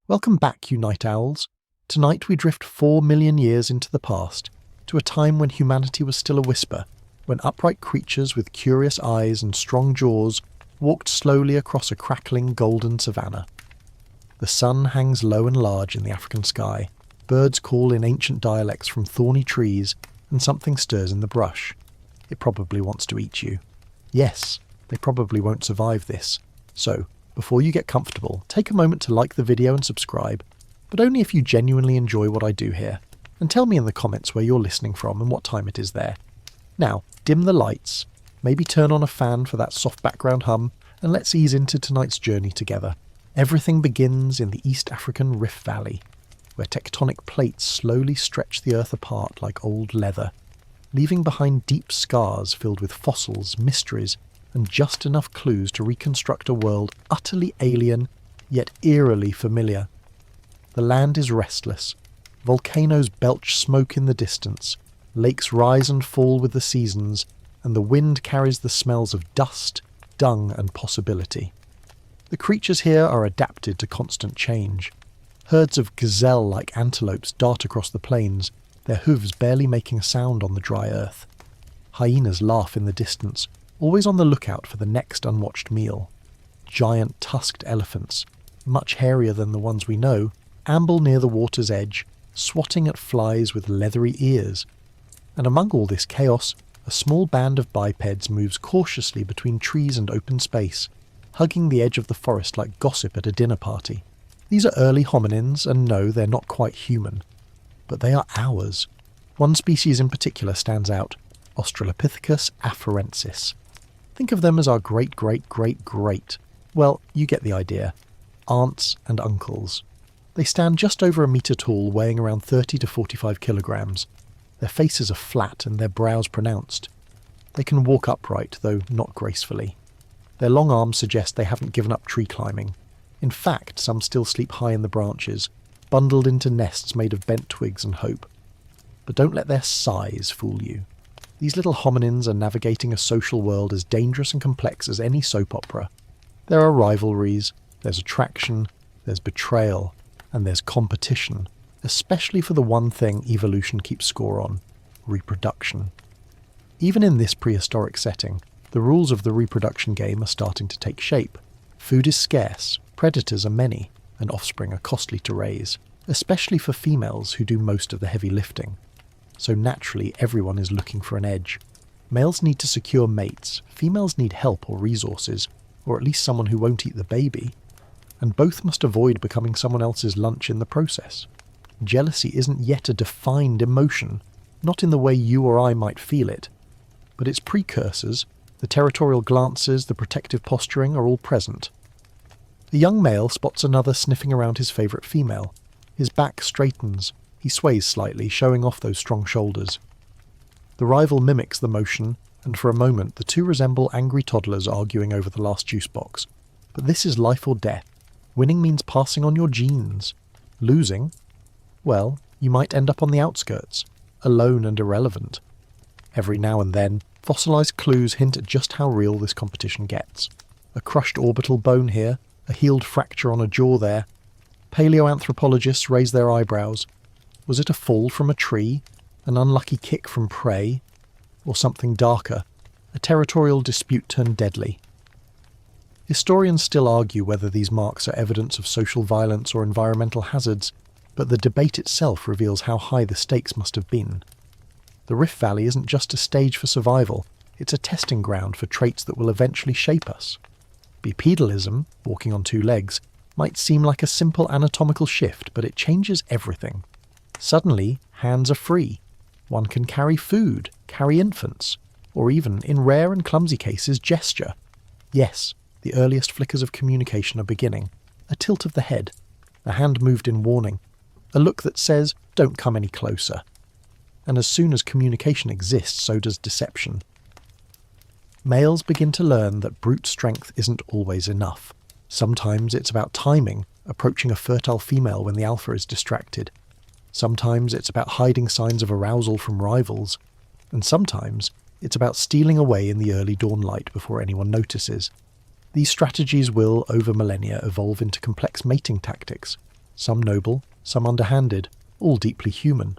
Welcome back, you night owls. Tonight we drift 4 million years into the past, to a time when humanity was still a whisper, when upright creatures with curious eyes and strong jaws walked slowly across a crackling golden savanna. The sun hangs low and large in the African sky, birds call in ancient dialects from thorny trees, and something stirs in the brush. It probably wants to eat you. Yes, they probably won't survive this. So, before you get comfortable, take a moment to like the video and subscribe, but only if you genuinely enjoy what I do here, and tell me in the comments where you're listening from and what time it is there. Now, dim the lights, maybe turn on a fan for that soft background hum, and let's ease into tonight's journey together. Everything begins in the East African Rift Valley, where tectonic plates slowly stretch the earth apart like old leather, leaving behind deep scars filled with fossils, mysteries, and just enough clues to reconstruct a world utterly alien, yet eerily familiar. The land is restless. Volcanoes belch smoke in the distance, lakes rise and fall with the seasons, and the wind carries the smells of dust, dung, and possibility. The creatures here are adapted to constant change. Herds of gazelle-like antelopes dart across the plains, their hooves barely making a sound on the dry earth. Hyenas laugh in the distance, always on the lookout for the next unwatched meal. Giant tusked elephants, much hairier than the ones we know, amble near the water's edge, swatting at flies with leathery ears. And among all this chaos, a small band of bipeds moves cautiously between trees and open space, hugging the edge of the forest like gossip at a dinner party. These are early hominins, and no, they're not quite human. But they are ours. One species in particular stands out, Australopithecus afarensis. Think of them as our great-great-great-great, well, you get the idea, aunts and uncles. They stand just over a metre tall, weighing around 30 to 45 kilograms. Their faces are flat and their brows pronounced. They can walk upright, though not gracefully. Their long arms suggest they haven't given up tree climbing. In fact, some still sleep high in the branches, bundled into nests made of bent twigs and hope. But don't let their size fool you. These little hominins are navigating a social world as dangerous and complex as any soap opera. There are rivalries, there's attraction, there's betrayal, and there's competition, especially for the one thing evolution keeps score on, reproduction. Even in this prehistoric setting, the rules of the reproduction game are starting to take shape. Food is scarce, predators are many, and offspring are costly to raise, especially for females who do most of the heavy lifting. So naturally everyone is looking for an edge. Males need to secure mates, females need help or resources, or at least someone who won't eat the baby, and both must avoid becoming someone else's lunch in the process. Jealousy isn't yet a defined emotion, not in the way you or I might feel it, but its precursors, the territorial glances, the protective posturing, are all present. The young male spots another sniffing around his favourite female. His back straightens. He sways slightly, showing off those strong shoulders. The rival mimics the motion, and for a moment the two resemble angry toddlers arguing over the last juice box. But this is life or death. Winning means passing on your genes. Losing? Well, you might end up on the outskirts, alone and irrelevant. Every now and then, fossilised clues hint at just how real this competition gets. A crushed orbital bone here, a healed fracture on a jaw there. Paleoanthropologists raise their eyebrows. Was it a fall from a tree, an unlucky kick from prey, or something darker, a territorial dispute turned deadly? Historians still argue whether these marks are evidence of social violence or environmental hazards, but the debate itself reveals how high the stakes must have been. The Rift Valley isn't just a stage for survival, it's a testing ground for traits that will eventually shape us. Bipedalism, walking on two legs, might seem like a simple anatomical shift, but it changes everything. Suddenly, hands are free. One can carry food, carry infants, or even, in rare and clumsy cases, gesture. Yes, the earliest flickers of communication are beginning. A tilt of the head, a hand moved in warning, a look that says, "Don't come any closer." And as soon as communication exists, so does deception. Males begin to learn that brute strength isn't always enough. Sometimes it's about timing, approaching a fertile female when the alpha is distracted. Sometimes it's about hiding signs of arousal from rivals, and sometimes it's about stealing away in the early dawn light before anyone notices. These strategies will, over millennia, evolve into complex mating tactics, Some noble, some underhanded, all deeply human.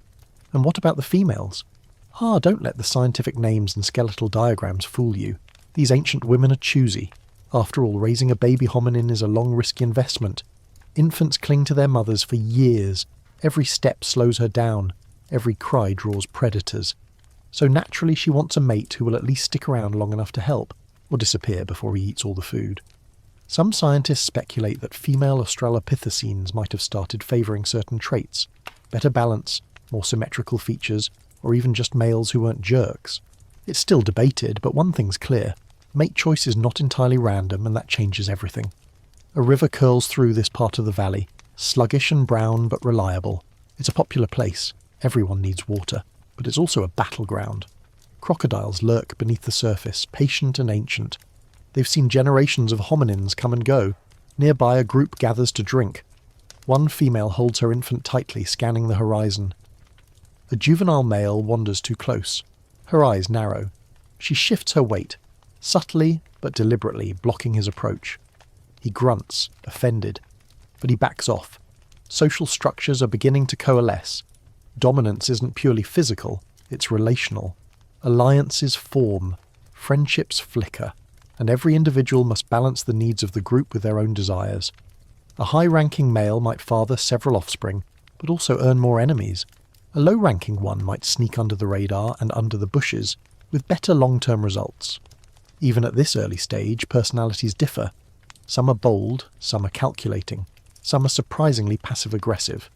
And what about the females? Don't let the scientific names and skeletal diagrams fool you. These ancient women are choosy. After all, raising a baby hominin is a long, risky investment. Infants cling to their mothers for years. Every step slows her down. Every cry draws predators. So naturally she wants a mate who will at least stick around long enough to help, or disappear before he eats all the food. Some scientists speculate that female Australopithecines might have started favouring certain traits, better balance, more symmetrical features, or even just males who weren't jerks. It's still debated, but one thing's clear. Mate choice is not entirely random, and that changes everything. A river curls through this part of the valley, sluggish and brown but reliable. It's a popular place. Everyone needs water, but it's also a battleground. Crocodiles lurk beneath the surface, patient and ancient. They've seen generations of hominins come and go. Nearby, a group gathers to drink. One female holds her infant tightly, scanning the horizon. A juvenile male wanders too close. Her eyes narrow. She shifts her weight, subtly but deliberately blocking his approach. He grunts, offended, but he backs off. Social structures are beginning to coalesce. Dominance isn't purely physical, it's relational. Alliances form, friendships flicker, and every individual must balance the needs of the group with their own desires. A high-ranking male might father several offspring, but also earn more enemies. A low-ranking one might sneak under the radar and under the bushes, with better long-term results. Even at this early stage, personalities differ. Some are bold, some are calculating, some are surprisingly passive-aggressive.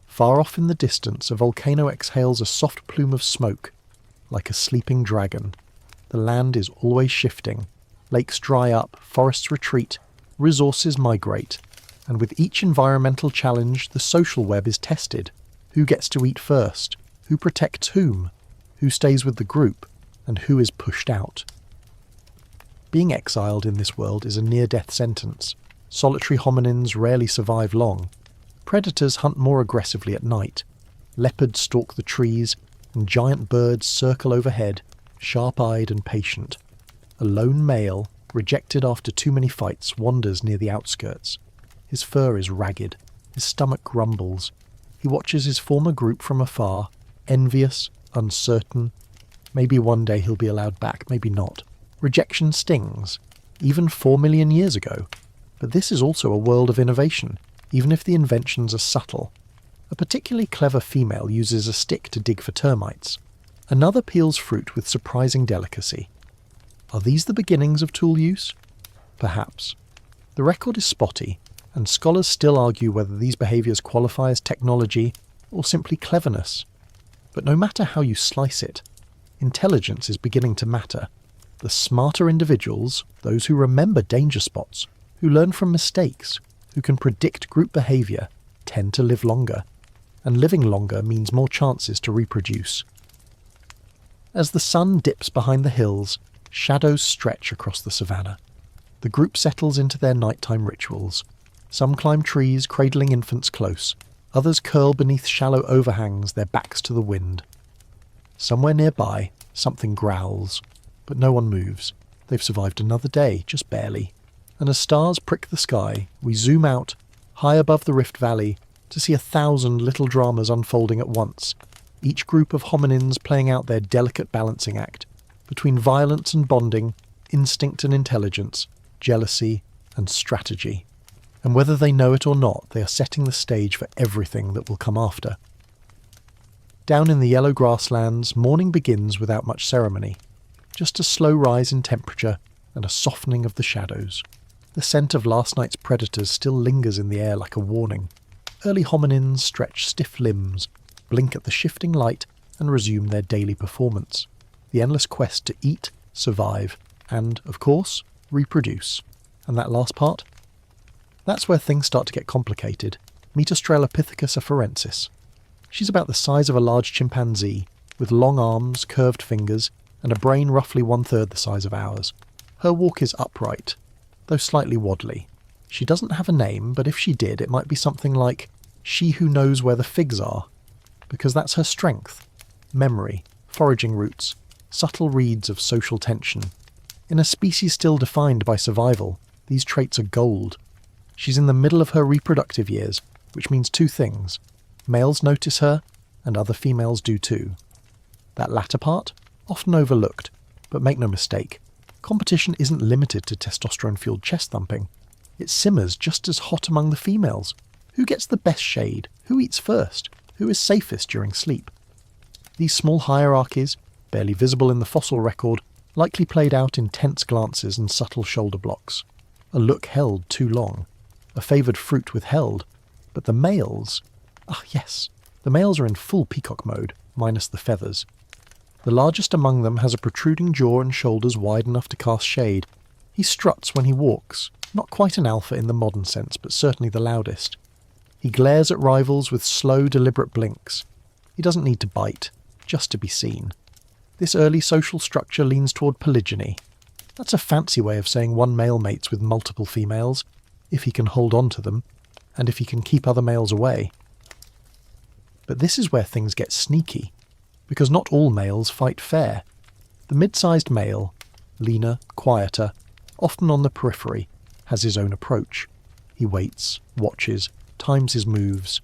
Far off in the distance, a volcano exhales a soft plume of smoke, like a sleeping dragon. The land is always shifting. Lakes dry up, forests retreat, resources migrate, and with each environmental challenge, the social web is tested. Who gets to eat first? Who protects whom? Who stays with the group? And who is pushed out? Being exiled in this world is a near-death sentence. Solitary hominins rarely survive long. Predators hunt more aggressively at night. Leopards stalk the trees, and giant birds circle overhead, sharp-eyed and patient. A lone male, rejected after too many fights, wanders near the outskirts. His fur is ragged. His stomach grumbles. He watches his former group from afar, envious, uncertain. Maybe one day he'll be allowed back, maybe not. Rejection stings, even 4 million years ago. But this is also a world of innovation, even if the inventions are subtle. A particularly clever female uses a stick to dig for termites. Another peels fruit with surprising delicacy. Are these the beginnings of tool use? Perhaps. The record is spotty, and scholars still argue whether these behaviours qualify as technology or simply cleverness. But no matter how you slice it, intelligence is beginning to matter. The smarter individuals, those who remember danger spots, who learn from mistakes, who can predict group behaviour, tend to live longer. And living longer means more chances to reproduce. As the sun dips behind the hills, shadows stretch across the savannah. The group settles into their nighttime rituals. Some climb trees, cradling infants close. Others curl beneath shallow overhangs, their backs to the wind. Somewhere nearby, something growls, but no one moves. They've survived another day, just barely. And as stars prick the sky, we zoom out, high above the Rift Valley, to see 1,000 little dramas unfolding at once, each group of hominins playing out their delicate balancing act, between violence and bonding, instinct and intelligence, jealousy and strategy. And whether they know it or not, they are setting the stage for everything that will come after. Down in the yellow grasslands, morning begins without much ceremony. Just a slow rise in temperature and a softening of the shadows. The scent of last night's predators still lingers in the air like a warning. Early hominins stretch stiff limbs, blink at the shifting light, and resume their daily performance. The endless quest to eat, survive, and, of course, reproduce. And that last part? That's where things start to get complicated. Meet Australopithecus afarensis. She's about the size of a large chimpanzee, with long arms, curved fingers, and a brain roughly 1/3 the size of ours. Her walk is upright, though slightly waddly. She doesn't have a name, but if she did, it might be something like "she who knows where the figs are," because that's her strength. Memory, foraging routes, subtle reads of social tension. In a species still defined by survival, these traits are gold. She's in the middle of her reproductive years, which means two things. Males notice her, and other females do too. That latter part, often overlooked, but make no mistake, competition isn't limited to testosterone-fueled chest thumping. It simmers just as hot among the females. Who gets the best shade? Who eats first? Who is safest during sleep? These small hierarchies, barely visible in the fossil record, likely played out in tense glances and subtle shoulder blocks. A look held too long. A favoured fruit withheld. But the males... Ah yes, the males are in full peacock mode, minus the feathers. The largest among them has a protruding jaw and shoulders wide enough to cast shade. He struts when he walks, not quite an alpha in the modern sense, but certainly the loudest. He glares at rivals with slow, deliberate blinks. He doesn't need to bite, just to be seen. This early social structure leans toward polygyny. That's a fancy way of saying one male mates with multiple females, if he can hold on to them, and if he can keep other males away. But this is where things get sneaky, because not all males fight fair. The mid-sized male, leaner, quieter, often on the periphery, has his own approach. He waits, watches, times his moves.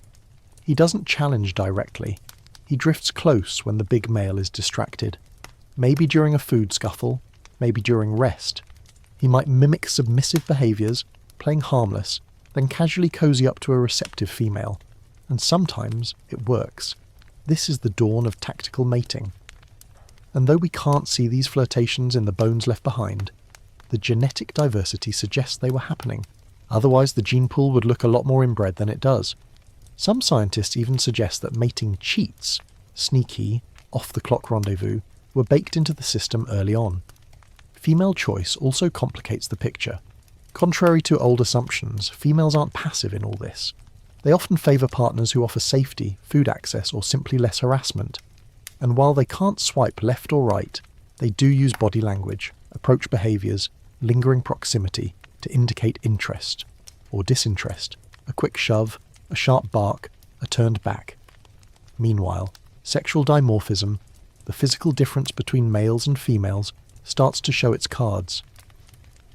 He doesn't challenge directly. He drifts close when the big male is distracted. Maybe during a food scuffle, maybe during rest. He might mimic submissive behaviours, playing harmless, then casually cozy up to a receptive female. And sometimes it works. This is the dawn of tactical mating. And though we can't see these flirtations in the bones left behind, the genetic diversity suggests they were happening. Otherwise the gene pool would look a lot more inbred than it does. Some scientists even suggest that mating cheats, sneaky, off-the-clock rendezvous, were baked into the system early on. Female choice also complicates the picture. Contrary to old assumptions, females aren't passive in all this. They often favour partners who offer safety, food access, or simply less harassment. And while they can't swipe left or right, they do use body language, approach behaviours, lingering proximity to indicate interest or disinterest, a quick shove, a sharp bark, a turned back. Meanwhile, sexual dimorphism, the physical difference between males and females, starts to show its cards.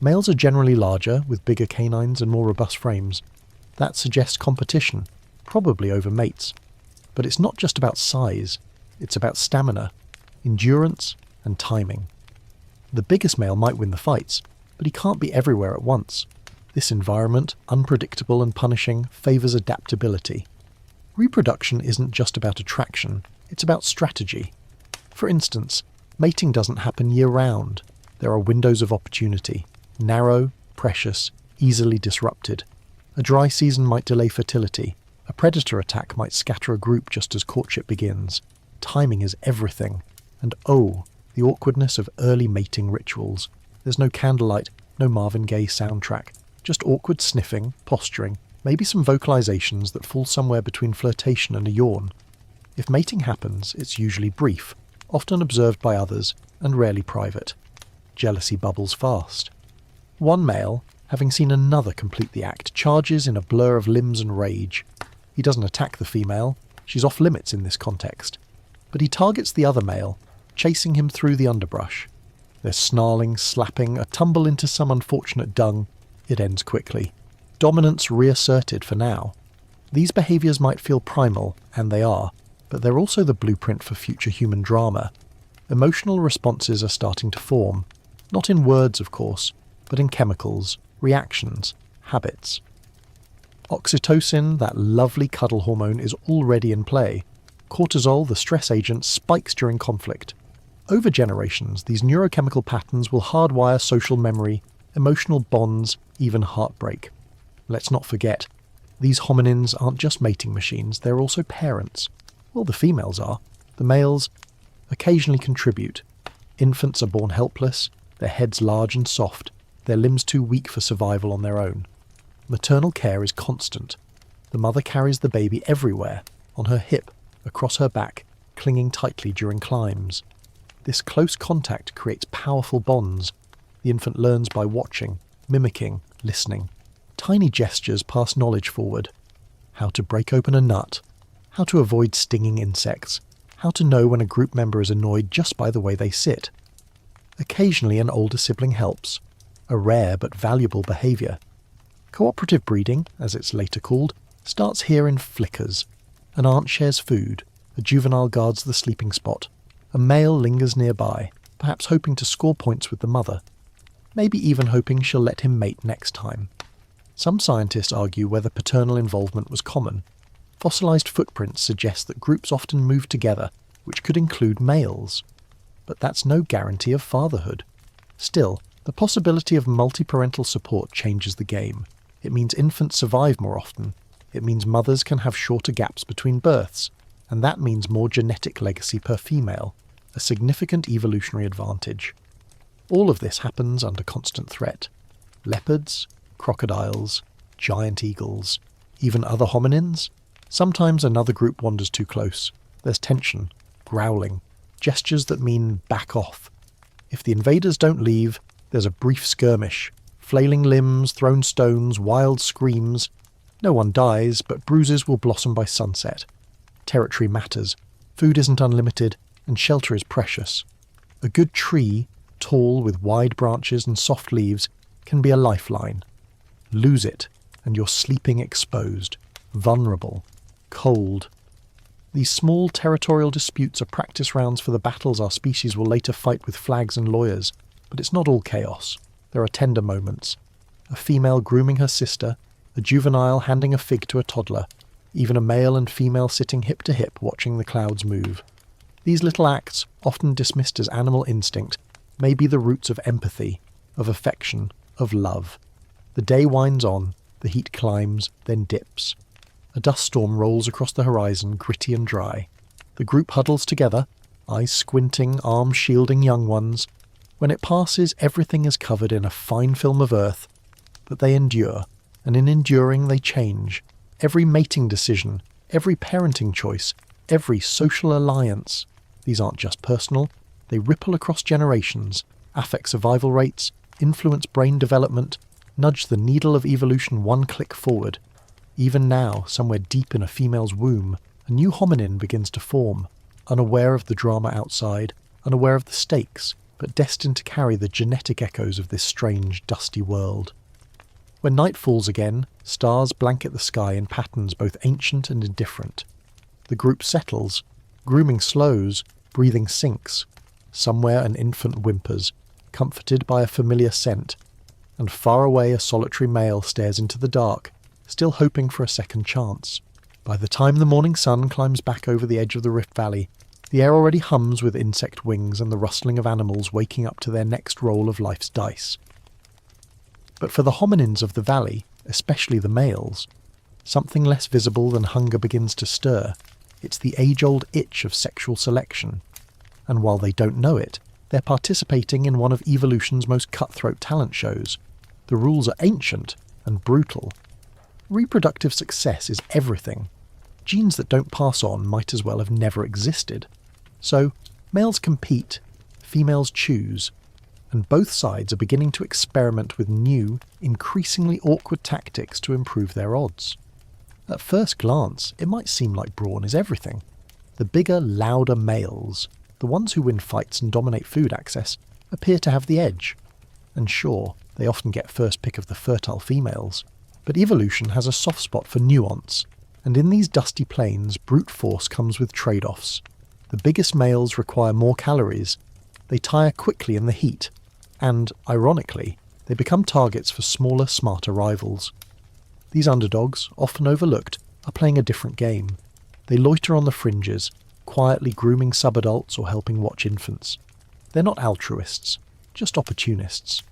Males are generally larger, with bigger canines and more robust frames. That suggests competition, probably over mates. But it's not just about size, it's about stamina, endurance, and timing. The biggest male might win the fights, but he can't be everywhere at once. This environment, unpredictable and punishing, favours adaptability. Reproduction isn't just about attraction, it's about strategy. For instance, mating doesn't happen year-round. There are windows of opportunity, narrow, precious, easily disrupted. A dry season might delay fertility. A predator attack might scatter a group just as courtship begins. Timing is everything. And oh, the awkwardness of early mating rituals. There's no candlelight, no Marvin Gaye soundtrack. Just awkward sniffing, posturing, maybe some vocalizations that fall somewhere between flirtation and a yawn. If mating happens, it's usually brief, often observed by others, and rarely private. Jealousy bubbles fast. One male, having seen another complete the act, charges in a blur of limbs and rage. He doesn't attack the female, she's off limits in this context. But he targets the other male, chasing him through the underbrush. There's snarling, slapping, a tumble into some unfortunate dung. It ends quickly. Dominance reasserted for now. These behaviours might feel primal, and they are, but they're also the blueprint for future human drama. Emotional responses are starting to form, not in words of course, but in chemicals, reactions, habits. Oxytocin, that lovely cuddle hormone, is already in play. Cortisol, the stress agent, spikes during conflict. Over generations, these neurochemical patterns will hardwire social memory, emotional bonds, even heartbreak. Let's not forget, these hominins aren't just mating machines, they're also parents. Well, the females are. The males occasionally contribute. Infants are born helpless, their heads large and soft, their limbs too weak for survival on their own. Maternal care is constant. The mother carries the baby everywhere, on her hip, across her back, clinging tightly during climbs. This close contact creates powerful bonds. The infant learns by watching, mimicking, listening. Tiny gestures pass knowledge forward. How to break open a nut, how to avoid stinging insects, how to know when a group member is annoyed just by the way they sit. Occasionally an older sibling helps, a rare but valuable behaviour. Cooperative breeding, as it's later called, starts here in flickers. An aunt shares food, a juvenile guards the sleeping spot, a male lingers nearby, perhaps hoping to score points with the mother, maybe even hoping she'll let him mate next time. Some scientists argue whether paternal involvement was common. Fossilised footprints suggest that groups often move together, which could include males. But that's no guarantee of fatherhood. Still, the possibility of multi-parental support changes the game. It means infants survive more often. It means mothers can have shorter gaps between births, and that means more genetic legacy per female, a significant evolutionary advantage. All of this happens under constant threat. Leopards, crocodiles, giant eagles, even other hominins. Sometimes another group wanders too close. There's tension, growling, gestures that mean back off. If the invaders don't leave, there's a brief skirmish. Flailing limbs, thrown stones, wild screams. No one dies, but bruises will blossom by sunset. Territory matters. Food isn't unlimited, and shelter is precious. A good tree, tall with wide branches and soft leaves, can be a lifeline. Lose it, and you're sleeping exposed, vulnerable, cold. These small territorial disputes are practice rounds for the battles our species will later fight with flags and lawyers, but it's not all chaos. There are tender moments. A female grooming her sister, a juvenile handing a fig to a toddler, even a male and female sitting hip to hip watching the clouds move. These little acts, often dismissed as animal instinct, may be the roots of empathy, of affection, of love. The day winds on, the heat climbs, then dips. A dust storm rolls across the horizon, gritty and dry. The group huddles together, eyes squinting, arms shielding young ones. When it passes, everything is covered in a fine film of earth, but they endure, and in enduring they change. Every mating decision, every parenting choice, every social alliance. These aren't just personal, they ripple across generations, affect survival rates, influence brain development, nudge the needle of evolution one click forward. Even now, somewhere deep in a female's womb, a new hominin begins to form, unaware of the drama outside, unaware of the stakes, but destined to carry the genetic echoes of this strange, dusty world. When night falls again, stars blanket the sky in patterns both ancient and indifferent. The group settles, grooming slows, breathing sinks. Somewhere an infant whimpers, comforted by a familiar scent, and far away a solitary male stares into the dark, still hoping for a second chance. By the time the morning sun climbs back over the edge of the Rift Valley, the air already hums with insect wings and the rustling of animals waking up to their next roll of life's dice. But for the hominins of the valley, especially the males, something less visible than hunger begins to stir. It's the age-old itch of sexual selection. And while they don't know it, they're participating in one of evolution's most cutthroat talent shows. The rules are ancient and brutal. Reproductive success is everything. Genes that don't pass on might as well have never existed. So, males compete, females choose, and both sides are beginning to experiment with new, increasingly awkward tactics to improve their odds. At first glance, it might seem like brawn is everything. The bigger, louder males, the ones who win fights and dominate food access, appear to have the edge. And sure, they often get first pick of the fertile females. But evolution has a soft spot for nuance, and in these dusty plains, brute force comes with trade-offs. The biggest males require more calories, they tire quickly in the heat, and, ironically, they become targets for smaller, smarter rivals. These underdogs, often overlooked, are playing a different game. They loiter on the fringes, quietly grooming subadults or helping watch infants. They're not altruists, just opportunists.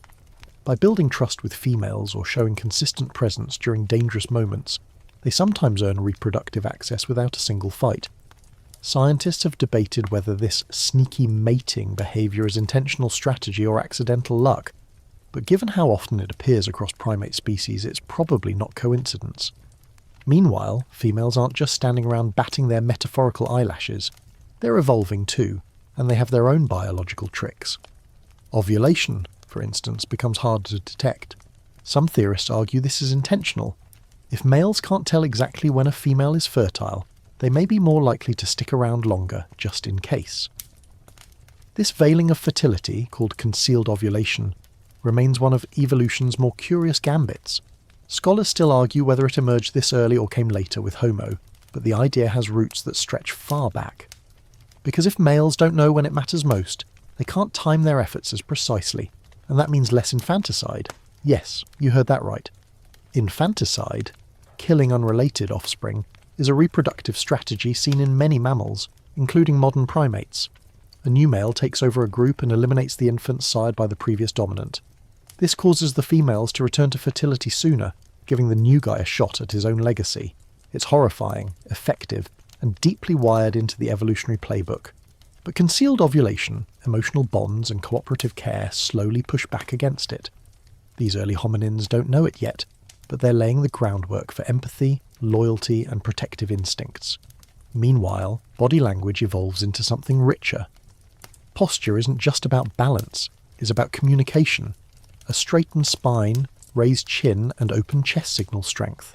By building trust with females or showing consistent presence during dangerous moments, they sometimes earn reproductive access without a single fight. Scientists have debated whether this sneaky mating behaviour is intentional strategy or accidental luck, but given how often it appears across primate species, it's probably not coincidence. Meanwhile, females aren't just standing around batting their metaphorical eyelashes. They're evolving too, and they have their own biological tricks. Ovulation, for instance, becomes harder to detect. Some theorists argue this is intentional. If males can't tell exactly when a female is fertile, they may be more likely to stick around longer, just in case. This veiling of fertility, called concealed ovulation, remains one of evolution's more curious gambits. Scholars still argue whether it emerged this early or came later with Homo, but the idea has roots that stretch far back. Because if males don't know when it matters most, they can't time their efforts as precisely, and that means less infanticide. Yes, you heard that right. Infanticide, killing unrelated offspring, is a reproductive strategy seen in many mammals, including modern primates. A new male takes over a group and eliminates the infants sired by the previous dominant. This causes the females to return to fertility sooner, giving the new guy a shot at his own legacy. It's horrifying, effective, and deeply wired into the evolutionary playbook. But concealed ovulation, emotional bonds, and cooperative care slowly push back against it. These early hominins don't know it yet, but they're laying the groundwork for empathy, loyalty, and protective instincts. Meanwhile, body language evolves into something richer. Posture isn't just about balance, it's about communication. A straightened spine, raised chin, and open chest signal strength.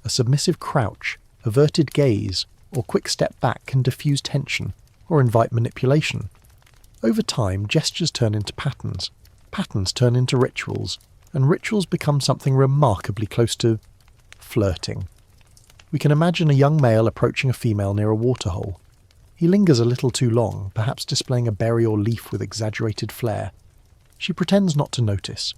A submissive crouch, averted gaze, or quick step back can diffuse tension or invite manipulation. Over time, gestures turn into patterns, patterns turn into rituals, and rituals become something remarkably close to flirting. We can imagine a young male approaching a female near a waterhole. He lingers a little too long, perhaps displaying a berry or leaf with exaggerated flair. She pretends not to notice.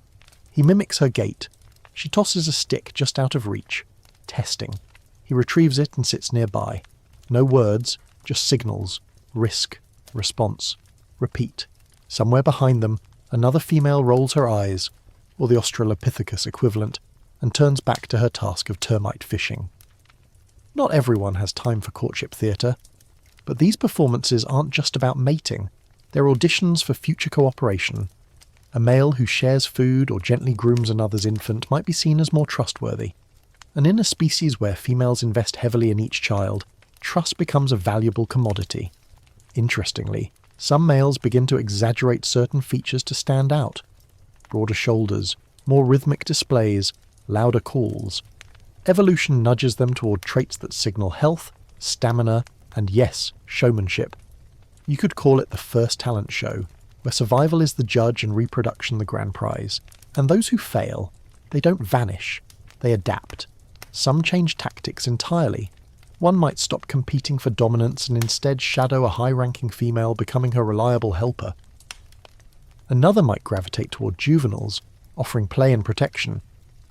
He mimics her gait. She tosses a stick just out of reach. Testing. He retrieves it and sits nearby. No words, just signals. Risk. Response. Repeat. Somewhere behind them, another female rolls her eyes, or the Australopithecus equivalent, and turns back to her task of termite fishing. Not everyone has time for courtship theatre, but these performances aren't just about mating. They're auditions for future cooperation. A male who shares food or gently grooms another's infant might be seen as more trustworthy. And in a species where females invest heavily in each child, trust becomes a valuable commodity. Interestingly, some males begin to exaggerate certain features to stand out. Broader shoulders, more rhythmic displays, louder calls. Evolution nudges them toward traits that signal health, stamina, and yes, showmanship. You could call it the first talent show, where survival is the judge and reproduction the grand prize. And those who fail, they don't vanish, they adapt. Some change tactics entirely. One might stop competing for dominance and instead shadow a high-ranking female, becoming her reliable helper. Another might gravitate toward juveniles, offering play and protection,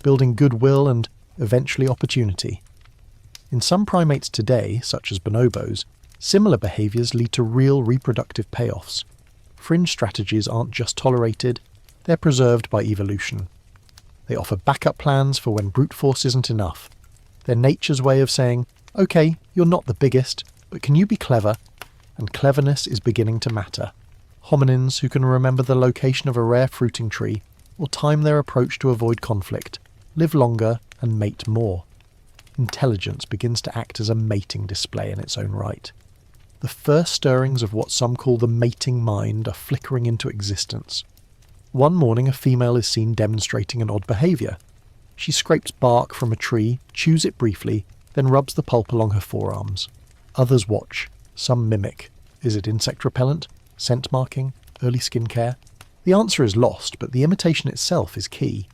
building goodwill and, eventually, opportunity. In some primates today, such as bonobos, similar behaviours lead to real reproductive payoffs. Fringe strategies aren't just tolerated, they're preserved by evolution. They offer backup plans for when brute force isn't enough. They're nature's way of saying, OK, you're not the biggest, but can you be clever? And cleverness is beginning to matter. Hominins who can remember the location of a rare fruiting tree, or time their approach to avoid conflict, live longer and mate more. Intelligence begins to act as a mating display in its own right. The first stirrings of what some call the mating mind are flickering into existence. One morning a female is seen demonstrating an odd behaviour. She scrapes bark from a tree, chews it briefly, then rubs the pulp along her forearms. Others watch, some mimic. Is it insect repellent? Scent marking? Early skincare? The answer is lost, but the imitation itself is key.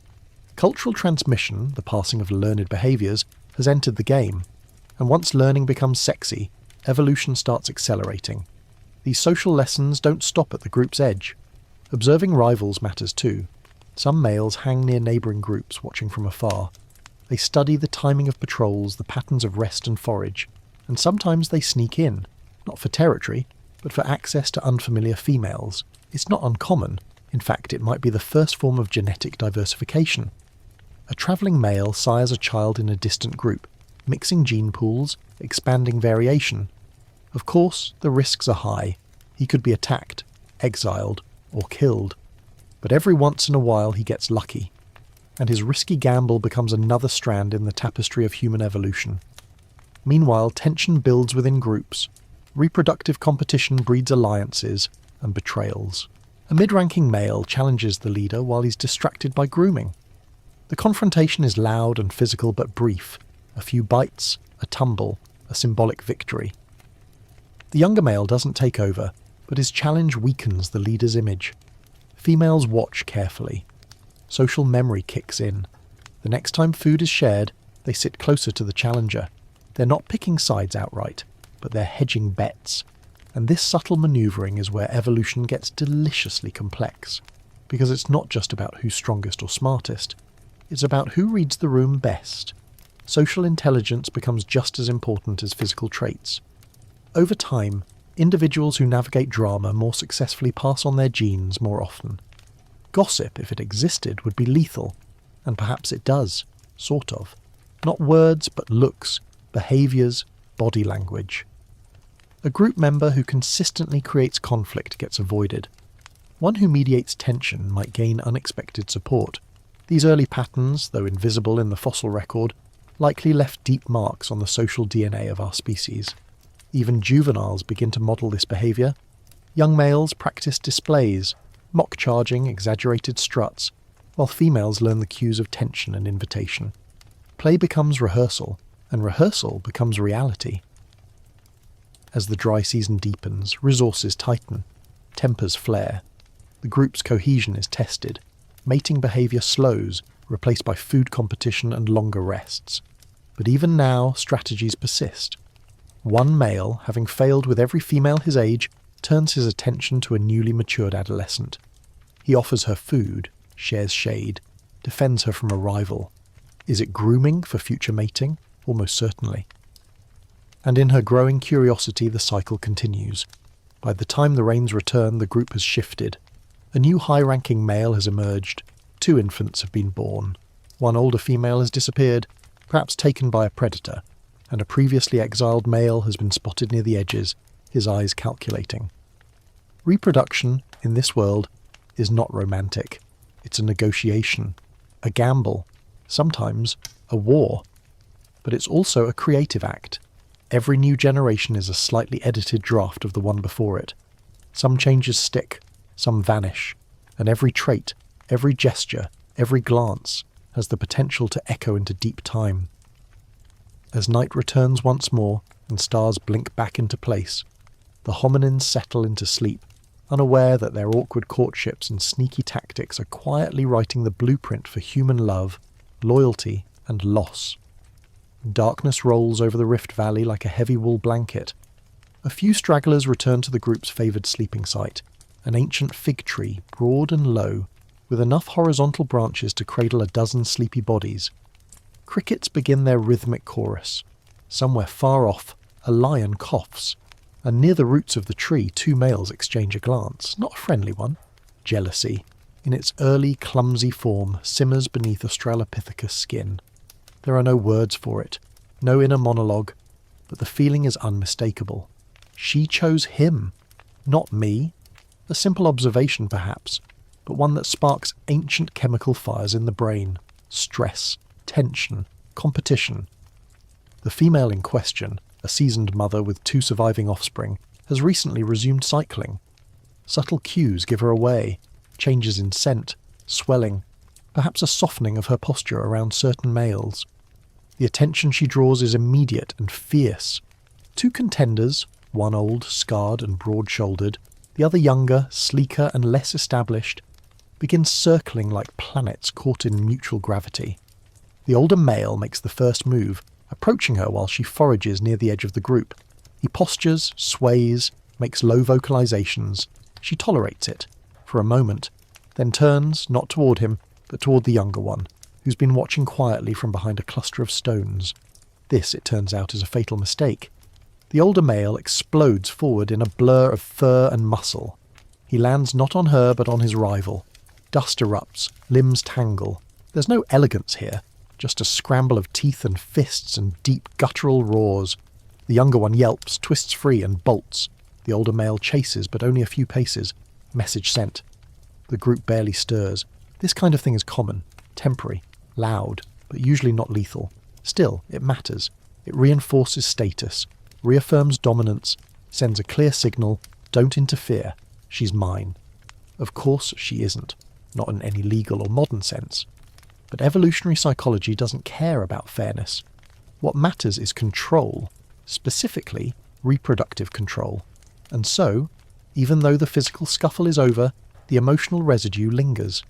Cultural transmission, the passing of learned behaviours, has entered the game. And once learning becomes sexy, evolution starts accelerating. These social lessons don't stop at the group's edge. Observing rivals matters too. Some males hang near neighbouring groups, watching from afar. They study the timing of patrols, the patterns of rest and forage, and sometimes they sneak in, not for territory, but for access to unfamiliar females. It's not uncommon. In fact, it might be the first form of genetic diversification. A travelling male sires a child in a distant group, mixing gene pools, expanding variation. Of course, the risks are high. He could be attacked, exiled, or killed. But every once in a while he gets lucky, and his risky gamble becomes another strand in the tapestry of human evolution. Meanwhile, tension builds within groups. Reproductive competition breeds alliances and betrayals. A mid-ranking male challenges the leader while he's distracted by grooming. The confrontation is loud and physical but brief. A few bites, a tumble, a symbolic victory. The younger male doesn't take over, but his challenge weakens the leader's image. Females watch carefully. Social memory kicks in. The The next time food is shared, they sit closer to the challenger. They're not picking sides outright, but they're hedging bets. And this subtle manoeuvring is where evolution gets deliciously complex, because it's not just about who's strongest or smartest, it's about who reads the room best. Social intelligence becomes just as important as physical traits. Over time, individuals who navigate drama more successfully pass on their genes more often. Gossip, if it existed, would be lethal, and perhaps it does, sort of. Not words, but looks, behaviours, body language. A group member who consistently creates conflict gets avoided. One who mediates tension might gain unexpected support. These early patterns, though invisible in the fossil record, likely left deep marks on the social DNA of our species. Even juveniles begin to model this behaviour. Young males practice displays, mock charging, exaggerated struts, while females learn the cues of tension and invitation. Play becomes rehearsal, and rehearsal becomes reality. As the dry season deepens, resources tighten, tempers flare. The group's cohesion is tested. Mating behaviour slows, replaced by food competition and longer rests. But even now, strategies persist. One male, having failed with every female his age, turns his attention to a newly matured adolescent. He offers her food, shares shade, defends her from a rival. Is it grooming for future mating? Almost certainly. And in her growing curiosity, the cycle continues. By the time the rains return, the group has shifted. A new high-ranking male has emerged. 2 infants have been born. One older female has disappeared, perhaps taken by a predator, and a previously exiled male has been spotted near the edges, his eyes calculating. Reproduction, in this world, is not romantic. It's a negotiation, a gamble, sometimes a war. But it's also a creative act. Every new generation is a slightly edited draft of the one before it. Some changes stick, some vanish, and every trait, every gesture, every glance has the potential to echo into deep time. As night returns once more and stars blink back into place, the hominins settle into sleep, unaware that their awkward courtships and sneaky tactics are quietly writing the blueprint for human love, loyalty, and loss. Darkness rolls over the Rift Valley like a heavy wool blanket. A few stragglers return to the group's favoured sleeping site, an ancient fig tree, broad and low, with enough horizontal branches to cradle a dozen sleepy bodies. Crickets begin their rhythmic chorus. Somewhere far off, a lion coughs, and near the roots of the tree 2 males exchange a glance, not a friendly one. Jealousy, in its early, clumsy form, simmers beneath Australopithecus skin. There are no words for it, no inner monologue, but the feeling is unmistakable. She chose him, not me. A simple observation, perhaps, but one that sparks ancient chemical fires in the brain. Stress, tension, competition. The female in question, a seasoned mother with 2 surviving offspring, has recently resumed cycling. Subtle cues give her away, changes in scent, swelling, perhaps a softening of her posture around certain males. The attention she draws is immediate and fierce. 2 contenders, one old, scarred and broad-shouldered, the other younger, sleeker and less established, begin circling like planets caught in mutual gravity. The older male makes the first move, approaching her while she forages near the edge of the group. He postures, sways, makes low vocalizations. She tolerates it, for a moment, then turns, not toward him, but toward the younger one, who's been watching quietly from behind a cluster of stones. This, it turns out, is a fatal mistake. The older male explodes forward in a blur of fur and muscle. He lands not on her but on his rival. Dust erupts, limbs tangle. There's no elegance here, just a scramble of teeth and fists and deep guttural roars. The younger one yelps, twists free and bolts. The older male chases, but only a few paces. Message sent. The group barely stirs. This kind of thing is common, temporary, loud, but usually not lethal. Still, it matters. It reinforces status, reaffirms dominance, sends a clear signal, don't interfere, she's mine. Of course she isn't, not in any legal or modern sense. But evolutionary psychology doesn't care about fairness. What matters is control, specifically reproductive control. And so, even though the physical scuffle is over, the emotional residue lingers.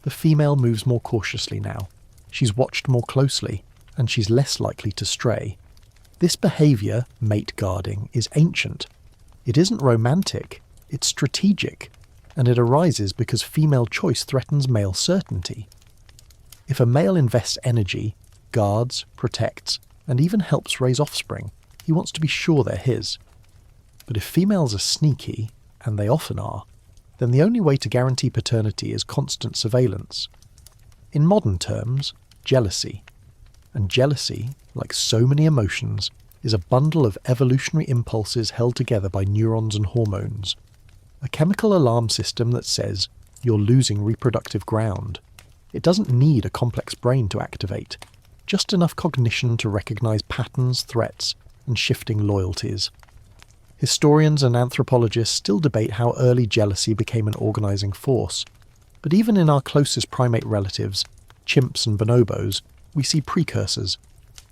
The female moves more cautiously now. She's watched more closely, and she's less likely to stray. This behaviour, mate guarding, is ancient. It isn't romantic, it's strategic, and it arises because female choice threatens male certainty. If a male invests energy, guards, protects, and even helps raise offspring, he wants to be sure they're his. But if females are sneaky, and they often are, then the only way to guarantee paternity is constant surveillance. In modern terms, jealousy. And jealousy, like so many emotions, is a bundle of evolutionary impulses held together by neurons and hormones. A chemical alarm system that says you're losing reproductive ground. It doesn't need a complex brain to activate, just enough cognition to recognize patterns, threats, and shifting loyalties. Historians and anthropologists still debate how early jealousy became an organizing force, but even in our closest primate relatives, chimps and bonobos, we see precursors: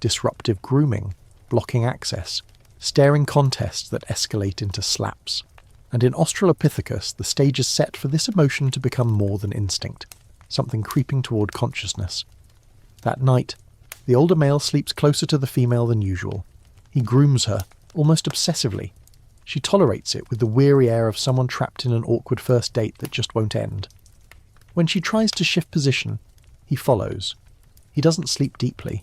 disruptive grooming, blocking access, staring contests that escalate into slaps. And in Australopithecus, the stage is set for this emotion to become more than instinct, something creeping toward consciousness. That night, the older male sleeps closer to the female than usual. He grooms her, almost obsessively. She tolerates it with the weary air of someone trapped in an awkward first date that just won't end. When she tries to shift position, he follows. He doesn't sleep deeply.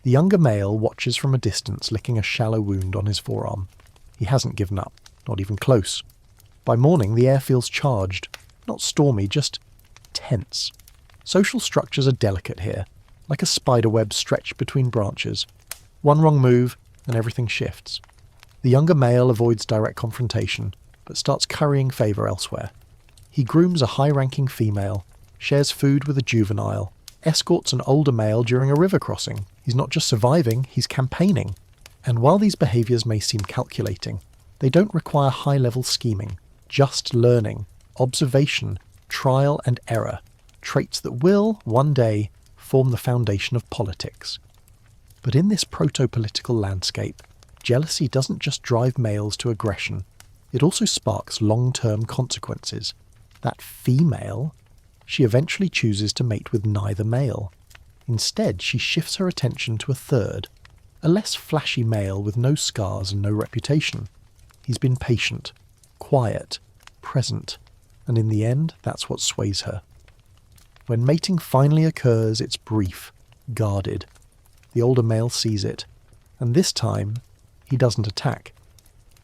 The younger male watches from a distance, licking a shallow wound on his forearm. He hasn't given up, not even close. By morning, the air feels charged, not stormy, just tense. Social structures are delicate here, like a spiderweb stretched between branches. One wrong move, and everything shifts. The younger male avoids direct confrontation, but starts currying favour elsewhere. He grooms a high-ranking female, shares food with a juvenile, escorts an older male during a river crossing. He's not just surviving, he's campaigning. And while these behaviours may seem calculating, they don't require high-level scheming, just learning, observation, trial and error, traits that will, one day, form the foundation of politics. But in this proto-political landscape, jealousy doesn't just drive males to aggression, it also sparks long-term consequences. That female, she eventually chooses to mate with neither male. Instead, she shifts her attention to a third, a less flashy male with no scars and no reputation. He's been patient, quiet, present, and in the end, that's what sways her. When mating finally occurs, it's brief, guarded. The older male sees it, and this time, he doesn't attack.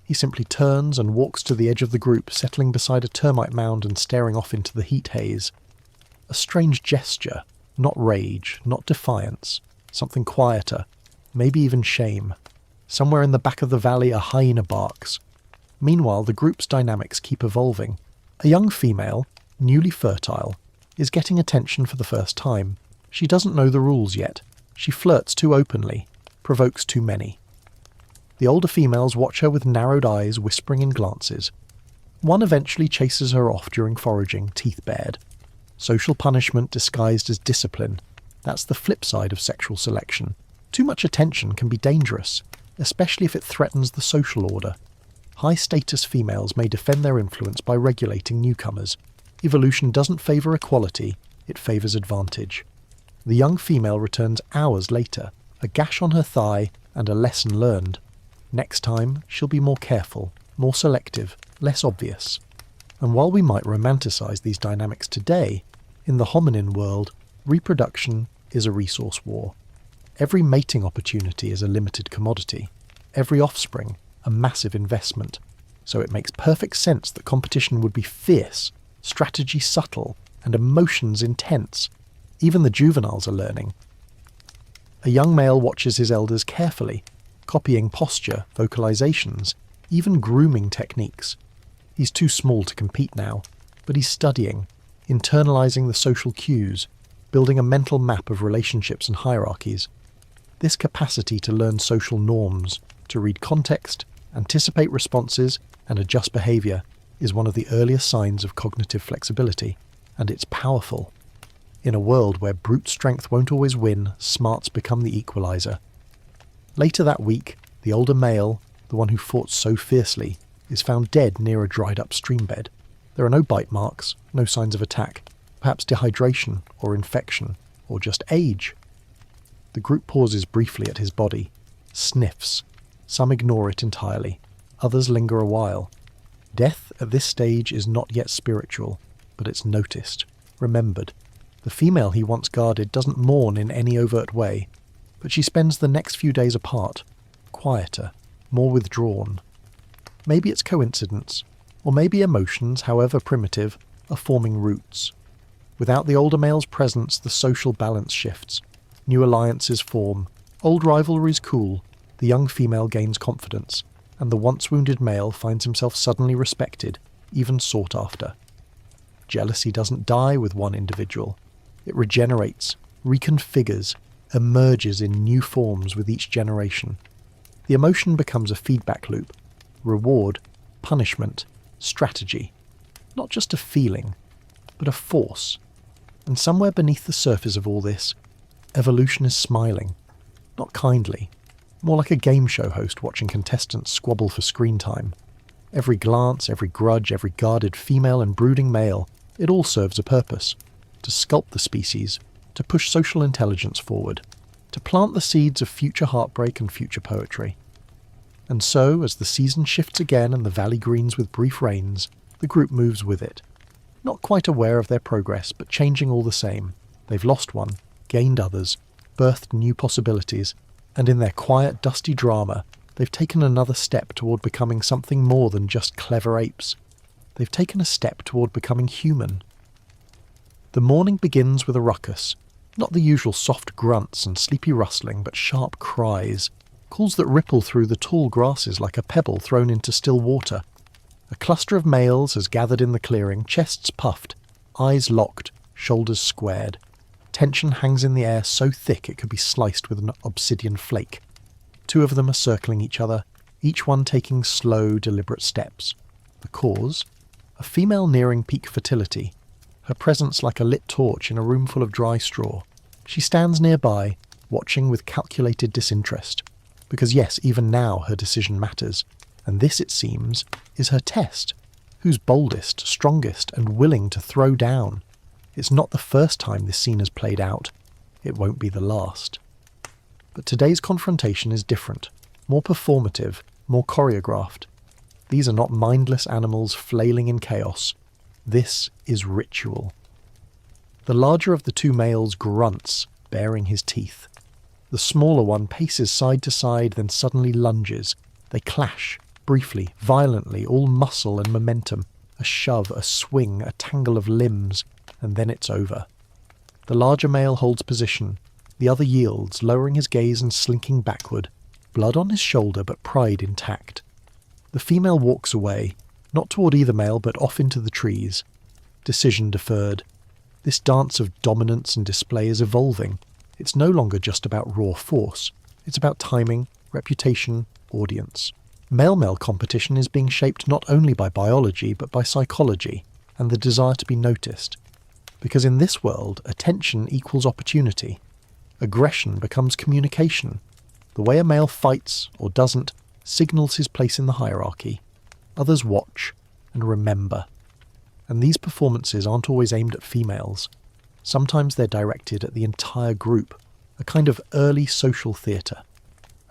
He simply turns and walks to the edge of the group, settling beside a termite mound and staring off into the heat haze. A strange gesture, not rage, not defiance, something quieter, maybe even shame. Somewhere in the back of the valley, a hyena barks. Meanwhile, the group's dynamics keep evolving. A young female, newly fertile, is getting attention for the first time. She doesn't know the rules yet. She flirts too openly, provokes too many. The older females watch her with narrowed eyes, whispering in glances. One eventually chases her off during foraging, teeth bared. Social punishment disguised as discipline. That's the flip side of sexual selection. Too much attention can be dangerous, especially if it threatens the social order. High-status females may defend their influence by regulating newcomers. Evolution doesn't favour equality, it favours advantage. The young female returns hours later, a gash on her thigh and a lesson learned. Next time, she'll be more careful, more selective, less obvious. And while we might romanticize these dynamics today, in the hominin world, reproduction is a resource war. Every mating opportunity is a limited commodity. Every offspring, a massive investment. So it makes perfect sense that competition would be fierce, strategy subtle, and emotions intense. Even the juveniles are learning. A young male watches his elders carefully, copying posture, vocalizations, even grooming techniques. He's too small to compete now, but he's studying, internalizing the social cues, building a mental map of relationships and hierarchies. This capacity to learn social norms, to read context, anticipate responses, and adjust behavior is one of the earliest signs of cognitive flexibility, and it's powerful. In a world where brute strength won't always win, smarts become the equalizer. Later that week, the older male, the one who fought so fiercely, is found dead near a dried-up streambed. There are no bite marks, no signs of attack, perhaps dehydration or infection. or just age? The group pauses briefly at his body, sniffs. Some ignore it entirely, others linger a while. Death at this stage is not yet spiritual, but it's noticed, remembered. The female he once guarded doesn't mourn in any overt way, but she spends the next few days apart, quieter, more withdrawn. Maybe it's coincidence, or maybe emotions, however primitive, are forming roots. Without the older male's presence, the social balance shifts. New alliances form, old rivalries cool, the young female gains confidence, and the once wounded male finds himself suddenly respected, even sought after. Jealousy doesn't die with one individual. It regenerates, reconfigures, emerges in new forms with each generation. The emotion becomes a feedback loop. Reward, punishment, strategy. Not just a feeling, but a force. And somewhere beneath the surface of all this, evolution is smiling. Not kindly, more like a game show host watching contestants squabble for screen time. Every glance, every grudge, every guarded female and brooding male, it all serves a purpose. To sculpt the species, to push social intelligence forward, to plant the seeds of future heartbreak and future poetry. And so, as the season shifts again and the valley greens with brief rains, the group moves with it. Not quite aware of their progress, but changing all the same. They've lost one, gained others, birthed new possibilities, and in their quiet, dusty drama, they've taken another step toward becoming something more than just clever apes. They've taken a step toward becoming human. The morning begins with a ruckus, not the usual soft grunts and sleepy rustling, but sharp cries, calls that ripple through the tall grasses like a pebble thrown into still water. A cluster of males has gathered in the clearing, chests puffed, eyes locked, shoulders squared. Tension hangs in the air so thick it could be sliced with an obsidian flake. Two of them are circling each other, each one taking slow, deliberate steps. The cause? A female nearing peak fertility, her presence like a lit torch in a room full of dry straw. She stands nearby, watching with calculated disinterest. Because yes, even now her decision matters. And this, it seems, is her test. Who's boldest, strongest, and willing to throw down? It's not the first time this scene has played out. It won't be the last. But today's confrontation is different, more performative, more choreographed. These are not mindless animals flailing in chaos. This is ritual. The larger of the two males grunts, baring his teeth. The smaller one paces side to side, then suddenly lunges. They clash, briefly, violently, all muscle and momentum. A shove, a swing, a tangle of limbs, and then it's over. The larger male holds position. The other yields, lowering his gaze and slinking backward. Blood on his shoulder, but pride intact. The female walks away, not toward either male, but off into the trees. Decision deferred. This dance of dominance and display is evolving. It's no longer just about raw force. It's about timing, reputation, audience. Male-male competition is being shaped not only by biology, but by psychology, and the desire to be noticed. Because in this world, attention equals opportunity. Aggression becomes communication. The way a male fights, or doesn't, signals his place in the hierarchy. Others watch and remember. And these performances aren't always aimed at females. Sometimes they're directed at the entire group, a kind of early social theatre,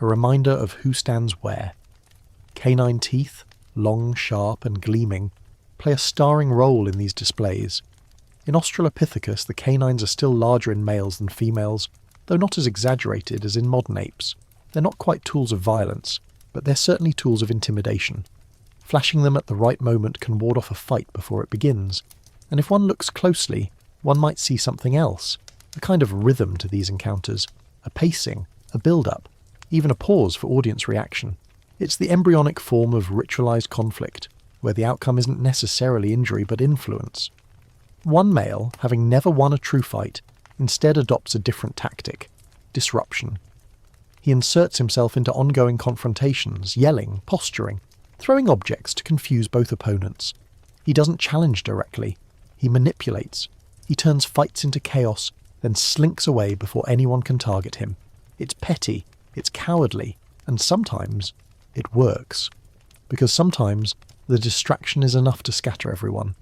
a reminder of who stands where. Canine teeth, long, sharp and gleaming, play a starring role in these displays. In Australopithecus, the canines are still larger in males than females, though not as exaggerated as in modern apes. They're not quite tools of violence, but they're certainly tools of intimidation. Flashing them at the right moment can ward off a fight before it begins, and if one looks closely, one might see something else, a kind of rhythm to these encounters, a pacing, a build-up, even a pause for audience reaction. It's the embryonic form of ritualized conflict, where the outcome isn't necessarily injury but influence. One male, having never won a true fight, instead adopts a different tactic: disruption. He inserts himself into ongoing confrontations, yelling, posturing, throwing objects to confuse both opponents. He doesn't challenge directly. He manipulates. He turns fights into chaos, then slinks away before anyone can target him. It's petty, it's cowardly, and sometimes it works. Because sometimes the distraction is enough to scatter everyone.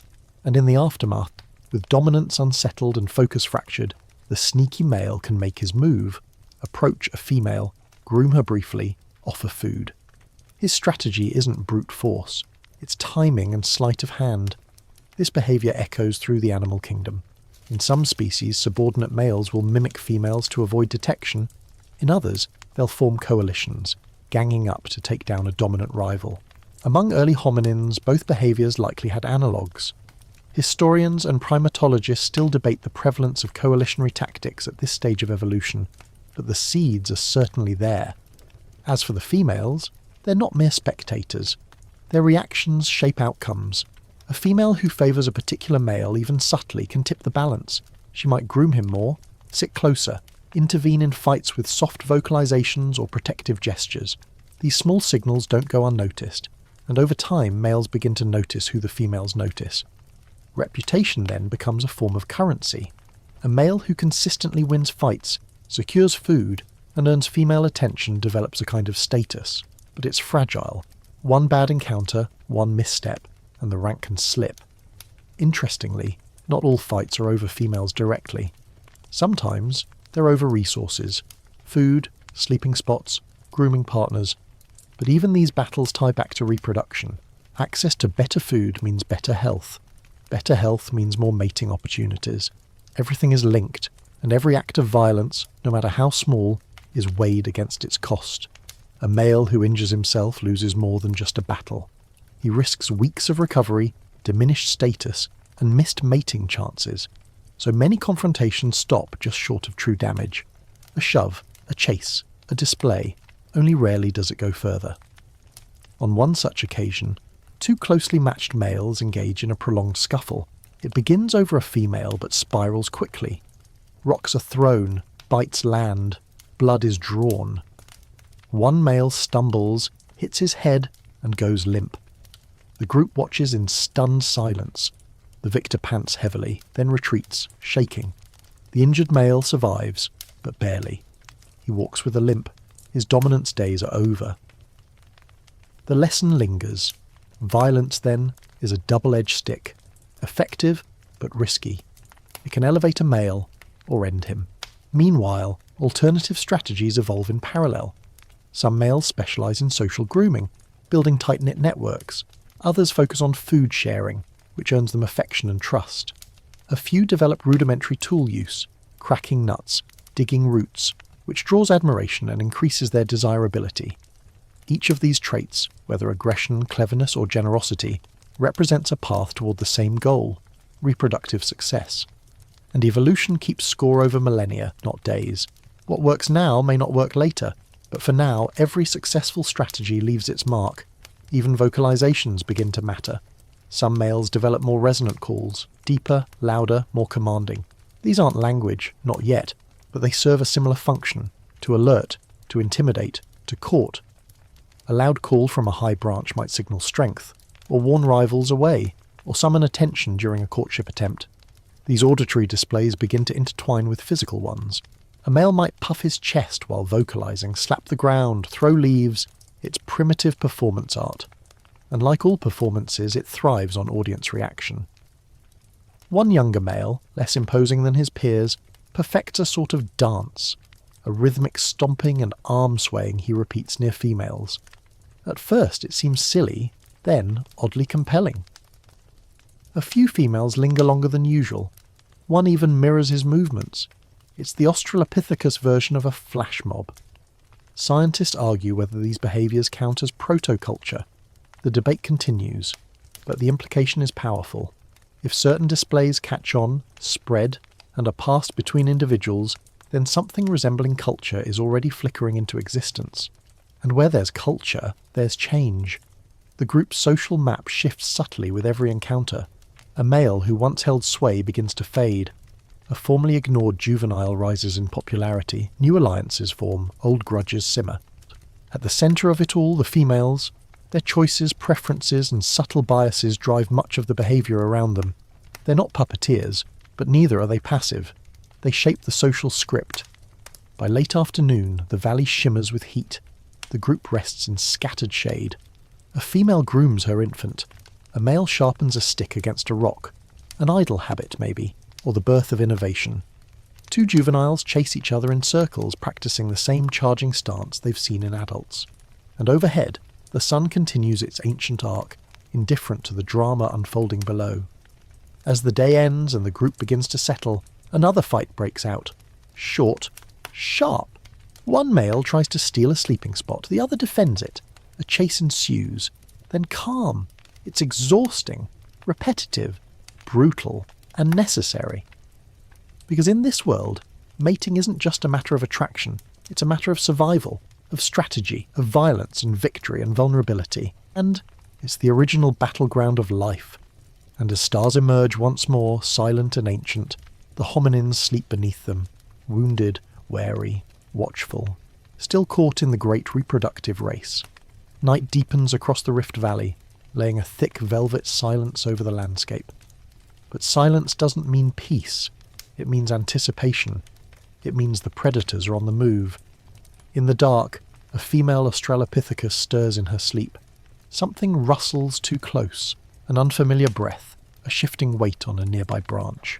And in the aftermath, with dominance unsettled and focus fractured, the sneaky male can make his move, approach a female, groom her briefly, offer food. His strategy isn't brute force, it's timing and sleight of hand. This behaviour echoes through the animal kingdom. In some species, subordinate males will mimic females to avoid detection. In others, they'll form coalitions, ganging up to take down a dominant rival. Among early hominins, both behaviours likely had analogues. Historians and primatologists still debate the prevalence of coalitionary tactics at this stage of evolution, but the seeds are certainly there. As for the females, they're not mere spectators. Their reactions shape outcomes. A female who favours a particular male, even subtly, can tip the balance. She might groom him more, sit closer, intervene in fights with soft vocalizations or protective gestures. These small signals don't go unnoticed, and over time males begin to notice who the females notice. Reputation then becomes a form of currency. A male who consistently wins fights, secures food, and earns female attention develops a kind of status. But it's fragile. One bad encounter, one misstep, and the rank can slip. Interestingly, not all fights are over females directly. Sometimes they're over resources, food, sleeping spots, grooming partners. But even these battles tie back to reproduction. Access to better food means better health. Better health means more mating opportunities. Everything is linked, and every act of violence, no matter how small, is weighed against its cost. A male who injures himself loses more than just a battle. He risks weeks of recovery, diminished status, and missed mating chances. So many confrontations stop just short of true damage. A shove, a chase, a display. Only rarely does it go further. On one such occasion, two closely matched males engage in a prolonged scuffle. It begins over a female but spirals quickly. Rocks are thrown, bites land, blood is drawn. One male stumbles, hits his head, and goes limp. The group watches in stunned silence. The victor pants heavily, then retreats, shaking. The injured male survives, but barely. He walks with a limp. His dominance days are over. The lesson lingers. Violence, then, is a double-edged stick. Effective, but risky. It can elevate a male, or end him. Meanwhile, alternative strategies evolve in parallel. Some males specialise in social grooming, building tight-knit networks. Others focus on food sharing, which earns them affection and trust. A few develop rudimentary tool use, cracking nuts, digging roots, which draws admiration and increases their desirability. Each of these traits, whether aggression, cleverness, or generosity, represents a path toward the same goal, reproductive success. And evolution keeps score over millennia, not days. What works now may not work later, but for now, every successful strategy leaves its mark. Even vocalizations begin to matter. Some males develop more resonant calls, deeper, louder, more commanding. These aren't language, not yet, but they serve a similar function, to alert, to intimidate, to court. A loud call from a high branch might signal strength, or warn rivals away, or summon attention during a courtship attempt. These auditory displays begin to intertwine with physical ones. A male might puff his chest while vocalizing, slap the ground, throw leaves. It's primitive performance art. And like all performances, it thrives on audience reaction. One younger male, less imposing than his peers, perfects a sort of dance, a rhythmic stomping and arm swaying he repeats near females. At first it seems silly, then oddly compelling. A few females linger longer than usual. One even mirrors his movements. It's the Australopithecus version of a flash mob. Scientists argue whether these behaviours count as protoculture. The debate continues, but the implication is powerful. If certain displays catch on, spread, and are passed between individuals, then something resembling culture is already flickering into existence. And where there's culture, there's change. The group's social map shifts subtly with every encounter. A male who once held sway begins to fade. A formerly ignored juvenile rises in popularity. New alliances form, old grudges simmer. At the centre of it all, the females. Their choices, preferences, and subtle biases drive much of the behaviour around them. They're not puppeteers, but neither are they passive. They shape the social script. By late afternoon, the valley shimmers with heat. The group rests in scattered shade. A female grooms her infant. A male sharpens a stick against a rock. An idle habit, maybe, or the birth of innovation. Two juveniles chase each other in circles, practicing the same charging stance they've seen in adults. And overhead, the sun continues its ancient arc, indifferent to the drama unfolding below. As the day ends and the group begins to settle, another fight breaks out. Short, sharp. One male tries to steal a sleeping spot, the other defends it. A chase ensues. Then calm. It's exhausting, repetitive, brutal, and necessary. Because in this world, mating isn't just a matter of attraction, it's a matter of survival, of strategy, of violence and victory and vulnerability, and it's the original battleground of life. And as stars emerge once more, silent and ancient, the hominins sleep beneath them, wounded, wary, watchful, still caught in the great reproductive race. Night deepens across the Rift Valley, laying a thick velvet silence over the landscape. But silence doesn't mean peace. It means anticipation. It means the predators are on the move. In the dark, a female Australopithecus stirs in her sleep. Something rustles too close, an unfamiliar breath, a shifting weight on a nearby branch.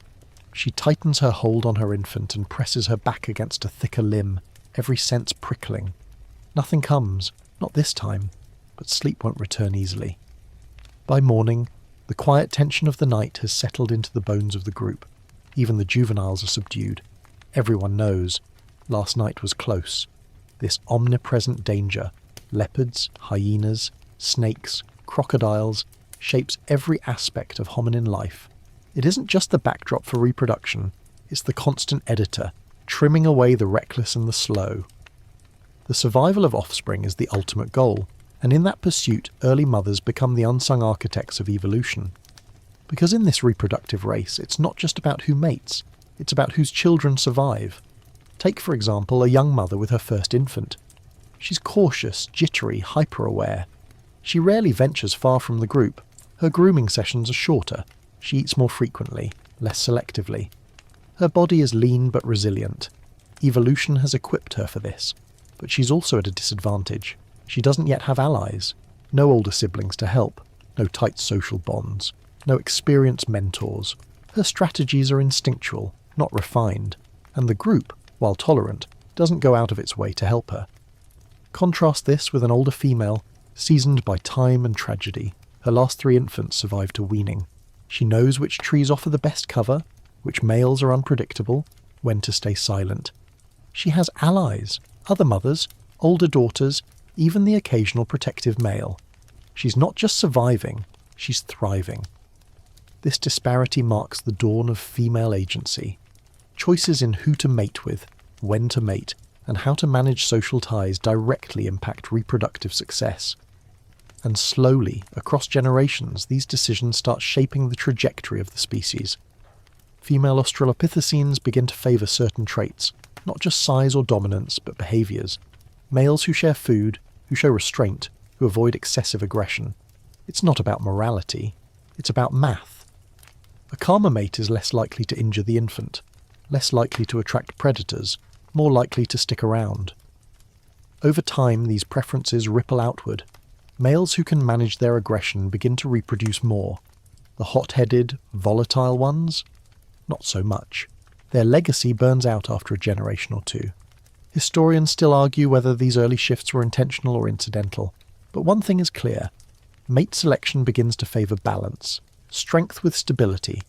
She tightens her hold on her infant and presses her back against a thicker limb, every sense prickling. Nothing comes, not this time, but sleep won't return easily. By morning, the quiet tension of the night has settled into the bones of the group. Even the juveniles are subdued. Everyone knows. Last night was close. This omnipresent danger, leopards, hyenas, snakes, crocodiles, shapes every aspect of hominin life. It isn't just the backdrop for reproduction, it's the constant editor, trimming away the reckless and the slow. The survival of offspring is the ultimate goal, and in that pursuit, early mothers become the unsung architects of evolution. Because in this reproductive race, it's not just about who mates, it's about whose children survive. Take, for example, a young mother with her first infant. She's cautious, jittery, hyper-aware. She rarely ventures far from the group. Her grooming sessions are shorter. She eats more frequently, less selectively. Her body is lean but resilient. Evolution has equipped her for this. But she's also at a disadvantage. She doesn't yet have allies. No older siblings to help. No tight social bonds. No experienced mentors. Her strategies are instinctual, not refined. And the group, while tolerant, doesn't go out of its way to help her. Contrast this with an older female, seasoned by time and tragedy. Her last 3 infants survived to weaning. She knows which trees offer the best cover, which males are unpredictable, when to stay silent. She has allies, other mothers, older daughters, even the occasional protective male. She's not just surviving, she's thriving. This disparity marks the dawn of female agency. Choices in who to mate with, when to mate, and how to manage social ties directly impact reproductive success. And slowly, across generations, these decisions start shaping the trajectory of the species. Female Australopithecines begin to favour certain traits, not just size or dominance, but behaviours. Males who share food, who show restraint, who avoid excessive aggression. It's not about morality, it's about math. A calmer mate is less likely to injure the infant, less likely to attract predators, more likely to stick around. Over time, these preferences ripple outward. Males who can manage their aggression begin to reproduce more. The hot-headed, volatile ones? Not so much. Their legacy burns out after a generation or two. Historians still argue whether these early shifts were intentional or incidental. But one thing is clear. Mate selection begins to favour balance. Strength with stability.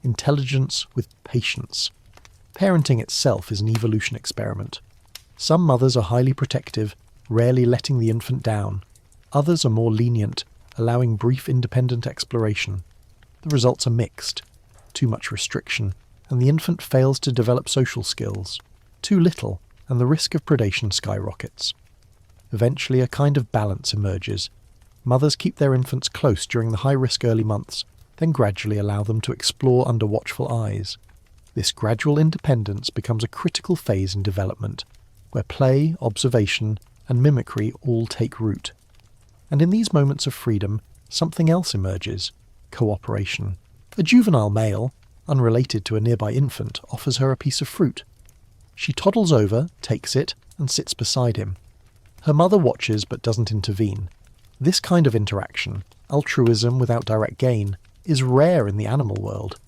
Intelligence with patience. Parenting itself is an evolution experiment. Some mothers are highly protective, rarely letting the infant down. Others are more lenient, allowing brief independent exploration. The results are mixed. Too much restriction, and the infant fails to develop social skills. Too little, and the risk of predation skyrockets. Eventually, a kind of balance emerges. Mothers keep their infants close during the high-risk early months, then gradually allow them to explore under watchful eyes. This gradual independence becomes a critical phase in development, where play, observation, and mimicry all take root. And in these moments of freedom, something else emerges: cooperation. A juvenile male, unrelated to a nearby infant, offers her a piece of fruit. She toddles over, takes it, and sits beside him. Her mother watches but doesn't intervene. This kind of interaction, altruism without direct gain, is rare in the animal world.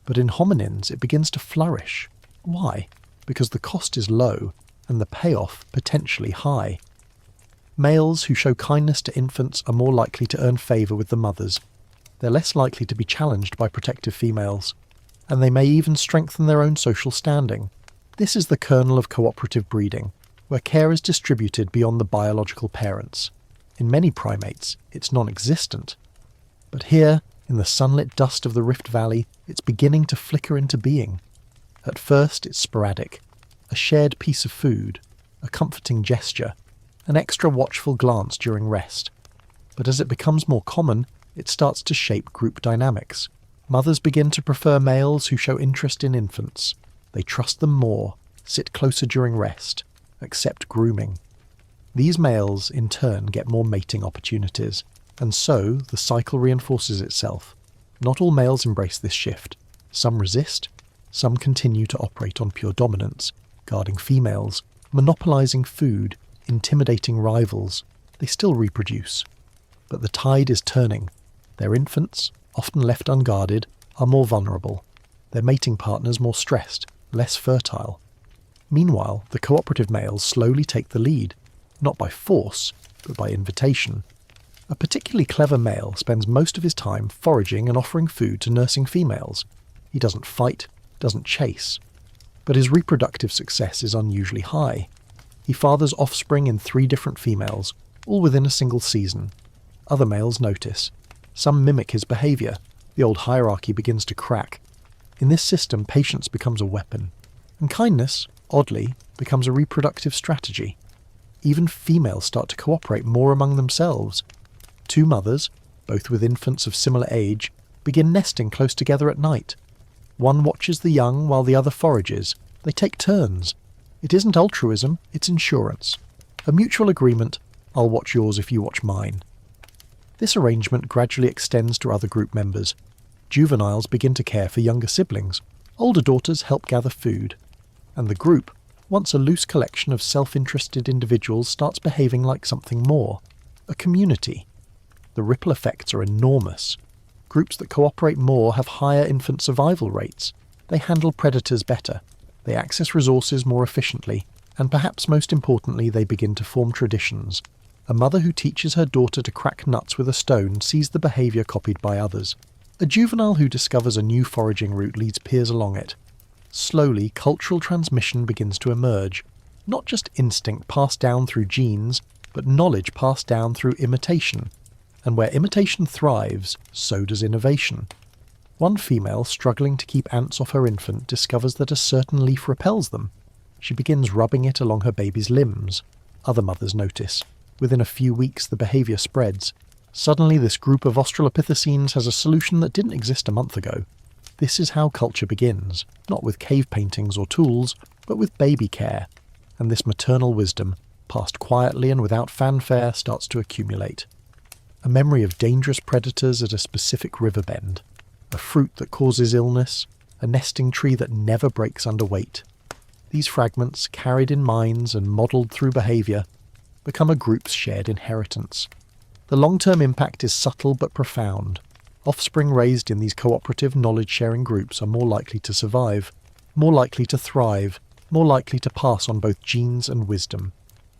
But in hominins it begins to flourish. Why? Because the cost is low and the payoff potentially high. Males who show kindness to infants are more likely to earn favour with the mothers. They're less likely to be challenged by protective females, and they may even strengthen their own social standing. This is the kernel of cooperative breeding, where care is distributed beyond the biological parents. In many primates, it's non-existent. But here, in the sunlit dust of the Rift Valley, it's beginning to flicker into being. At first, it's sporadic. A shared piece of food, a comforting gesture, an extra watchful glance during rest. But as it becomes more common, it starts to shape group dynamics. Mothers begin to prefer males who show interest in infants. They trust them more, sit closer during rest, accept grooming. These males, in turn, get more mating opportunities, and so the cycle reinforces itself. Not all males embrace this shift. Some resist, some continue to operate on pure dominance, guarding females, monopolizing food, intimidating rivals. They still reproduce. But the tide is turning. Their infants, often left unguarded, are more vulnerable. Their mating partners more stressed, less fertile. Meanwhile, the cooperative males slowly take the lead, not by force, but by invitation. A particularly clever male spends most of his time foraging and offering food to nursing females. He doesn't fight, doesn't chase. But his reproductive success is unusually high. He fathers offspring in 3 different females, all within a single season. Other males notice. Some mimic his behaviour. The old hierarchy begins to crack. In this system, patience becomes a weapon. And kindness, oddly, becomes a reproductive strategy. Even females start to cooperate more among themselves. 2 mothers, both with infants of similar age, begin nesting close together at night. One watches the young while the other forages. They take turns. It isn't altruism, it's insurance. A mutual agreement, I'll watch yours if you watch mine. This arrangement gradually extends to other group members. Juveniles begin to care for younger siblings. Older daughters help gather food. And the group, once a loose collection of self-interested individuals, starts behaving like something more. A community. The ripple effects are enormous. Groups that cooperate more have higher infant survival rates. They handle predators better. They access resources more efficiently. And perhaps most importantly, they begin to form traditions. A mother who teaches her daughter to crack nuts with a stone sees the behaviour copied by others. A juvenile who discovers a new foraging route leads peers along it. Slowly, cultural transmission begins to emerge. Not just instinct passed down through genes, but knowledge passed down through imitation. And where imitation thrives, so does innovation. One female struggling to keep ants off her infant discovers that a certain leaf repels them. She begins rubbing it along her baby's limbs. Other mothers notice. Within a few weeks, the behaviour spreads. Suddenly, this group of Australopithecines has a solution that didn't exist a month ago. This is how culture begins, not with cave paintings or tools, but with baby care. And this maternal wisdom, passed quietly and without fanfare, starts to accumulate. A memory of dangerous predators at a specific river bend, a fruit that causes illness, a nesting tree that never breaks under weight. These fragments, carried in minds and modelled through behaviour, become a group's shared inheritance. The long-term impact is subtle but profound. Offspring raised in these cooperative knowledge-sharing groups are more likely to survive, more likely to thrive, more likely to pass on both genes and wisdom.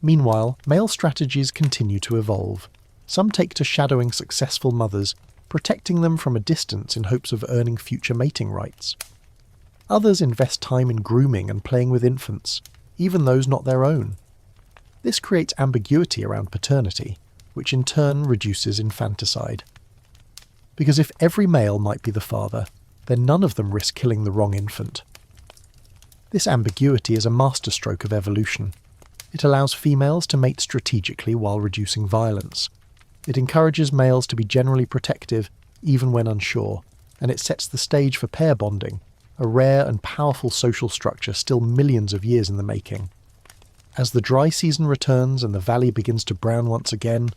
Meanwhile, male strategies continue to evolve. Some take to shadowing successful mothers, protecting them from a distance in hopes of earning future mating rights. Others invest time in grooming and playing with infants, even those not their own. This creates ambiguity around paternity, which in turn reduces infanticide. Because if every male might be the father, then none of them risk killing the wrong infant. This ambiguity is a masterstroke of evolution. It allows females to mate strategically while reducing violence. It encourages males to be generally protective, even when unsure, and it sets the stage for pair bonding, a rare and powerful social structure still millions of years in the making. As the dry season returns and the valley begins to brown once again,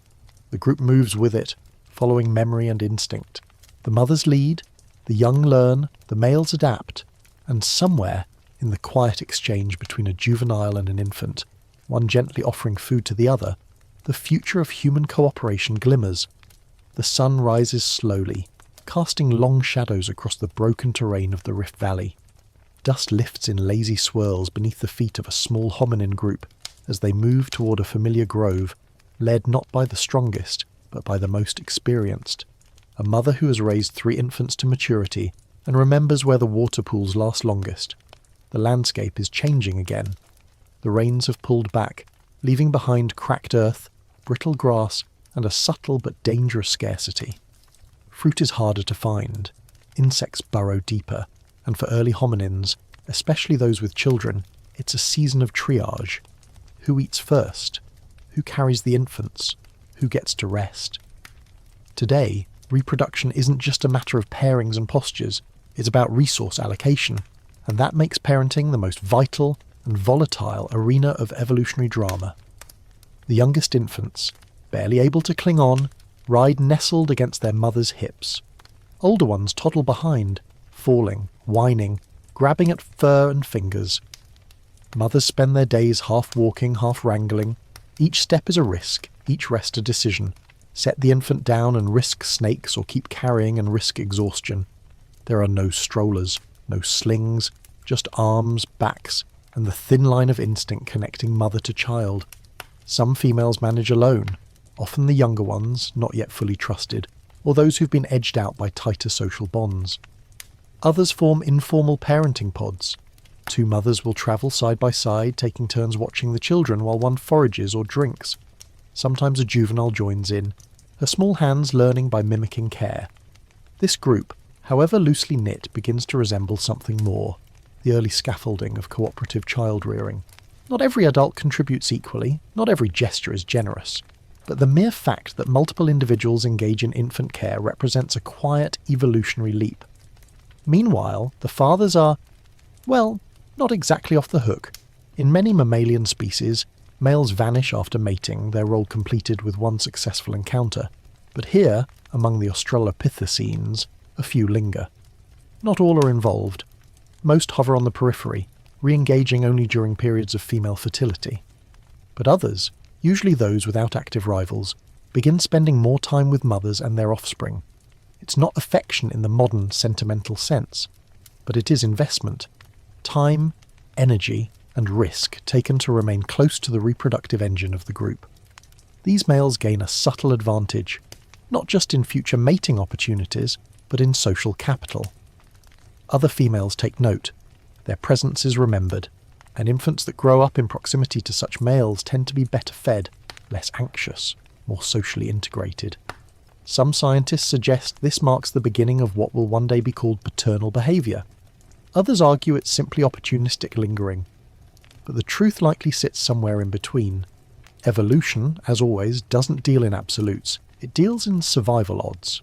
the group moves with it, following memory and instinct. The mothers lead, the young learn, the males adapt, and somewhere, in the quiet exchange between a juvenile and an infant, one gently offering food to the other, the future of human cooperation glimmers. The sun rises slowly, casting long shadows across the broken terrain of the Rift Valley. Dust lifts in lazy swirls beneath the feet of a small hominin group as they move toward a familiar grove, led not by the strongest, but by the most experienced. A mother who has raised 3 infants to maturity and remembers where the water pools last longest. The landscape is changing again. The rains have pulled back, leaving behind cracked earth, brittle grass, and a subtle but dangerous scarcity. Fruit is harder to find. Insects burrow deeper, and for early hominins, especially those with children, it's a season of triage. Who eats first? Who carries the infants? Who gets to rest? Today, reproduction isn't just a matter of pairings and postures, it's about resource allocation, and that makes parenting the most vital and volatile arena of evolutionary drama. The youngest infants, barely able to cling on, ride nestled against their mother's hips. Older ones toddle behind, falling, whining, grabbing at fur and fingers. Mothers spend their days half walking, half wrangling. Each step is a risk, each rest a decision. Set the infant down and risk snakes, or keep carrying and risk exhaustion. There are no strollers, no slings, just arms, backs, and the thin line of instinct connecting mother to child. Some females manage alone, often the younger ones, not yet fully trusted, or those who've been edged out by tighter social bonds. Others form informal parenting pods. 2 mothers will travel side by side, taking turns watching the children while one forages or drinks. Sometimes a juvenile joins in, her small hands learning by mimicking care. This group, however loosely knit, begins to resemble something more, the early scaffolding of cooperative child-rearing. Not every adult contributes equally, not every gesture is generous, but the mere fact that multiple individuals engage in infant care represents a quiet evolutionary leap. Meanwhile, the fathers are, well, not exactly off the hook. In many mammalian species, males vanish after mating, their role completed with one successful encounter. But here, among the Australopithecines, a few linger. Not all are involved. Most hover on the periphery, re-engaging only during periods of female fertility. But others, usually those without active rivals, begin spending more time with mothers and their offspring. It's not affection in the modern sentimental sense, but it is investment. Time, energy, and risk taken to remain close to the reproductive engine of the group. These males gain a subtle advantage, not just in future mating opportunities, but in social capital. Other females take note. Their presence is remembered, and infants that grow up in proximity to such males tend to be better fed, less anxious, more socially integrated. Some scientists suggest this marks the beginning of what will one day be called paternal behaviour. Others argue it's simply opportunistic lingering. But the truth likely sits somewhere in between. Evolution, as always, doesn't deal in absolutes. It deals in survival odds.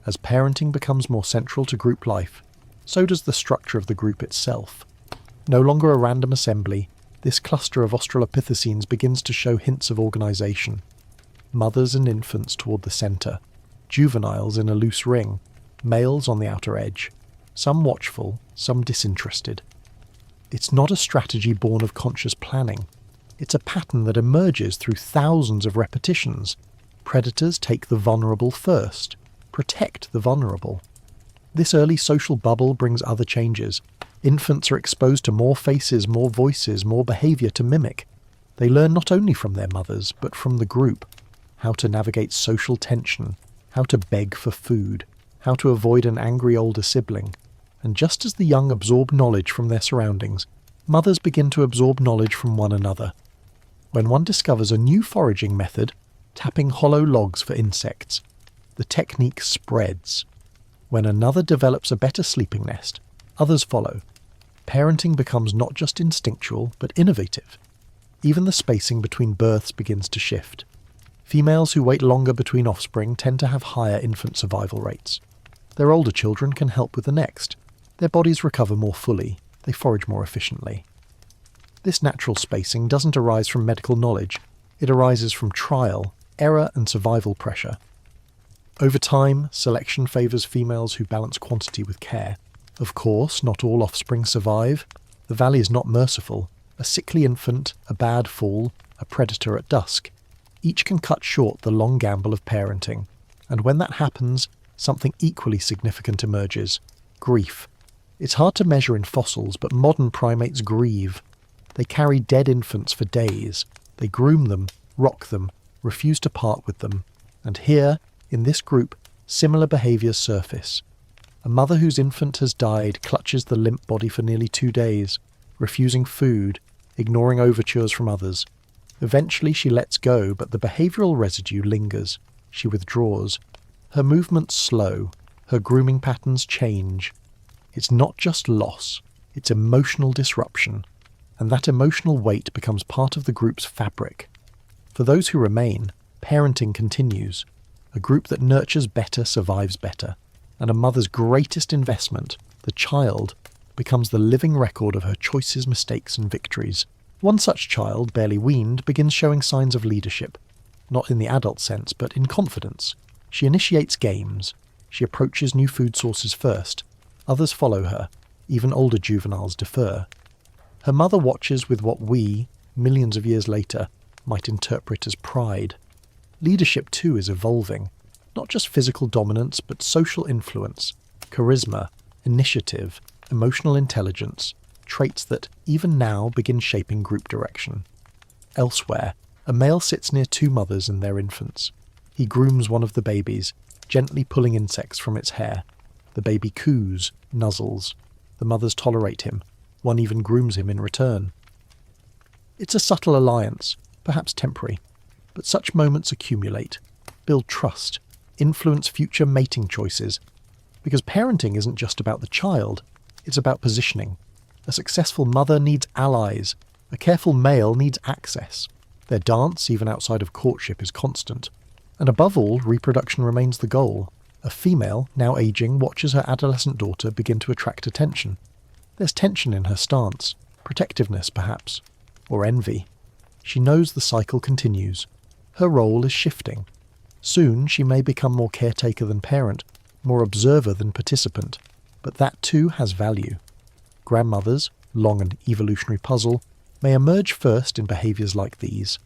As parenting becomes more central to group life, so does the structure of the group itself. No longer a random assembly, this cluster of Australopithecines begins to show hints of organisation. Mothers and infants toward the centre, juveniles in a loose ring, males on the outer edge, some watchful, some disinterested. It's not a strategy born of conscious planning. It's a pattern that emerges through thousands of repetitions. Predators take the vulnerable first, protect the vulnerable. This early social bubble brings other changes. Infants are exposed to more faces, more voices, more behaviour to mimic. They learn not only from their mothers, but from the group. How to navigate social tension, how to beg for food, how to avoid an angry older sibling. And just as the young absorb knowledge from their surroundings, mothers begin to absorb knowledge from one another. When one discovers a new foraging method, tapping hollow logs for insects, the technique spreads. When another develops a better sleeping nest, others follow. Parenting becomes not just instinctual, but innovative. Even the spacing between births begins to shift. Females who wait longer between offspring tend to have higher infant survival rates. Their older children can help with the next. Their bodies recover more fully, they forage more efficiently. This natural spacing doesn't arise from medical knowledge, it arises from trial, error and survival pressure. Over time, selection favours females who balance quantity with care. Of course, not all offspring survive. The valley is not merciful. A sickly infant, a bad fall, a predator at dusk. Each can cut short the long gamble of parenting. And when that happens, something equally significant emerges: grief. It's hard to measure in fossils, but modern primates grieve. They carry dead infants for days. They groom them, rock them, refuse to part with them. And here, in this group, similar behaviours surface. A mother whose infant has died clutches the limp body for nearly 2 days, refusing food, ignoring overtures from others. Eventually she lets go, but the behavioural residue lingers. She withdraws. Her movements slow. Her grooming patterns change. It's not just loss, it's emotional disruption. And that emotional weight becomes part of the group's fabric. For those who remain, parenting continues. A group that nurtures better survives better. And a mother's greatest investment, the child, becomes the living record of her choices, mistakes and victories. One such child, barely weaned, begins showing signs of leadership. Not in the adult sense, but in confidence. She initiates games. She approaches new food sources first. Others follow her. Even older juveniles defer. Her mother watches with what we, millions of years later, might interpret as pride. Leadership too is evolving. Not just physical dominance, but social influence, charisma, initiative, emotional intelligence, traits that, even now, begin shaping group direction. Elsewhere, a male sits near 2 mothers and their infants. He grooms one of the babies, gently pulling insects from its hair. The baby coos, nuzzles. The mothers tolerate him. One even grooms him in return. It's a subtle alliance, perhaps temporary, but such moments accumulate, build trust, influence future mating choices. Because parenting isn't just about the child, it's about positioning. A successful mother needs allies. A careful male needs access. Their dance, even outside of courtship, is constant. And above all, reproduction remains the goal. A female, now aging, watches her adolescent daughter begin to attract attention. There's tension in her stance, protectiveness perhaps, or envy. She knows the cycle continues. Her role is shifting. Soon she may become more caretaker than parent, more observer than participant, but that too has value. Grandmothers, long an evolutionary puzzle, may emerge first in behaviours like these.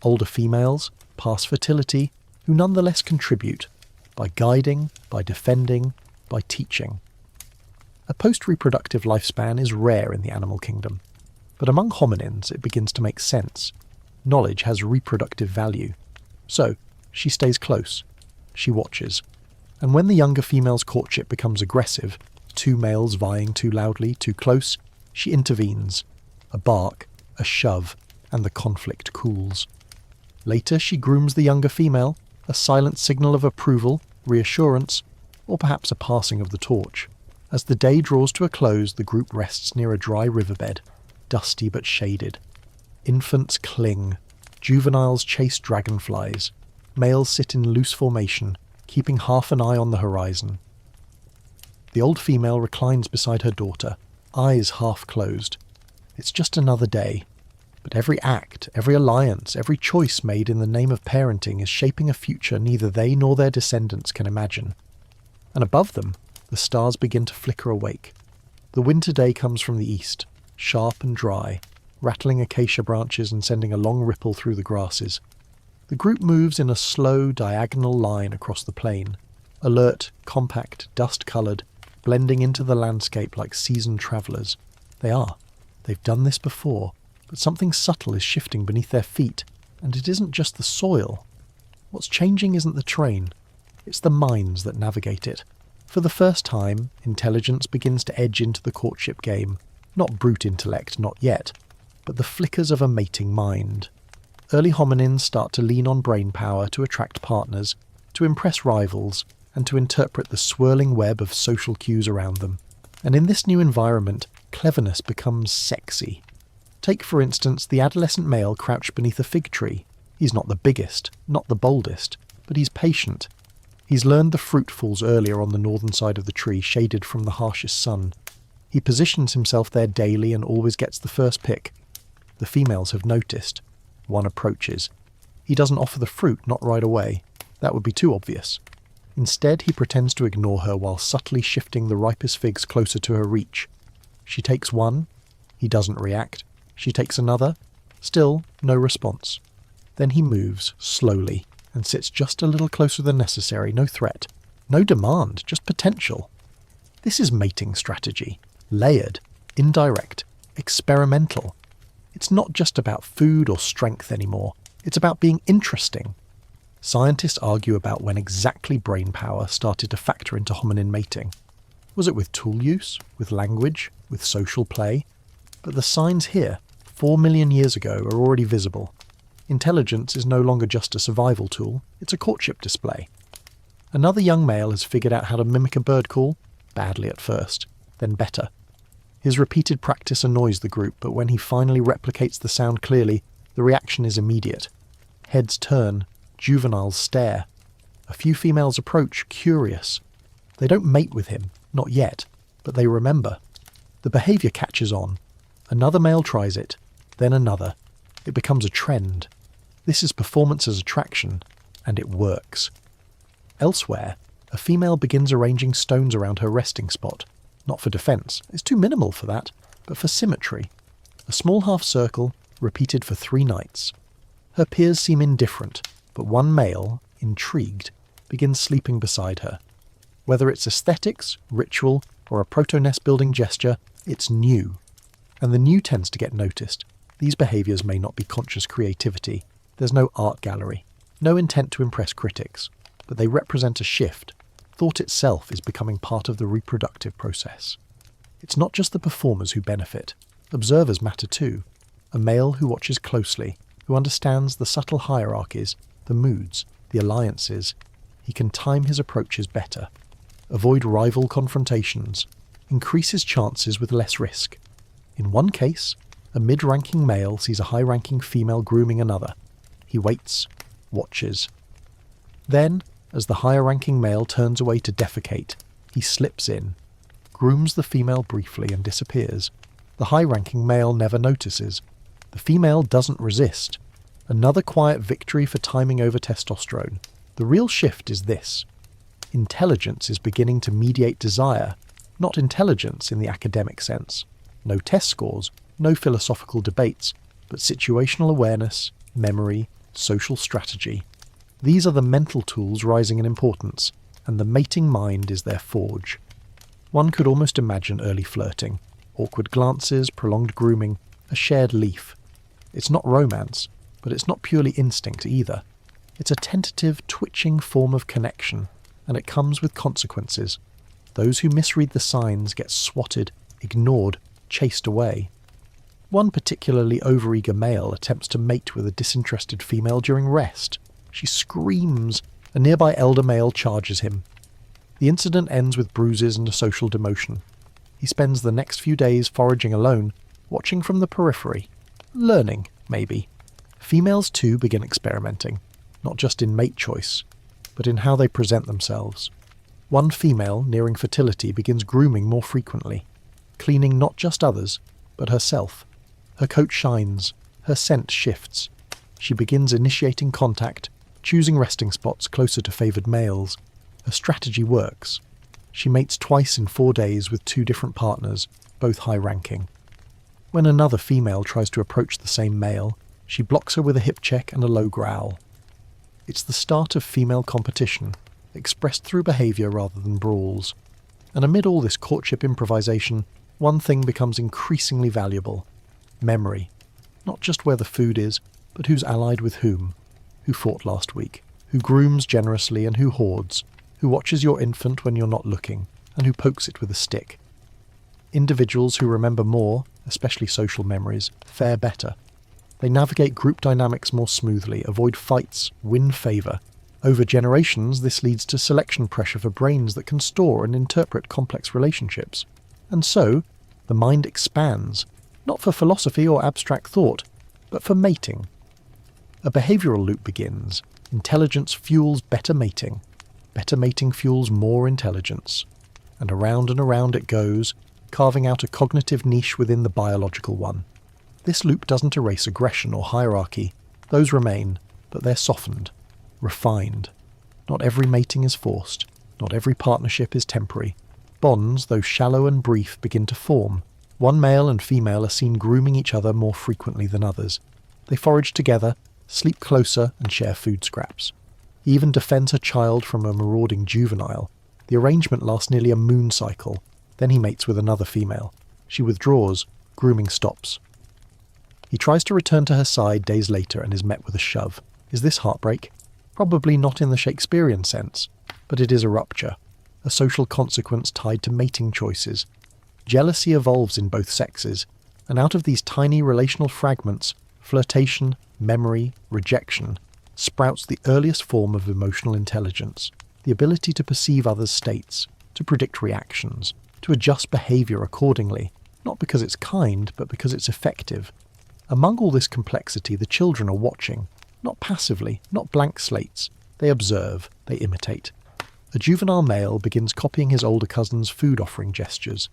Older females, past fertility, who nonetheless contribute, by guiding, by defending, by teaching. A post-reproductive lifespan is rare in the animal kingdom, but among hominins it begins to make sense. Knowledge has reproductive value. So, she stays close. She watches. And when the younger female's courtship becomes aggressive, 2 males vying too loudly, too close, she intervenes. A bark, a shove, and the conflict cools. Later she grooms the younger female, a silent signal of approval, reassurance, or perhaps a passing of the torch. As the day draws to a close, the group rests near a dry riverbed, dusty but shaded. Infants cling. Juveniles chase dragonflies. Males sit in loose formation, keeping half an eye on the horizon. The old female reclines beside her daughter, eyes half closed. It's just another day. But every act, every alliance, every choice made in the name of parenting is shaping a future neither they nor their descendants can imagine. And above them, the stars begin to flicker awake. The winter day comes from the east, sharp and dry, rattling acacia branches and sending a long ripple through the grasses. The group moves in a slow, diagonal line across the plain, alert, compact, dust-coloured, blending into the landscape like seasoned travellers. They are. They've done this before, but something subtle is shifting beneath their feet, and it isn't just the soil. What's changing isn't the terrain, it's the minds that navigate it. For the first time, intelligence begins to edge into the courtship game. Not brute intellect, not yet, but the flickers of a mating mind. Early hominins start to lean on brain power to attract partners, to impress rivals, and to interpret the swirling web of social cues around them. And in this new environment, cleverness becomes sexy. Take, for instance, the adolescent male crouched beneath a fig tree. He's not the biggest, not the boldest, but he's patient. He's learned the fruit falls earlier on the northern side of the tree, shaded from the harshest sun. He positions himself there daily and always gets the first pick. The females have noticed. One approaches. He doesn't offer the fruit, not right away. That would be too obvious. Instead, he pretends to ignore her while subtly shifting the ripest figs closer to her reach. She takes one. He doesn't react. She takes another. Still, no response. Then he moves, slowly, and sits just a little closer than necessary. No threat. No demand, just potential. This is mating strategy. Layered, indirect, experimental. It's not just about food or strength anymore. It's about being interesting. Scientists argue about when exactly brain power started to factor into hominin mating. Was it with tool use, with language, with social play? But the signs here, 4 million years ago, are already visible. Intelligence is no longer just a survival tool, it's a courtship display. Another young male has figured out how to mimic a bird call, badly at first, then better. His repeated practice annoys the group, but when he finally replicates the sound clearly, the reaction is immediate. Heads turn, juveniles stare. A few females approach, curious. They don't mate with him, not yet, but they remember. The behaviour catches on. Another male tries it, then another. It becomes a trend. This is performance as attraction, and it works. Elsewhere, a female begins arranging stones around her resting spot, not for defence, it's too minimal for that, but for symmetry. A small half circle, repeated for 3 nights. Her peers seem indifferent, but one male, intrigued, begins sleeping beside her. Whether it's aesthetics, ritual, or a proto-nest building gesture, it's new. And the new tends to get noticed. These behaviours may not be conscious creativity. There's no art gallery, no intent to impress critics, but they represent a shift. Thought itself is becoming part of the reproductive process. It's not just the performers who benefit. Observers matter too. A male who watches closely, who understands the subtle hierarchies, the moods, the alliances. He can time his approaches better, avoid rival confrontations, increase his chances with less risk. In one case, a mid-ranking male sees a high-ranking female grooming another. He waits, watches. Then, as the higher-ranking male turns away to defecate, he slips in, grooms the female briefly and disappears. The high-ranking male never notices. The female doesn't resist. Another quiet victory for timing over testosterone. The real shift is this. Intelligence is beginning to mediate desire, not intelligence in the academic sense. No test scores, no philosophical debates, but situational awareness, memory, social strategy. These are the mental tools rising in importance, and the mating mind is their forge. One could almost imagine early flirting, awkward glances, prolonged grooming, a shared leaf. It's not romance, but it's not purely instinct either. It's a tentative, twitching form of connection, and it comes with consequences. Those who misread the signs get swatted, ignored, chased away. One particularly overeager male attempts to mate with a disinterested female during rest. She screams. A nearby elder male charges him. The incident ends with bruises and a social demotion. He spends the next few days foraging alone, watching from the periphery. Learning, maybe. Females too begin experimenting, not just in mate choice, but in how they present themselves. One female, nearing fertility, begins grooming more frequently, cleaning not just others, but herself. Her coat shines, her scent shifts. She begins initiating contact, choosing resting spots closer to favoured males. Her strategy works. She mates twice in 4 days with 2 different partners, both high-ranking. When another female tries to approach the same male, she blocks her with a hip check and a low growl. It's the start of female competition, expressed through behaviour rather than brawls. And amid all this courtship improvisation, one thing becomes increasingly valuable. Memory. Not just where the food is, but who's allied with whom. Who fought last week, who grooms generously and who hoards, who watches your infant when you're not looking, and who pokes it with a stick. Individuals who remember more, especially social memories, fare better. They navigate group dynamics more smoothly, avoid fights, win favour. Over generations, this leads to selection pressure for brains that can store and interpret complex relationships. And so, the mind expands, not for philosophy or abstract thought, but for mating. A behavioural loop begins. Intelligence fuels better mating. Better mating fuels more intelligence. And around it goes, carving out a cognitive niche within the biological one. This loop doesn't erase aggression or hierarchy. Those remain, but they're softened, refined. Not every mating is forced. Not every partnership is temporary. Bonds, though shallow and brief, begin to form. One male and female are seen grooming each other more frequently than others. They forage together, sleep closer, and share food scraps. He even defends her child from a marauding juvenile. The arrangement lasts nearly a moon cycle, Then he mates with another female. She withdraws, grooming stops. He tries to return to her side days later and is met with a shove. Is this heartbreak? Probably not in the Shakespearean sense, but it is a rupture, a social consequence tied to mating choices. Jealousy evolves in both sexes, and out of these tiny relational fragments, flirtation, memory, rejection, sprouts the earliest form of emotional intelligence, the ability to perceive others' states, to predict reactions, to adjust behaviour accordingly, not because it's kind, but because it's effective. Among all this complexity, the children are watching, not passively, not blank slates. They observe, they imitate. A juvenile male begins copying his older cousin's food offering gestures.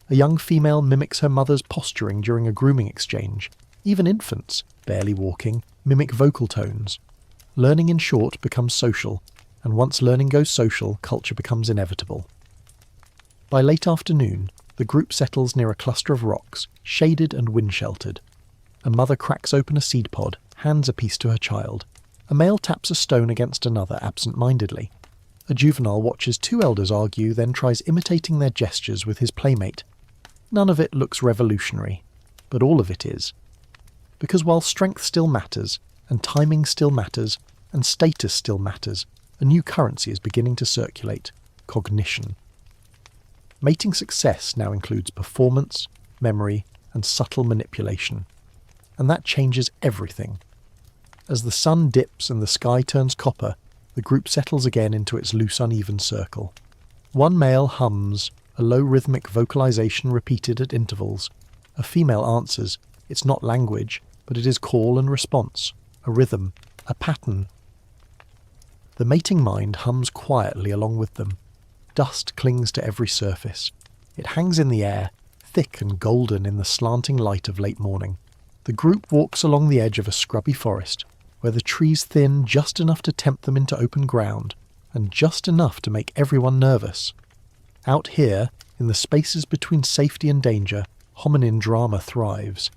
A young female mimics her mother's posturing during a grooming exchange. Even infants, barely walking, mimic vocal tones. Learning, in short, becomes social, and once learning goes social, culture becomes inevitable. By late afternoon, the group settles near a cluster of rocks, shaded and wind-sheltered. A mother cracks open a seed pod, hands a piece to her child. A male taps a stone against another absent-mindedly. A juvenile watches two elders argue, then tries imitating their gestures with his playmate. None of it looks revolutionary, but all of it is. Because while strength still matters, and timing still matters, and status still matters, a new currency is beginning to circulate: cognition. Mating success now includes performance, memory, and subtle manipulation. And that changes everything. As the sun dips and the sky turns copper, the group settles again into its loose, uneven circle. One male hums, a low rhythmic vocalization repeated at intervals. A female answers. It's not language, but it is call and response, a rhythm, a pattern. The mating mind hums quietly along with them. Dust clings to every surface. It hangs in the air, thick and golden in the slanting light of late morning. The group walks along the edge of a scrubby forest, where the trees thin just enough to tempt them into open ground, and just enough to make everyone nervous. Out here, in the spaces between safety and danger, hominin drama thrives.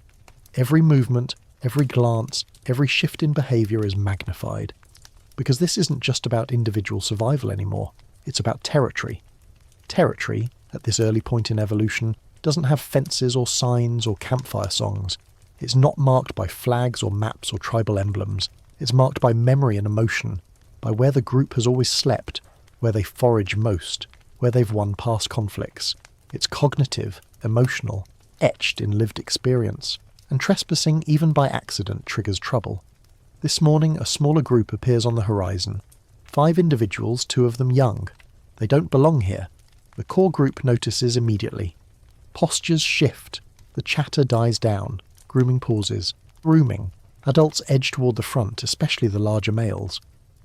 Every movement, every glance, every shift in behaviour is magnified. Because this isn't just about individual survival anymore, it's about territory. Territory, at this early point in evolution, doesn't have fences or signs or campfire songs. It's not marked by flags or maps or tribal emblems. It's marked by memory and emotion, by where the group has always slept, where they forage most, where they've won past conflicts. It's cognitive, emotional, etched in lived experience, and trespassing even by accident triggers trouble. This morning a smaller group appears on the horizon. 5 individuals, 2 of them young. They don't belong here. The core group notices immediately. Postures shift. The chatter dies down. Grooming pauses. Grooming. Adults edge toward the front, especially the larger males.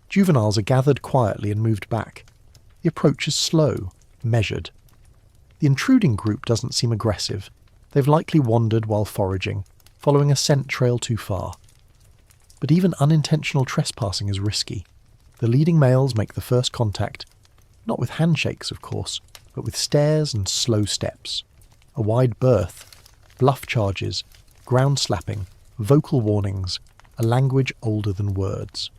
Juveniles are gathered quietly and moved back. The approach is slow, measured. The intruding group doesn't seem aggressive. They've likely wandered while foraging, following a scent trail too far. But even unintentional trespassing is risky. The leading males make the first contact, not with handshakes, of course, but with stares and slow steps. A wide berth, bluff charges, ground slapping, vocal warnings, a language older than words.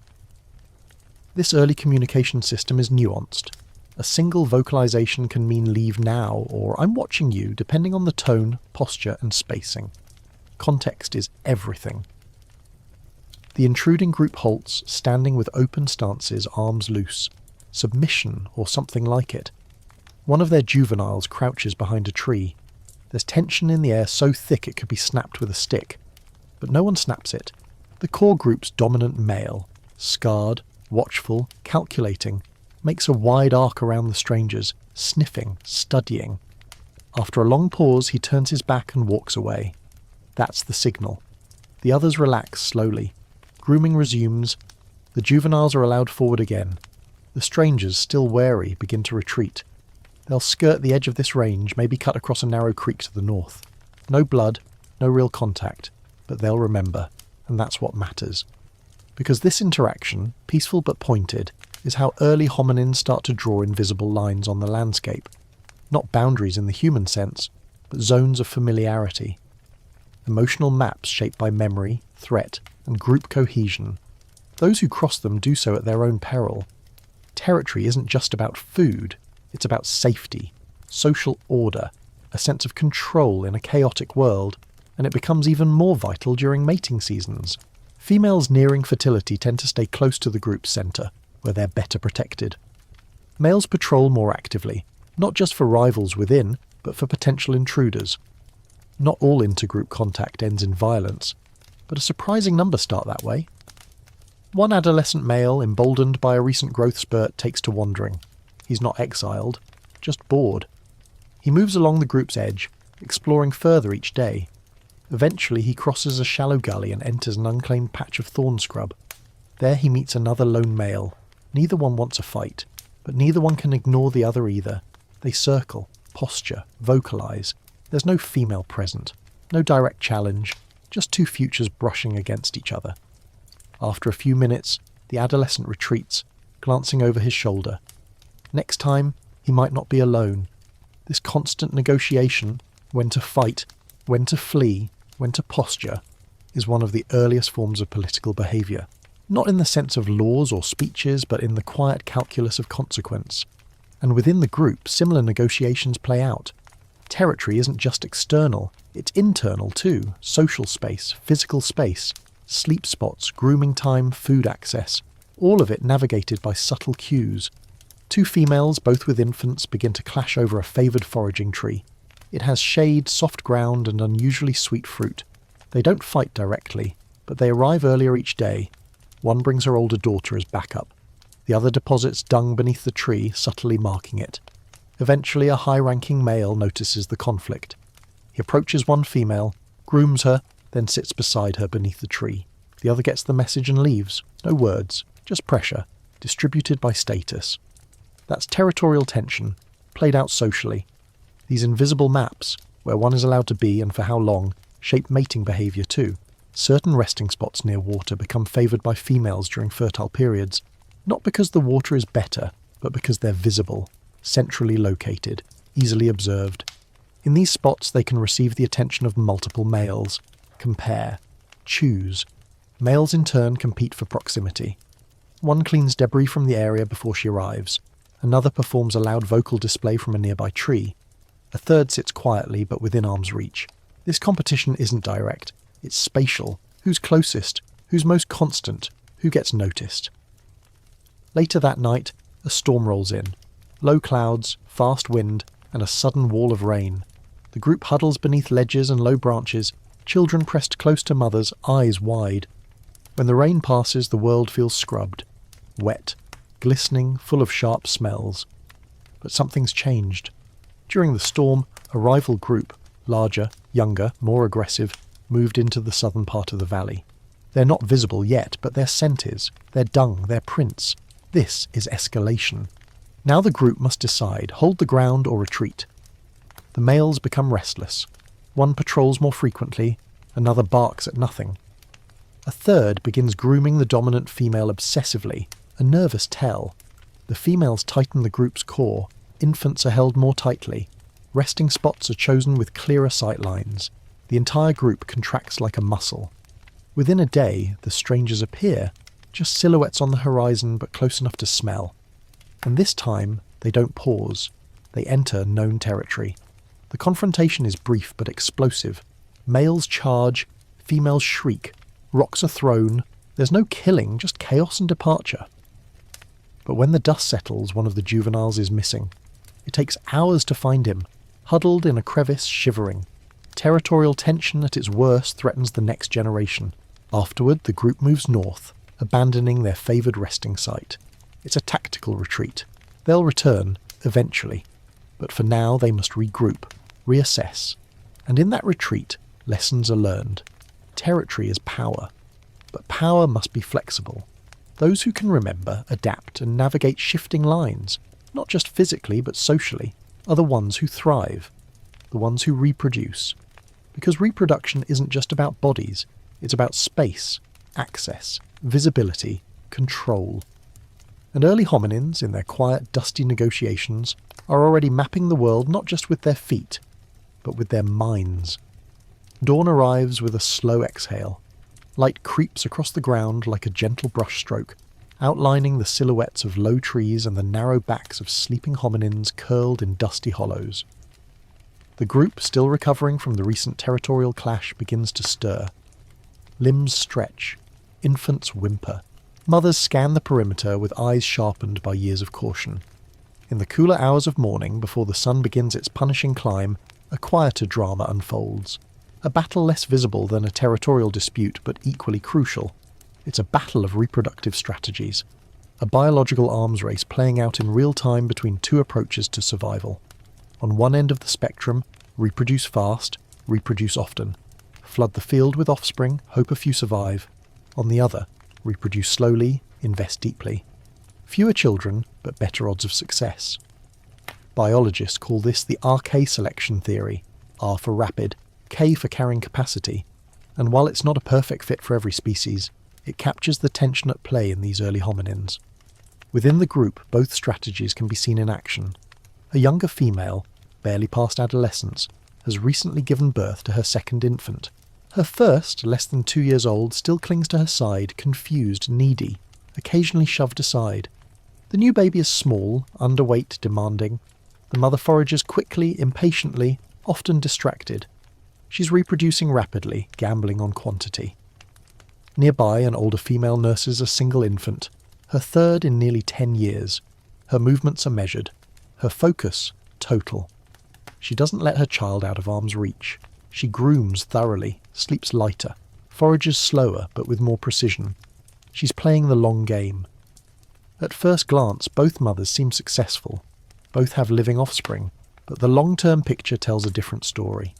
This early communication system is nuanced. A single vocalization can mean leave now or I'm watching you, depending on the tone, posture and spacing. Context is everything. The intruding group halts, standing with open stances, arms loose. Submission or something like it. One of their juveniles crouches behind a tree. There's tension in the air so thick it could be snapped with a stick. But no one snaps it. The core group's dominant male, scarred, watchful, calculating, makes a wide arc around the strangers, sniffing, studying. After a long pause, he turns his back and walks away. That's the signal. The others relax slowly. Grooming resumes. The juveniles are allowed forward again. The strangers, still wary, begin to retreat. They'll skirt the edge of this range, maybe cut across a narrow creek to the north. No blood, no real contact, but they'll remember, and that's what matters. Because this interaction, peaceful but pointed, is how early hominins start to draw invisible lines on the landscape. Not boundaries in the human sense, but zones of familiarity. Emotional maps shaped by memory, threat, and group cohesion. Those who cross them do so at their own peril. Territory isn't just about food, it's about safety. social order, a sense of control in a chaotic world, and it becomes even more vital during mating seasons. Females nearing fertility tend to stay close to the group's centre, where they're better protected. Males patrol more actively, not just for rivals within, but for potential intruders. Not all intergroup contact ends in violence, but a surprising number start that way. One adolescent male, emboldened by a recent growth spurt, takes to wandering. He's not exiled, just bored. He moves along the group's edge, exploring further each day. Eventually he crosses a shallow gully and enters an unclaimed patch of thorn scrub. There he meets another lone male. Neither one wants a fight, but neither one can ignore the other either. They circle, posture, vocalise. There's no female present, no direct challenge, just two futures brushing against each other. After a few minutes, the adolescent retreats, glancing over his shoulder. Next time, he might not be alone. This constant negotiation, when to fight, when to flee, when to posture, is one of the earliest forms of political behaviour. Not in the sense of laws or speeches, but in the quiet calculus of consequence. And within the group, similar negotiations play out. Territory isn't just external, it's internal too. Social space, physical space, sleep spots, grooming time, food access, all of it navigated by subtle cues. Two females, both with infants, begin to clash over a favoured foraging tree. It has shade, soft ground, and unusually sweet fruit. They don't fight directly, but they arrive earlier each day. One brings her older daughter as backup. The other deposits dung beneath the tree, subtly marking it. Eventually, a high-ranking male notices the conflict. He approaches one female, grooms her, then sits beside her beneath the tree. The other gets the message and leaves. No words, just pressure, distributed by status. That's territorial tension, played out socially. These invisible maps, where one is allowed to be and for how long, shape mating behaviour too. Certain resting spots near water become favoured by females during fertile periods, not because the water is better, but because they're visible, centrally located, easily observed. In these spots they can receive the attention of multiple males, compare, choose. Males in turn compete for proximity. One cleans debris from the area before she arrives. Another performs a loud vocal display from a nearby tree. A third sits quietly but within arm's reach. This competition isn't direct, it's spatial. Who's closest? Who's most constant? Who gets noticed? Later that night, a storm rolls in. Low clouds, fast wind, and a sudden wall of rain. The group huddles beneath ledges and low branches, children pressed close to mothers, eyes wide. When the rain passes, the world feels scrubbed, wet, glistening, full of sharp smells. But something's changed. During the storm, a rival group, larger, younger, more aggressive, moved into the southern part of the valley. They're not visible yet, but their scent is, their dung, their prints. This is escalation. Now the group must decide, hold the ground or retreat. The males become restless. One patrols more frequently, another barks at nothing. A third begins grooming the dominant female obsessively, a nervous tell. The females tighten the group's core, infants are held more tightly, resting spots are chosen with clearer sight lines. The entire group contracts like a muscle. Within a day, the strangers appear, just silhouettes on the horizon but close enough to smell. And this time, they don't pause. They enter known territory. The confrontation is brief but explosive. Males charge, females shriek, rocks are thrown. There's no killing, just chaos and departure. But when the dust settles, one of the juveniles is missing. It takes hours to find him, huddled in a crevice, shivering. Territorial tension at its worst threatens the next generation. Afterward, the group moves north, abandoning their favoured resting site. It's a tactical retreat. They'll return, eventually. But for now, they must regroup, reassess. And in that retreat, lessons are learned. Territory is power. But power must be flexible. Those who can remember, adapt, and navigate shifting lines, not just physically but socially, are the ones who thrive, the ones who reproduce. Because reproduction isn't just about bodies, it's about space, access, visibility, control. And early hominins, in their quiet, dusty negotiations, are already mapping the world not just with their feet, but with their minds. Dawn arrives with a slow exhale. Light creeps across the ground like a gentle brushstroke. outlining the silhouettes of low trees and the narrow backs of sleeping hominins curled in dusty hollows. The group, still recovering from the recent territorial clash, begins to stir. Limbs stretch, infants whimper. Mothers scan the perimeter with eyes sharpened by years of caution. In the cooler hours of morning, before the sun begins its punishing climb, a quieter drama unfolds. A battle less visible than a territorial dispute, but equally crucial. It's a battle of reproductive strategies. A biological arms race playing out in real time between two approaches to survival. On one end of the spectrum, reproduce fast, reproduce often. Flood the field with offspring, hope a few survive. On the other, reproduce slowly, invest deeply. Fewer children, but better odds of success. Biologists call this the RK selection theory, R for rapid, K for carrying capacity, and while it's not a perfect fit for every species, it captures the tension at play in these early hominins. Within the group, both strategies can be seen in action. A younger female, barely past adolescence, has recently given birth to her second infant. Her first, less than 2 years old, still clings to her side, confused, needy, occasionally shoved aside. The new baby is small, underweight, demanding. The mother forages quickly, impatiently, often distracted. She's reproducing rapidly, gambling on quantity. Nearby, an older female nurses a single infant, her third in nearly 10 years. Her movements are measured, her focus total. She doesn't let her child out of arm's reach. She grooms thoroughly, sleeps lighter, forages slower but with more precision. She's playing the long game. At first glance, both mothers seem successful. Both have living offspring, but the long-term picture tells a different story.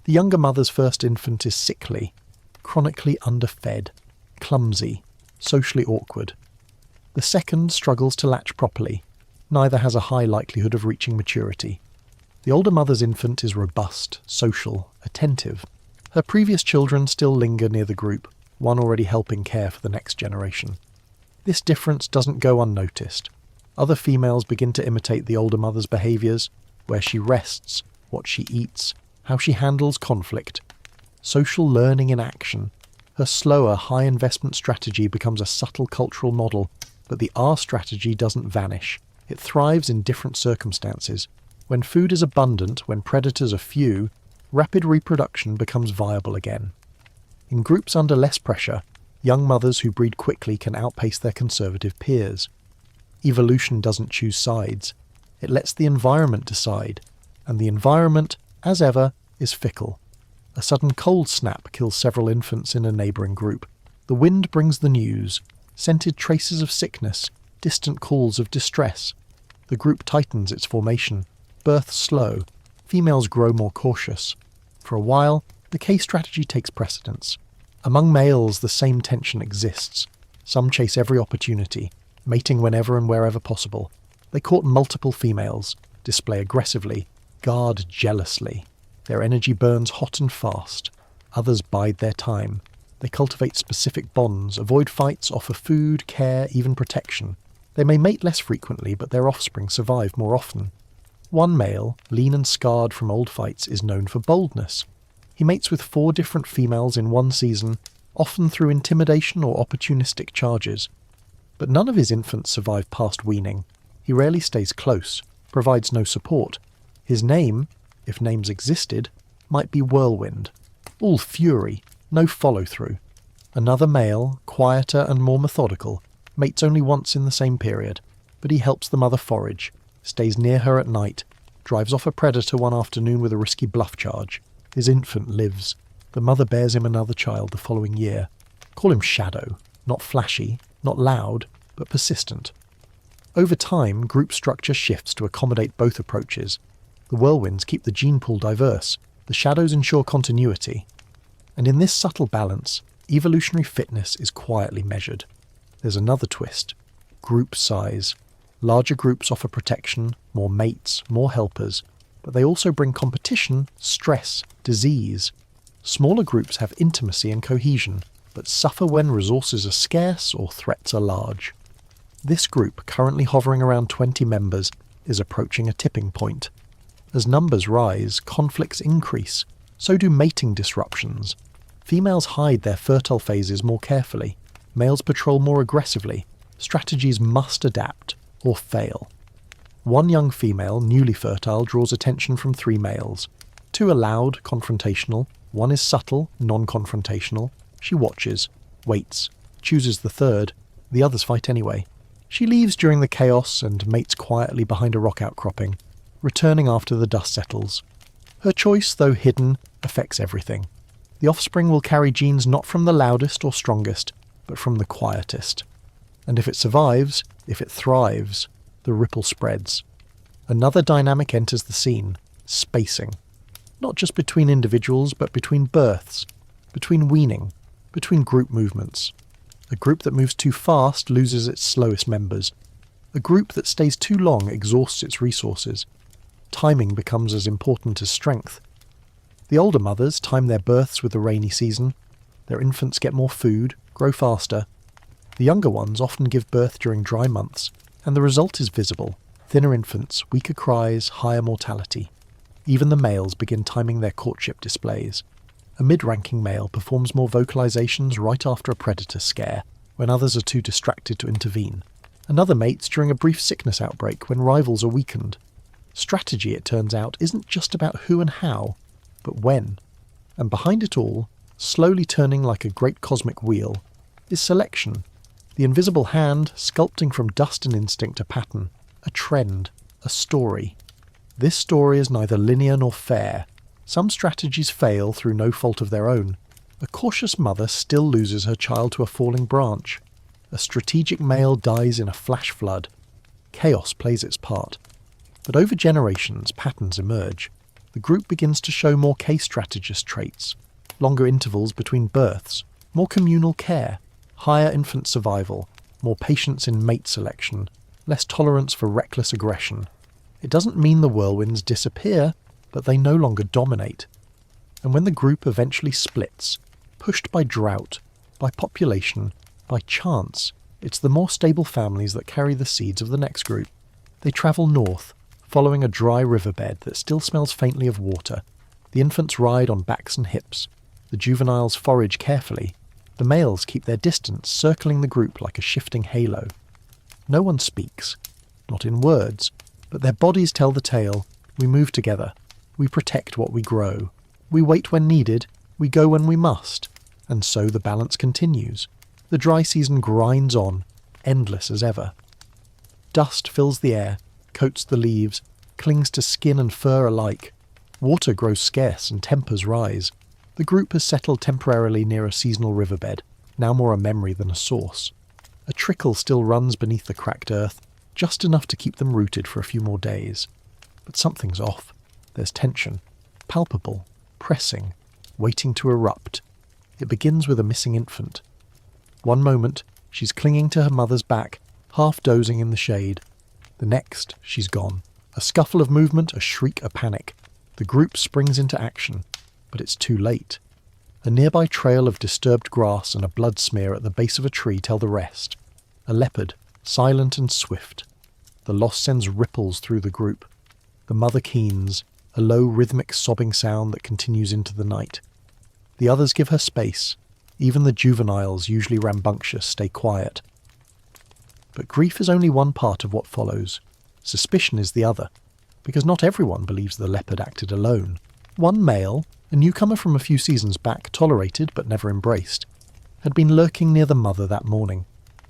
The younger mother's first infant is sickly, chronically underfed, clumsy, socially awkward. The second struggles to latch properly. Neither has a high likelihood of reaching maturity. The older mother's infant is robust, social, attentive. Her previous children still linger near the group, one already helping care for the next generation. This difference doesn't go unnoticed. Other females begin to imitate the older mother's behaviours, where she rests, what she eats, how she handles conflict. Social learning in action. Her slower, high-investment strategy becomes a subtle cultural model, but the R strategy doesn't vanish. It thrives in different circumstances. When food is abundant, when predators are few, rapid reproduction becomes viable again. In groups under less pressure, young mothers who breed quickly can outpace their conservative peers. Evolution doesn't choose sides. It lets the environment decide, and the environment, as ever, is fickle. A sudden cold snap kills several infants in a neighbouring group. The wind brings the news, scented traces of sickness, distant calls of distress. The group tightens its formation. Births slow. Females grow more cautious. For a while, the K strategy takes precedence. Among males, the same tension exists. Some chase every opportunity, mating whenever and wherever possible. They court multiple females, display aggressively, guard jealously. Their energy burns hot and fast. Others bide their time. They cultivate specific bonds, avoid fights, offer food, care, even protection. They may mate less frequently, but their offspring survive more often. One male, lean and scarred from old fights, is known for boldness. He mates with 4 different females in one season, often through intimidation or opportunistic charges. But none of his infants survive past weaning. He rarely stays close, provides no support. His name, if names existed, might be Whirlwind. All fury, no follow-through. Another male, quieter and more methodical, mates only once in the same period, but he helps the mother forage, stays near her at night, drives off a predator one afternoon with a risky bluff charge. His infant lives. The mother bears him another child the following year. Call him Shadow, not flashy, not loud, but persistent. Over time, group structure shifts to accommodate both approaches. The whirlwinds keep the gene pool diverse, the shadows ensure continuity. And in this subtle balance, evolutionary fitness is quietly measured. There's another twist. Group size. Larger groups offer protection, more mates, more helpers, but they also bring competition, stress, disease. Smaller groups have intimacy and cohesion, but suffer when resources are scarce or threats are large. This group, currently hovering around 20 members, is approaching a tipping point. As numbers rise, conflicts increase. So do mating disruptions. Females hide their fertile phases more carefully. Males patrol more aggressively. Strategies must adapt or fail. One young female, newly fertile, draws attention from 3 males. 2 are loud, confrontational. 1 is subtle, non-confrontational. She watches, waits, chooses the 3rd. The others fight anyway. She leaves during the chaos and mates quietly behind a rock outcropping, returning after the dust settles. Her choice, though hidden, affects everything. The offspring will carry genes not from the loudest or strongest, but from the quietest. And if it survives, if it thrives, the ripple spreads. Another dynamic enters the scene: spacing. Not just between individuals, but between births, between weaning, between group movements. A group that moves too fast loses its slowest members. A group that stays too long exhausts its resources. Timing becomes as important as strength. The older mothers time their births with the rainy season. Their infants get more food, grow faster. The younger ones often give birth during dry months, and the result is visible: thinner infants, weaker cries, higher mortality. Even the males begin timing their courtship displays. A mid-ranking male performs more vocalizations right after a predator scare, when others are too distracted to intervene. Another mates during a brief sickness outbreak when rivals are weakened. Strategy, it turns out, isn't just about who and how, but when. And behind it all, slowly turning like a great cosmic wheel, is selection. The invisible hand sculpting from dust and instinct a pattern, a trend, a story. This story is neither linear nor fair. Some strategies fail through no fault of their own. A cautious mother still loses her child to a falling branch. A strategic male dies in a flash flood. Chaos plays its part. But over generations, patterns emerge. The group begins to show more K-strategist traits. Longer intervals between births, more communal care, higher infant survival, more patience in mate selection, less tolerance for reckless aggression. It doesn't mean the whirlwinds disappear, but they no longer dominate. And when the group eventually splits, pushed by drought, by population, by chance, it's the more stable families that carry the seeds of the next group. They travel north, following a dry riverbed that still smells faintly of water. The infants ride on backs and hips. The juveniles forage carefully. The males keep their distance, circling the group like a shifting halo. No one speaks, not in words, but their bodies tell the tale. We move together. We protect what we grow. We wait when needed. We go when we must. And so the balance continues. The dry season grinds on, endless as ever. Dust fills the air, coats the leaves, clings to skin and fur alike. Water grows scarce and tempers rise. The group has settled temporarily near a seasonal riverbed, now more a memory than a source. A trickle still runs beneath the cracked earth, just enough to keep them rooted for a few more days. But something's off. There's tension, palpable, pressing, waiting to erupt. It begins with a missing infant. One moment, she's clinging to her mother's back, half dozing in the shade. The next, she's gone. A scuffle of movement, a shriek, a panic. The group springs into action, but it's too late. A nearby trail of disturbed grass and a blood smear at the base of a tree tell the rest. A leopard, silent and swift. The loss sends ripples through the group. The mother keens, a low rhythmic sobbing sound that continues into the night. The others give her space. Even the juveniles, usually rambunctious, stay quiet. But grief is only one part of what follows. Suspicion is the other, because not everyone believes the leopard acted alone. One male, a newcomer from a few seasons back, tolerated but never embraced, had been lurking near the mother that morning,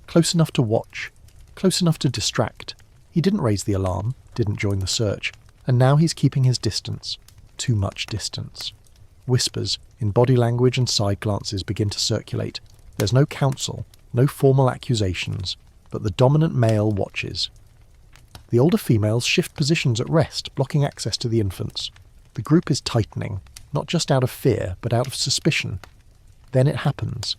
close enough to watch, close enough to distract. He didn't raise the alarm, didn't join the search, and now he's keeping his distance. Too much distance. Whispers, in body language and side glances, begin to circulate. There's no counsel, no formal accusations, but the dominant male watches. The older females shift positions at rest, blocking access to the infants. The group is tightening, not just out of fear, but out of suspicion. Then it happens.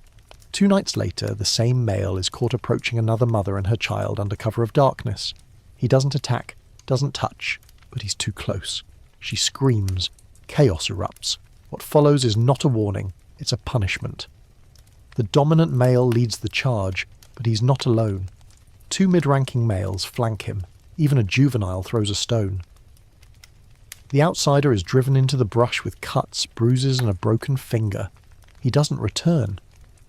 2 nights later, the same male is caught approaching another mother and her child under cover of darkness. He doesn't attack, doesn't touch, but he's too close. She screams. Chaos erupts. What follows is not a warning, it's a punishment. The dominant male leads the charge, but he's not alone. 2 mid-ranking males flank him. Even a juvenile throws a stone. The outsider is driven into the brush with cuts, bruises, and a broken finger. He doesn't return.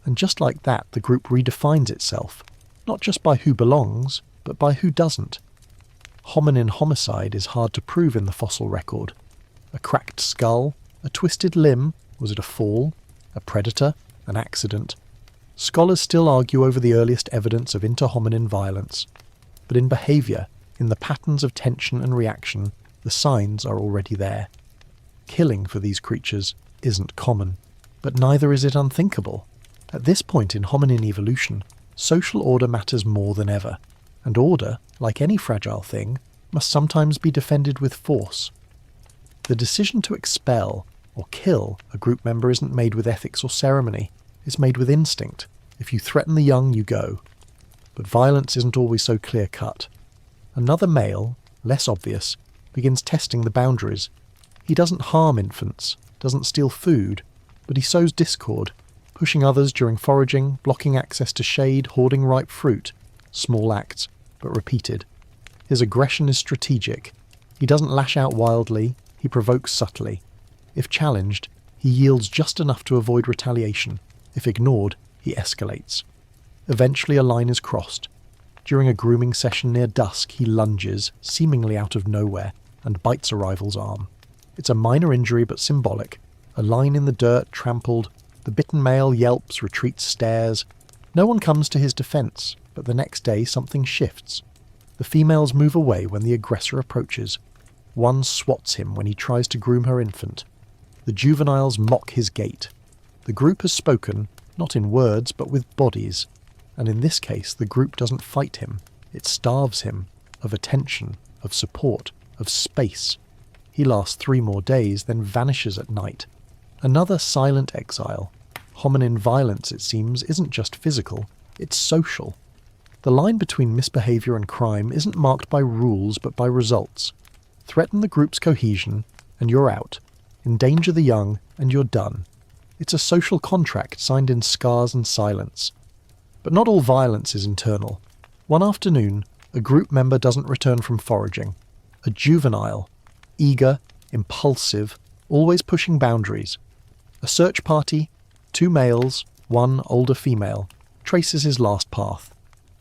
And just like that, the group redefines itself. not just by who belongs, but by who doesn't. Hominin homicide is hard to prove in the fossil record. A cracked skull, a twisted limb, was it a fall, a predator, an accident? Scholars still argue over the earliest evidence of inter-hominin violence, but in behaviour, in the patterns of tension and reaction, the signs are already there. Killing for these creatures isn't common, but neither is it unthinkable. At this point in hominin evolution, social order matters more than ever, and order, like any fragile thing, must sometimes be defended with force. The decision to expel or kill a group member isn't made with ethics or ceremony, it's made with instinct. If you threaten the young, you go. But violence isn't always so clear-cut. Another male, less obvious, begins testing the boundaries. He doesn't harm infants, doesn't steal food, but he sows discord, pushing others during foraging, blocking access to shade, hoarding ripe fruit. Small acts, but repeated. His aggression is strategic. He doesn't lash out wildly, he provokes subtly. If challenged, he yields just enough to avoid retaliation. If ignored, he escalates. Eventually a line is crossed. During a grooming session near dusk, he lunges, seemingly out of nowhere, and bites a rival's arm. It's a minor injury but symbolic. A line in the dirt, trampled. The bitten male yelps, retreats, stares. No one comes to his defence, but the next day something shifts. The females move away when the aggressor approaches. One swats him when he tries to groom her infant. The juveniles mock his gait. The group has spoken, not in words but with bodies, and in this case the group doesn't fight him, it starves him of attention, of support, of space. He lasts 3 more days, then vanishes at night. Another silent exile. Hominin violence, it seems, isn't just physical, it's social. The line between misbehaviour and crime isn't marked by rules but by results. Threaten the group's cohesion, and you're out. Endanger the young, and you're done. It's a social contract signed in scars and silence. But not all violence is internal. One afternoon, a group member doesn't return from foraging. A juvenile, eager, impulsive, always pushing boundaries. A search party, 2 males, 1 older female, traces his last path.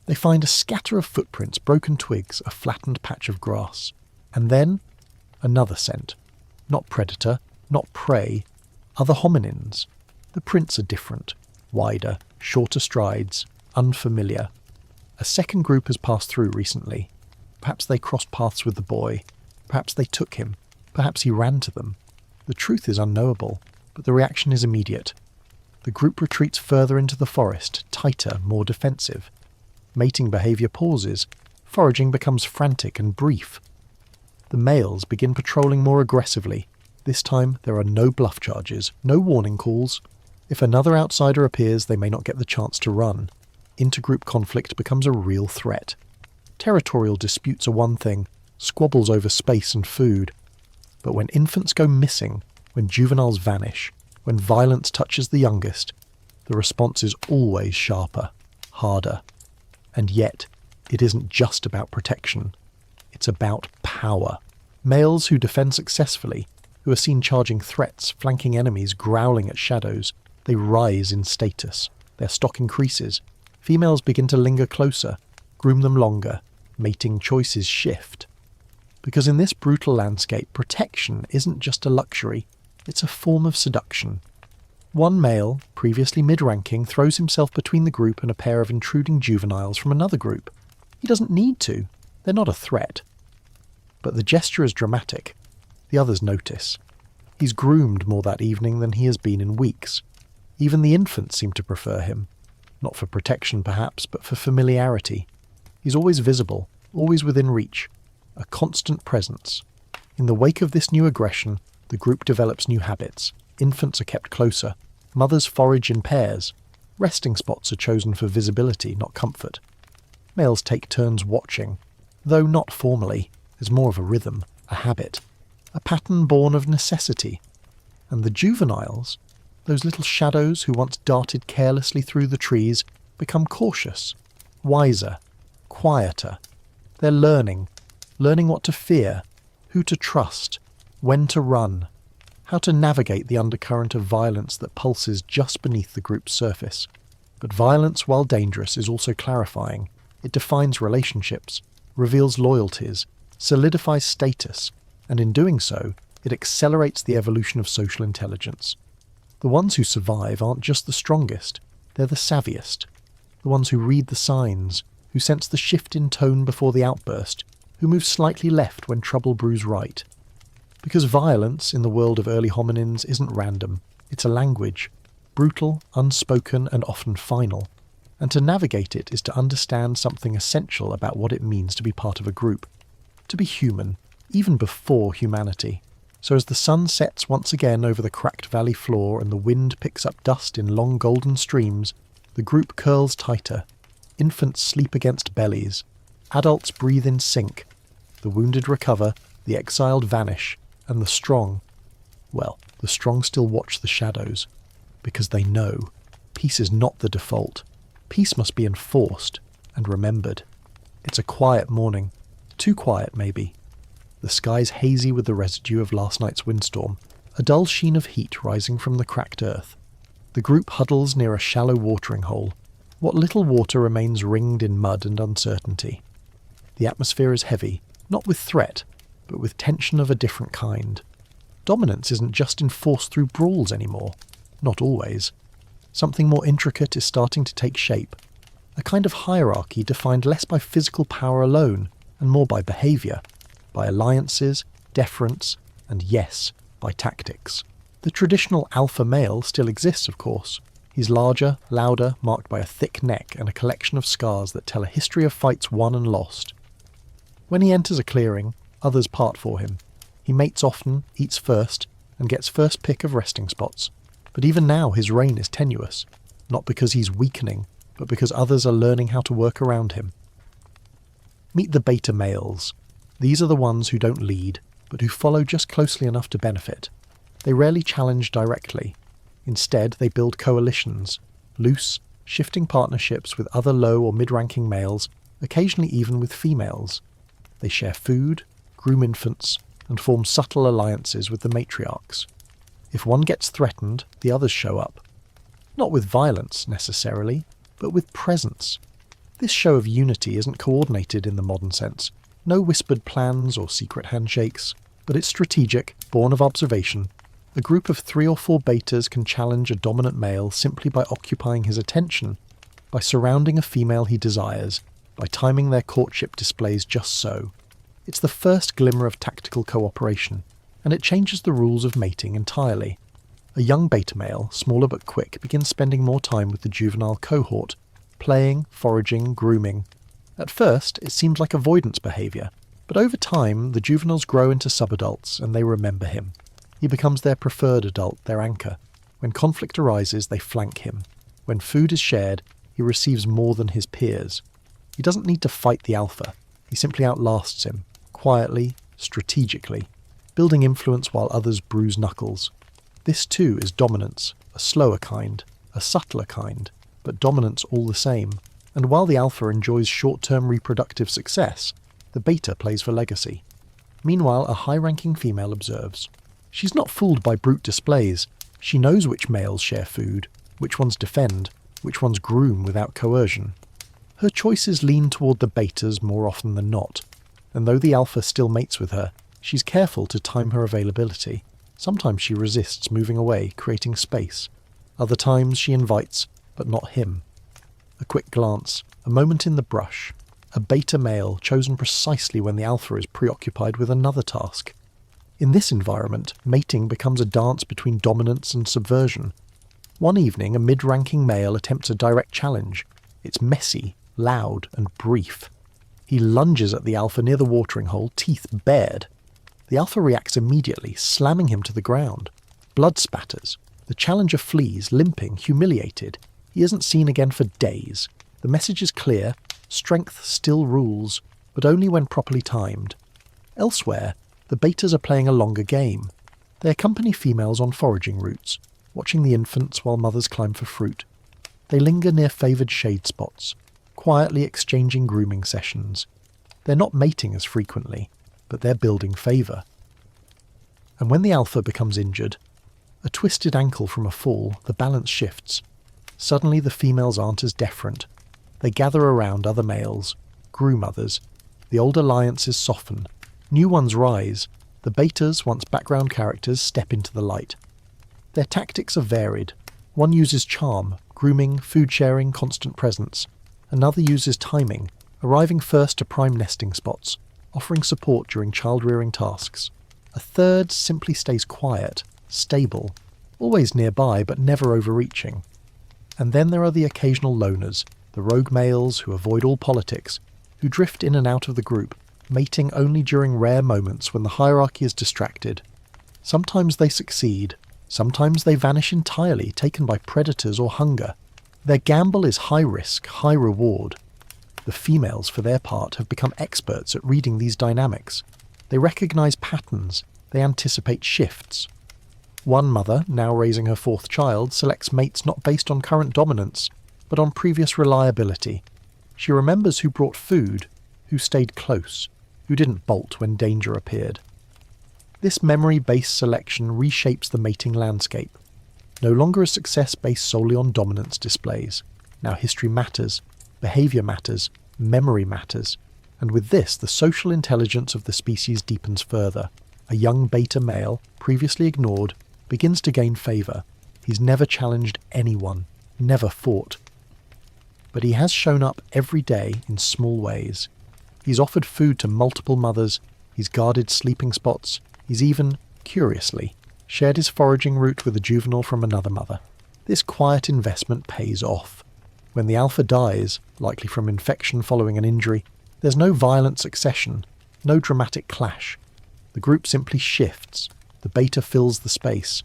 They find a scatter of footprints, broken twigs, a flattened patch of grass. And then, another scent. Not predator, not prey, other hominins. The prints are different, wider, shorter strides, unfamiliar. A second group has passed through recently. Perhaps they crossed paths with the boy. Perhaps they took him. Perhaps he ran to them. The truth is unknowable, but the reaction is immediate. The group retreats further into the forest, tighter, more defensive. Mating behaviour pauses. Foraging becomes frantic and brief. The males begin patrolling more aggressively. This time there are no bluff charges, no warning calls. If another outsider appears, they may not get the chance to run. Intergroup conflict becomes a real threat. Territorial disputes are one thing, squabbles over space and food. But when infants go missing, when juveniles vanish, when violence touches the youngest, the response is always sharper, harder. And yet, it isn't just about protection. It's about power. Males who defend successfully, who are seen charging threats, flanking enemies, growling at shadows, they rise in status. Their stock increases. Females begin to linger closer, groom them longer. Mating choices shift. Because in this brutal landscape, protection isn't just a luxury, it's a form of seduction. One male, previously mid-ranking, throws himself between the group and a pair of intruding juveniles from another group. He doesn't need to. They're not a threat. But the gesture is dramatic. The others notice. He's groomed more that evening than he has been in weeks. Even the infants seem to prefer him. Not for protection perhaps, but for familiarity. He's always visible, always within reach. A constant presence. In the wake of this new aggression, the group develops new habits. Infants are kept closer. Mothers forage in pairs. Resting spots are chosen for visibility, not comfort. Males take turns watching. Though not formally, there's more of a rhythm, a habit. A pattern born of necessity. And the juveniles, those little shadows who once darted carelessly through the trees, become cautious, wiser, quieter. They're learning what to fear, who to trust, when to run, how to navigate the undercurrent of violence that pulses just beneath the group's surface. But violence, while dangerous, is also clarifying. It defines relationships, reveals loyalties, solidifies status, and in doing so, it accelerates the evolution of social intelligence. The ones who survive aren't just the strongest, they're the savviest. The ones who read the signs, who sense the shift in tone before the outburst, who move slightly left when trouble brews right. Because violence, in the world of early hominins, isn't random. It's a language, brutal, unspoken, and often final. And to navigate it is to understand something essential about what it means to be part of a group, to be human, even before humanity. So as the sun sets once again over the cracked valley floor and the wind picks up dust in long golden streams, the group curls tighter. Infants sleep against bellies. Adults breathe in sync. The wounded recover, the exiled vanish, and the strong, well, the strong still watch the shadows, because they know peace is not the default. Peace must be enforced and remembered. It's a quiet morning. Too quiet, maybe. The sky's hazy with the residue of last night's windstorm, a dull sheen of heat rising from the cracked earth. The group huddles near a shallow watering hole. What little water remains ringed in mud and uncertainty. The atmosphere is heavy, not with threat, but with tension of a different kind. Dominance isn't just enforced through brawls anymore. Not always. Something more intricate is starting to take shape. A kind of hierarchy defined less by physical power alone, and more by behaviour, by alliances, deference, and yes, by tactics. The traditional alpha male still exists, of course. He's larger, louder, marked by a thick neck and a collection of scars that tell a history of fights won and lost. When he enters a clearing, others part for him. He mates often, eats first, and gets first pick of resting spots. But even now his reign is tenuous, not because he's weakening, but because others are learning how to work around him. Meet the beta males. These are the ones who don't lead, but who follow just closely enough to benefit. They rarely challenge directly. Instead, they build coalitions, loose, shifting partnerships with other low or mid-ranking males, occasionally even with females. They share food, groom infants, and form subtle alliances with the matriarchs. If one gets threatened, the others show up. Not with violence, necessarily, but with presence. This show of unity isn't coordinated in the modern sense. No whispered plans or secret handshakes, but it's strategic, born of observation. A group of 3 or 4 betas can challenge a dominant male simply by occupying his attention, by surrounding a female he desires, by timing their courtship displays just so. It's the first glimmer of tactical cooperation, and it changes the rules of mating entirely. A young beta male, smaller but quick, begins spending more time with the juvenile cohort, playing, foraging, grooming. At first, it seems like avoidance behaviour, but over time the juveniles grow into subadults and they remember him. He becomes their preferred adult, their anchor. When conflict arises, they flank him. When food is shared, he receives more than his peers. He doesn't need to fight the alpha. He simply outlasts him, quietly, strategically, building influence while others bruise knuckles. This too is dominance, a slower kind, a subtler kind, but dominance all the same. And while the alpha enjoys short-term reproductive success, the beta plays for legacy. Meanwhile, a high-ranking female observes. She's not fooled by brute displays. She knows which males share food, which ones defend, which ones groom without coercion. Her choices lean toward the betas more often than not, and though the alpha still mates with her, she's careful to time her availability. Sometimes she resists moving away, creating space. Other times she invites, but not him. A quick glance, a moment in the brush, a beta male chosen precisely when the alpha is preoccupied with another task. In this environment, mating becomes a dance between dominance and subversion. One evening, a mid-ranking male attempts a direct challenge. It's messy, loud, and brief. He lunges at the alpha near the watering hole, teeth bared. The alpha reacts immediately, slamming him to the ground. Blood spatters. The challenger flees, limping, humiliated. He isn't seen again for days. The message is clear. Strength still rules, but only when properly timed. Elsewhere, the betas are playing a longer game. They accompany females on foraging routes, watching the infants while mothers climb for fruit. They linger near favoured shade spots, quietly exchanging grooming sessions. They're not mating as frequently, but they're building favour. And when the alpha becomes injured, a twisted ankle from a fall, the balance shifts. Suddenly the females aren't as deferent. They gather around other males, groom others. The old alliances soften. New ones rise. The betas, once background characters, step into the light. Their tactics are varied. One uses charm, grooming, food sharing, constant presence. Another uses timing, arriving first to prime nesting spots, offering support during child-rearing tasks. A third simply stays quiet, stable, always nearby but never overreaching. And then there are the occasional loners, the rogue males who avoid all politics, who drift in and out of the group, mating only during rare moments when the hierarchy is distracted. Sometimes they succeed, sometimes they vanish entirely, taken by predators or hunger. Their gamble is high risk, high reward. The females, for their part, have become experts at reading these dynamics. They recognise patterns, they anticipate shifts. One mother, now raising her fourth child, selects mates not based on current dominance, but on previous reliability. She remembers who brought food, who stayed close, who didn't bolt when danger appeared. This memory-based selection reshapes the mating landscape. No longer is success based solely on dominance displays. Now history matters, behaviour matters, memory matters, and with this the social intelligence of the species deepens further. A young beta male, previously ignored, begins to gain favour. He's never challenged anyone, never fought. But he has shown up every day in small ways. He's offered food to multiple mothers, he's guarded sleeping spots, he's even, curiously, shared his foraging route with a juvenile from another mother. This quiet investment pays off. When the alpha dies, likely from infection following an injury, there's no violent succession, no dramatic clash. The group simply shifts. The beta fills the space,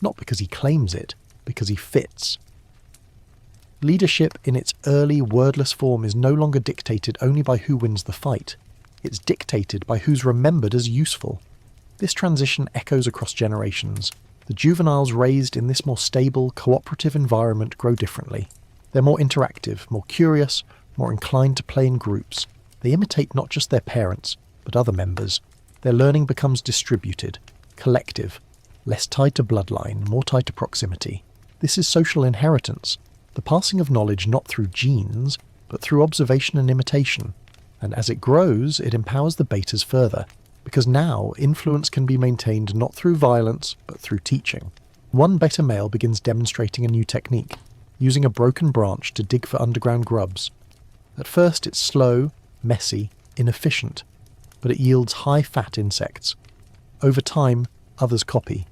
not because he claims it, because he fits. Leadership in its early, wordless form is no longer dictated only by who wins the fight. It's dictated by who's remembered as useful. This transition echoes across generations. The juveniles raised in this more stable, cooperative environment grow differently. They're more interactive, more curious, more inclined to play in groups. They imitate not just their parents, but other members. Their learning becomes distributed, collective, less tied to bloodline, more tied to proximity. This is social inheritance, the passing of knowledge not through genes, but through observation and imitation. And as it grows, it empowers the betas further, because now influence can be maintained not through violence, but through teaching. One beta male begins demonstrating a new technique, using a broken branch to dig for underground grubs. At first it's slow, messy, inefficient, but it yields high-fat insects. Over time, others copy.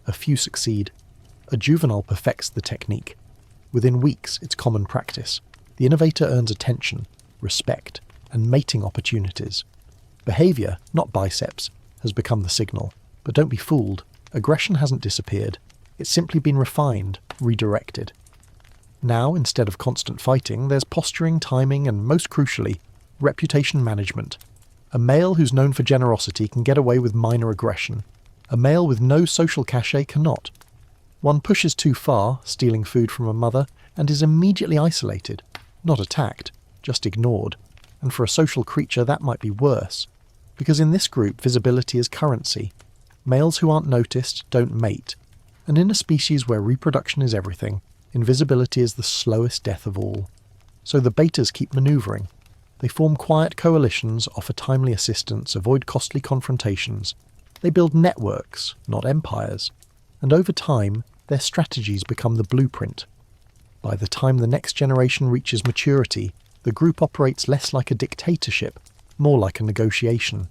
A few succeed. A juvenile perfects the technique. Within weeks, it's common practice. The innovator earns attention, respect, and mating opportunities. Behaviour, not biceps, has become the signal. But don't be fooled. Aggression hasn't disappeared. It's simply been refined, redirected. Now, instead of constant fighting, there's posturing, timing, and most crucially, reputation management. A male who's known for generosity can get away with minor aggression. A male with no social cachet cannot. One pushes too far, stealing food from a mother, and is immediately isolated. Not attacked, just ignored. And for a social creature that might be worse. Because in this group, visibility is currency. Males who aren't noticed don't mate. And in a species where reproduction is everything, invisibility is the slowest death of all. So the betas keep manoeuvring. They form quiet coalitions, offer timely assistance, avoid costly confrontations. They build networks, not empires. And over time, their strategies become the blueprint. By the time the next generation reaches maturity, the group operates less like a dictatorship, more like a negotiation.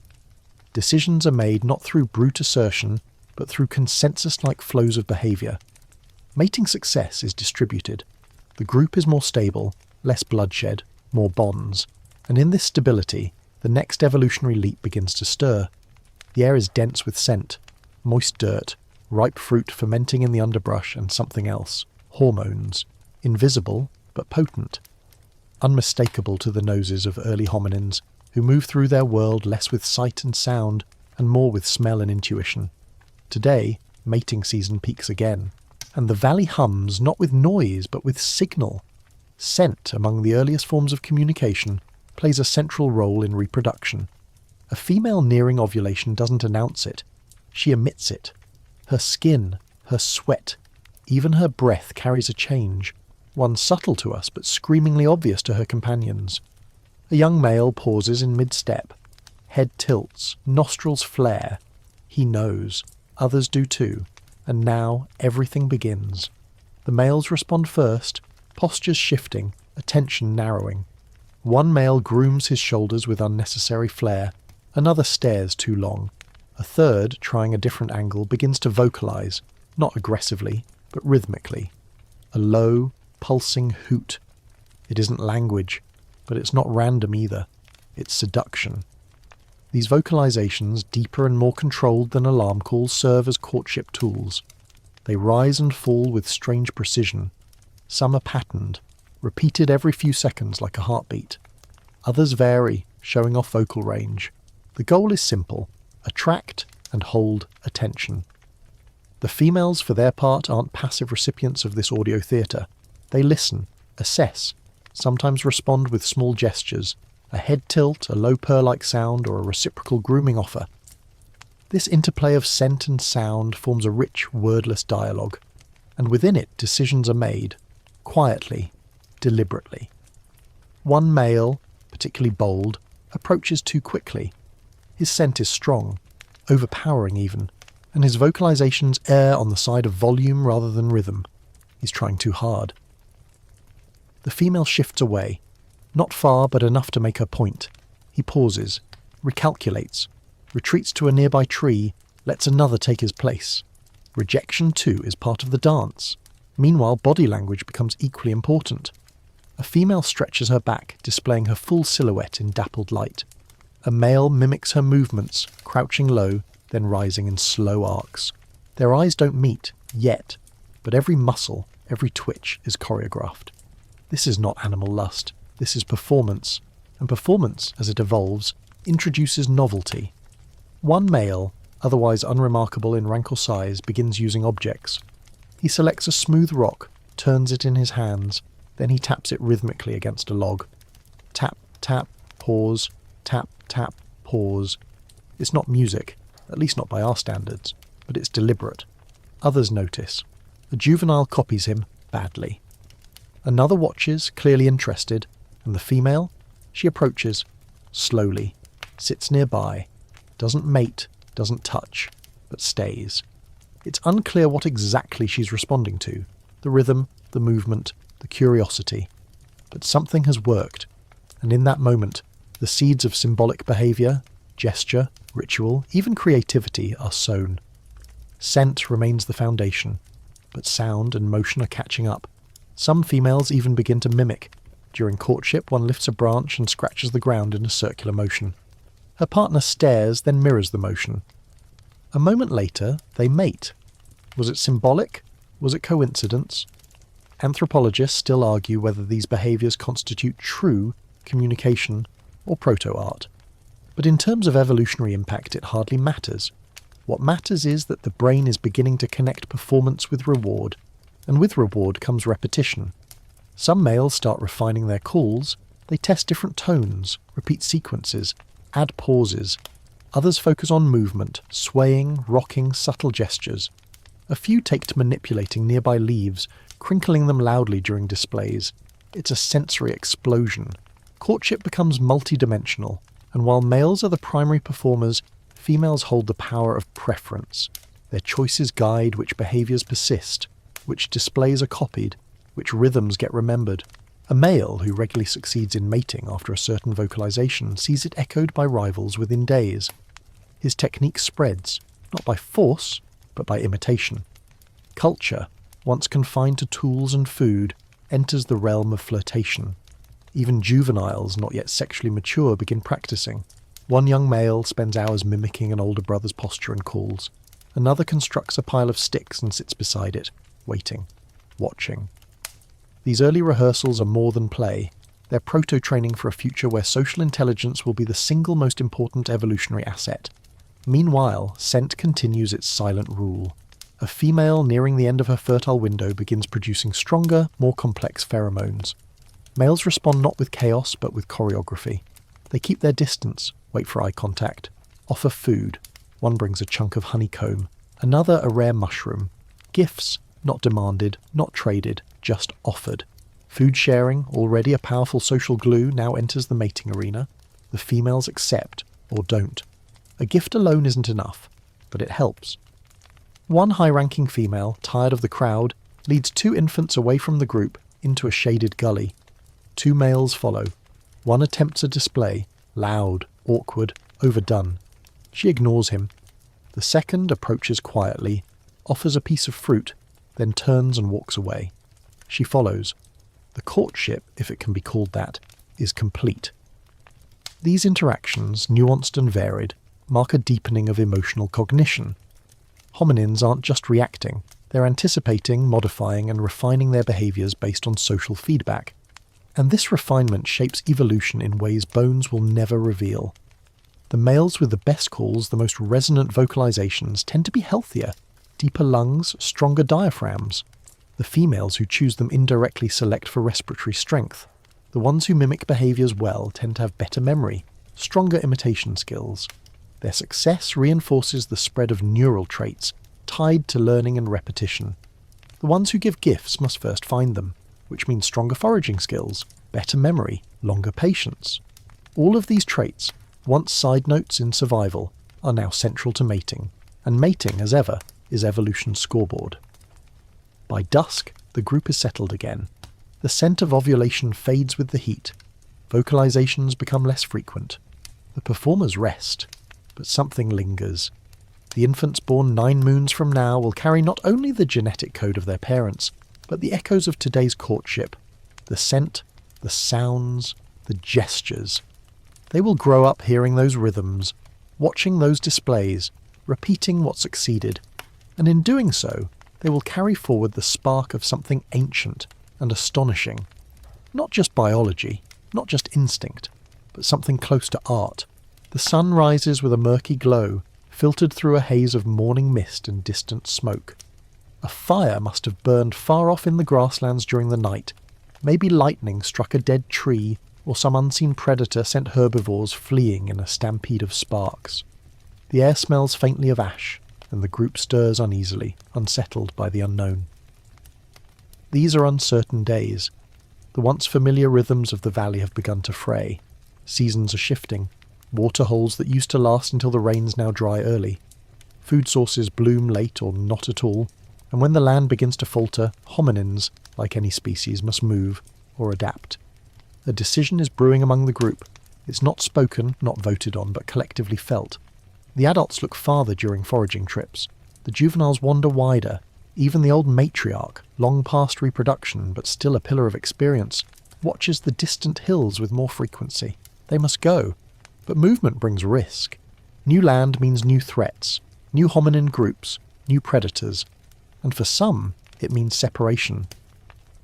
Decisions are made not through brute assertion, but through consensus-like flows of behaviour. Mating success is distributed. The group is more stable, less bloodshed, more bonds. And in this stability, the next evolutionary leap begins to stir. The air is dense with scent, moist dirt, ripe fruit fermenting in the underbrush, and something else. Hormones. Invisible, but potent. Unmistakable to the noses of early hominins, who move through their world less with sight and sound, and more with smell and intuition. Today, mating season peaks again. And the valley hums not with noise, but with signal. Scent, among the earliest forms of communication, plays a central role in reproduction. A female nearing ovulation doesn't announce it. She emits it. Her skin, her sweat, even her breath carries a change. one subtle to us but screamingly obvious to her companions. A young male pauses in mid-step. Head tilts, nostrils flare. He knows. Others do too. And now everything begins. The males respond first, postures shifting, attention narrowing. One male grooms his shoulders with unnecessary flair. Another stares too long. A third, trying a different angle, begins to vocalize, not aggressively, but rhythmically. A low, pulsing hoot. It isn't language, but it's not random either. It's seduction. These vocalizations, deeper and more controlled than alarm calls, serve as courtship tools. They rise and fall with strange precision. Some are patterned, repeated every few seconds like a heartbeat. Others vary, showing off vocal range. The goal is simple: attract and hold attention. The females, for their part, aren't passive recipients of this audio theatre. They listen, assess, sometimes respond with small gestures, a head tilt, a low purr-like sound, or a reciprocal grooming offer. This interplay of scent and sound forms a rich, wordless dialogue, and within it decisions are made, quietly, deliberately. One male, particularly bold, approaches too quickly. His scent is strong, overpowering even, and his vocalizations err on the side of volume rather than rhythm. He's trying too hard. The female shifts away, not far but enough to make her point. He pauses, recalculates, retreats to a nearby tree, lets another take his place. Rejection too is part of the dance. Meanwhile, body language becomes equally important. A female stretches her back, displaying her full silhouette in dappled light. A male mimics her movements, crouching low, then rising in slow arcs. Their eyes don't meet, yet, but every muscle, every twitch is choreographed. This is not animal lust, this is performance, and performance, as it evolves, introduces novelty. One male, otherwise unremarkable in rank or size, begins using objects. He selects a smooth rock, turns it in his hands, then he taps it rhythmically against a log. Tap, tap, pause, tap, tap, pause. It's not music, at least not by our standards, but it's deliberate. Others notice. The juvenile copies him badly. Another watches, clearly interested, and the female? She approaches, slowly, sits nearby, doesn't mate, doesn't touch, but stays. It's unclear what exactly she's responding to, the rhythm, the movement, the curiosity. But something has worked, and in that moment, the seeds of symbolic behaviour, gesture, ritual, even creativity are sown. Scent remains the foundation, but sound and motion are catching up. Some females even begin to mimic. During courtship, one lifts a branch and scratches the ground in a circular motion. Her partner stares, then mirrors the motion. A moment later, they mate. Was it symbolic? Was it coincidence? Anthropologists still argue whether these behaviours constitute true communication or proto-art. But in terms of evolutionary impact, it hardly matters. What matters is that the brain is beginning to connect performance with reward, and with reward comes repetition. Some males start refining their calls, they test different tones, repeat sequences, add pauses. Others focus on movement, swaying, rocking, subtle gestures. A few take to manipulating nearby leaves, crinkling them loudly during displays. It's a sensory explosion. Courtship becomes multidimensional, and while males are the primary performers, females hold the power of preference. Their choices guide which behaviours persist, which displays are copied, which rhythms get remembered. A male who regularly succeeds in mating after a certain vocalization sees it echoed by rivals within days. His technique spreads, not by force, but by imitation. Culture, once confined to tools and food, enters the realm of flirtation. Even juveniles, not yet sexually mature, begin practicing. One young male spends hours mimicking an older brother's posture and calls. Another constructs a pile of sticks and sits beside it, waiting, watching. These early rehearsals are more than play. They're proto-training for a future where social intelligence will be the single most important evolutionary asset. Meanwhile, scent continues its silent rule. A female nearing the end of her fertile window begins producing stronger, more complex pheromones. Males respond not with chaos, but with choreography. They keep their distance, wait for eye contact, offer food. One brings a chunk of honeycomb, another a rare mushroom. Gifts, not demanded, not traded, just offered. Food sharing, already a powerful social glue, now enters the mating arena. The females accept or don't. A gift alone isn't enough, but it helps. One high-ranking female, tired of the crowd, leads 2 infants away from the group into a shaded gully. 2 males follow. One attempts a display, loud, awkward, overdone. She ignores him. The second approaches quietly, offers a piece of fruit, then turns and walks away. She follows. The courtship, if it can be called that, is complete. These interactions, nuanced and varied, mark a deepening of emotional cognition. Hominins aren't just reacting, they're anticipating, modifying and refining their behaviours based on social feedback. And this refinement shapes evolution in ways bones will never reveal. The males with the best calls, the most resonant vocalizations, tend to be healthier, deeper lungs, stronger diaphragms. The females who choose them indirectly select for respiratory strength. The ones who mimic behaviours well tend to have better memory, stronger imitation skills. Their success reinforces the spread of neural traits tied to learning and repetition. The ones who give gifts must first find them, which means stronger foraging skills, better memory, longer patience. All of these traits, once side notes in survival, are now central to mating, and mating, as ever, is evolution's scoreboard. By dusk, the group is settled again. The scent of ovulation fades with the heat. Vocalizations become less frequent. The performers rest, but something lingers. The infants born 9 moons from now will carry not only the genetic code of their parents, but the echoes of today's courtship, the scent, the sounds, the gestures. They will grow up hearing those rhythms, watching those displays, repeating what succeeded, and in doing so, they will carry forward the spark of something ancient and astonishing. Not just biology, not just instinct, but something close to art. The sun rises with a murky glow, filtered through a haze of morning mist and distant smoke. A fire must have burned far off in the grasslands during the night. Maybe lightning struck a dead tree, or some unseen predator sent herbivores fleeing in a stampede of sparks. The air smells faintly of ash, and the group stirs uneasily, unsettled by the unknown. These are uncertain days. The once familiar rhythms of the valley have begun to fray. Seasons are shifting. Water holes that used to last until the rains now dry early. Food sources bloom late or not at all, and when the land begins to falter, hominins, like any species, must move or adapt. A decision is brewing among the group. It's not spoken, not voted on, but collectively felt. The adults look farther during foraging trips. The juveniles wander wider. Even the old matriarch, long past reproduction but still a pillar of experience, watches the distant hills with more frequency. They must go. But movement brings risk. New land means new threats, new hominin groups, new predators. And for some, it means separation.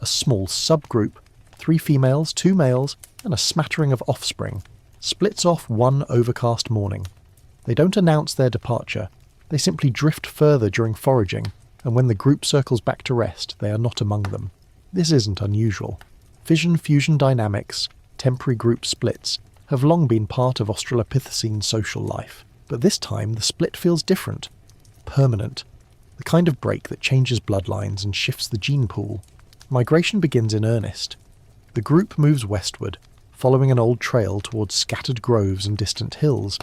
A small subgroup, 3 females, 2 males, and a smattering of offspring, splits off one overcast morning. They don't announce their departure. They simply drift further during foraging, and when the group circles back to rest, they are not among them. This isn't unusual. Fission-fusion dynamics, temporary group splits, have long been part of Australopithecine social life. But this time, the split feels different. Permanent. The kind of break that changes bloodlines and shifts the gene pool. Migration begins in earnest. The group moves westward, following an old trail towards scattered groves and distant hills.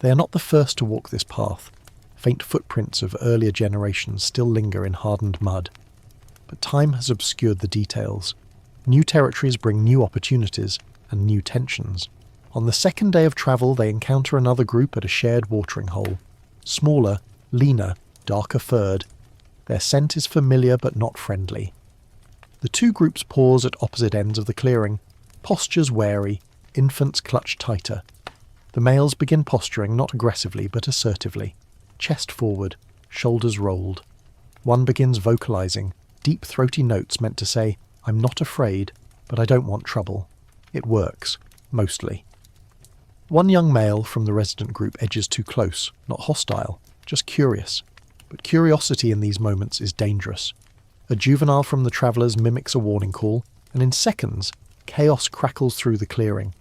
They are not the first to walk this path. Faint footprints of earlier generations still linger in hardened mud. But time has obscured the details. New territories bring new opportunities and new tensions. On the second day of travel, they encounter another group at a shared watering hole. Smaller, leaner, darker furred. Their scent is familiar but not friendly. The 2 groups pause at opposite ends of the clearing, postures wary, infants clutch tighter. The males begin posturing not aggressively but assertively, chest forward, shoulders rolled. One begins vocalizing, deep throaty notes meant to say, "I'm not afraid, but I don't want trouble." It works, mostly. One young male from the resident group edges too close, not hostile, just curious. But curiosity in these moments is dangerous. A juvenile from the travellers mimics a warning call, and in seconds, chaos crackles through the clearing.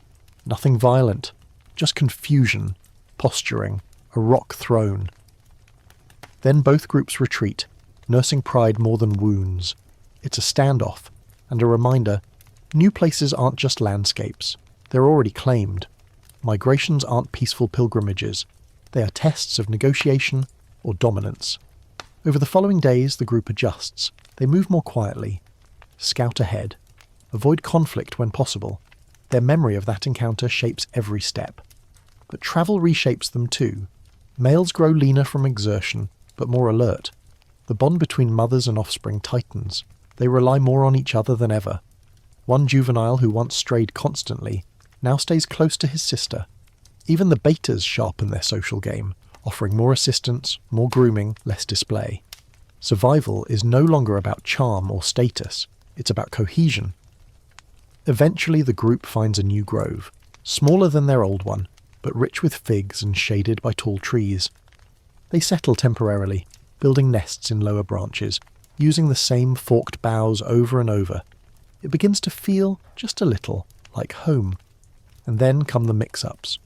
Nothing violent, just confusion, posturing, a rock thrown. Then both groups retreat, nursing pride more than wounds. It's a standoff, and a reminder New places aren't just landscapes. They're already claimed. Migrations aren't peaceful pilgrimages. They are tests of negotiation or dominance. Over the following days, the group adjusts. They move more quietly. Scout ahead. Avoid conflict when possible. Their memory of that encounter shapes every step. But travel reshapes them too. Males grow leaner from exertion, but more alert. The bond between mothers and offspring tightens. They rely more on each other than ever. One juvenile who once strayed constantly now stays close to his sister. Even the betas sharpen their social game, offering more assistance, more grooming, less display. Survival is no longer about charm or status. It's about cohesion. Eventually the group finds a new grove, smaller than their old one, but rich with figs and shaded by tall trees. They settle temporarily, building nests in lower branches, using the same forked boughs over and over. It begins to feel, just a little, like home. And then come the mix-ups.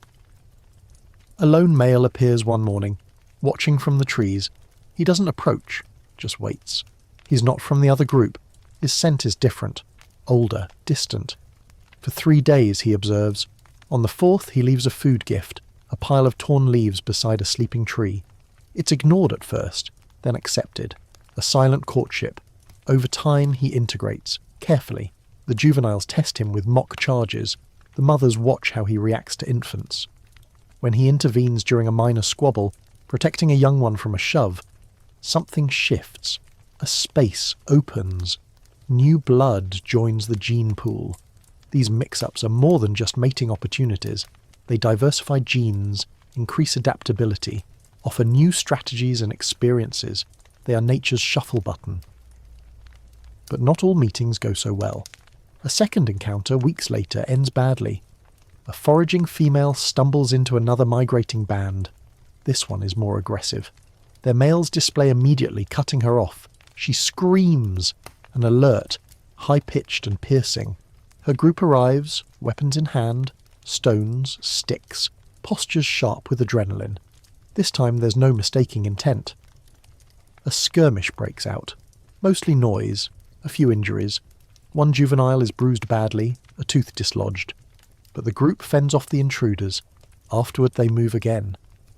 A lone male appears one morning, watching from the trees. He doesn't approach, just waits. He's not from the other group. His scent is different, older, distant. For 3 days, he observes. On the 4th, he leaves a food gift, a pile of torn leaves beside a sleeping tree. It's ignored at first, then accepted. A silent courtship. Over time, he integrates, carefully. The juveniles test him with mock charges. The mothers watch how he reacts to infants. When he intervenes during a minor squabble, protecting a young one from a shove, something shifts. A space opens. New blood joins the gene pool. These mix-ups are more than just mating opportunities. They diversify genes, increase adaptability, offer new strategies and experiences. They are nature's shuffle button. But not all meetings go so well. A second encounter, weeks later, ends badly. A foraging female stumbles into another migrating band. This one is more aggressive. Their males display immediately, cutting her off. She screams, an alert, high-pitched and piercing. Her group arrives, weapons in hand, stones, sticks, postures sharp with adrenaline. This time there's no mistaking intent. A skirmish breaks out. Mostly noise, a few injuries. One juvenile is bruised badly, a tooth dislodged. But the group fends off the intruders. Afterward they move again.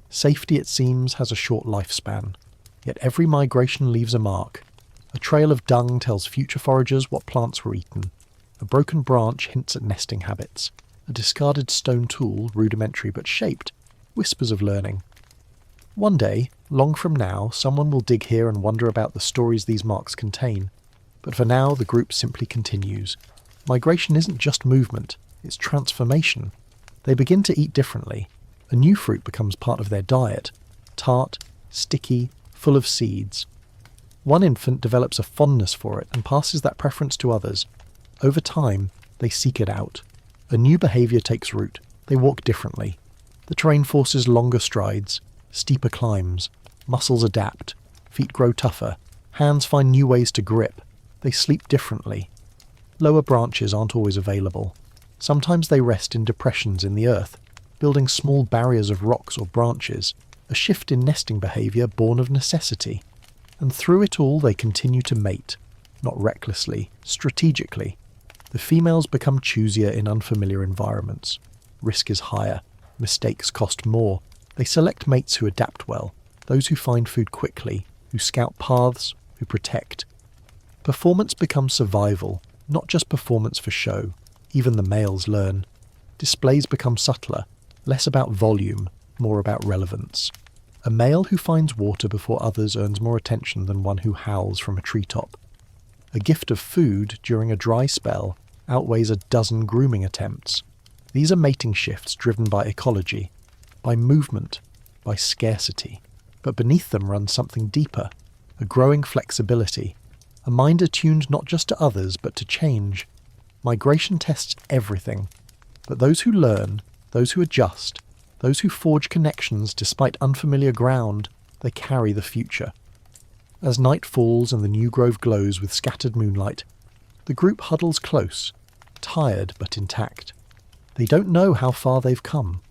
Safety, it seems, has a short lifespan. Yet every migration leaves a mark. A trail of dung tells future foragers what plants were eaten. A broken branch hints at nesting habits. A discarded stone tool, rudimentary but shaped, whispers of learning. One day, long from now, someone will dig here and wonder about the stories these marks contain. But for now, the group simply continues. Migration isn't just movement, it's transformation. They begin to eat differently. A new fruit becomes part of their diet. Tart, sticky, full of seeds. One infant develops a fondness for it and passes that preference to others. Over time, they seek it out. A new behaviour takes root. They walk differently. The terrain forces longer strides, steeper climbs. Muscles adapt. Feet grow tougher. Hands find new ways to grip. They sleep differently. Lower branches aren't always available. Sometimes they rest in depressions in the earth, building small barriers of rocks or branches, a shift in nesting behaviour born of necessity. And through it all they continue to mate, not recklessly, strategically. The females become choosier in unfamiliar environments. Risk is higher. Mistakes cost more. They select mates who adapt well, those who find food quickly, who scout paths, who protect. Performance becomes survival, not just performance for show. Even the males learn. Displays become subtler, less about volume, more about relevance. A male who finds water before others earns more attention than one who howls from a treetop. A gift of food during a dry spell outweighs a dozen grooming attempts. These are mating shifts driven by ecology, by movement, by scarcity. But beneath them runs something deeper, a growing flexibility, a mind attuned not just to others but to change. Migration tests everything, but those who learn, those who adjust, those who forge connections despite unfamiliar ground, they carry the future. As night falls and the new grove glows with scattered moonlight, the group huddles close, tired but intact. They don't know how far they've come,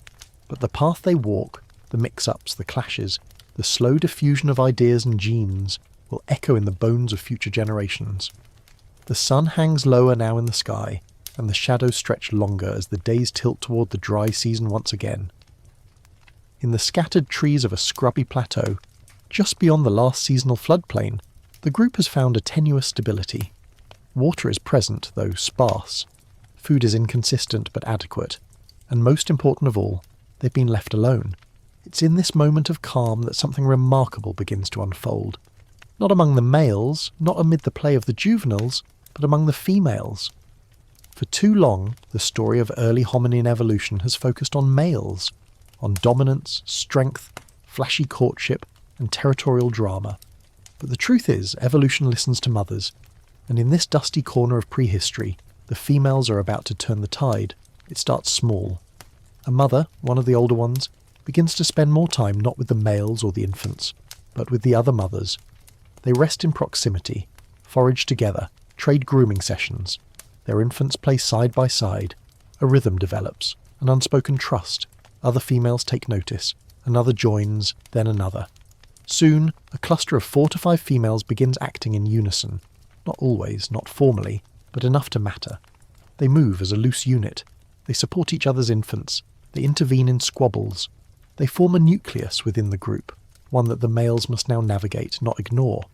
but the path they walk, the mix-ups, the clashes, the slow diffusion of ideas and genes will echo in the bones of future generations. The sun hangs lower now in the sky. and the shadows stretch longer as the days tilt toward the dry season once again. In the scattered trees of a scrubby plateau, just beyond the last seasonal floodplain, the group has found a tenuous stability. Water is present, though sparse. Food is inconsistent but adequate. And most important of all, they've been left alone. It's in this moment of calm that something remarkable begins to unfold. Not among the males, not amid the play of the juveniles, but among the females. For too long, the story of early hominin evolution has focused on males, on dominance, strength, flashy courtship, and territorial drama. But the truth is, evolution listens to mothers, and in this dusty corner of prehistory, the females are about to turn the tide. It starts small. A mother, one of the older ones, begins to spend more time not with the males or the infants, but with the other mothers. They rest in proximity, forage together, trade grooming sessions. Their infants play side by side. A rhythm develops, an unspoken trust. Other females take notice. Another joins, then another. Soon, a cluster of 4 to 5 females begins acting in unison. Not always, not formally, but enough to matter. They move as a loose unit. They support each other's infants. They intervene in squabbles. They form a nucleus within the group, one that the males must now navigate, not ignore.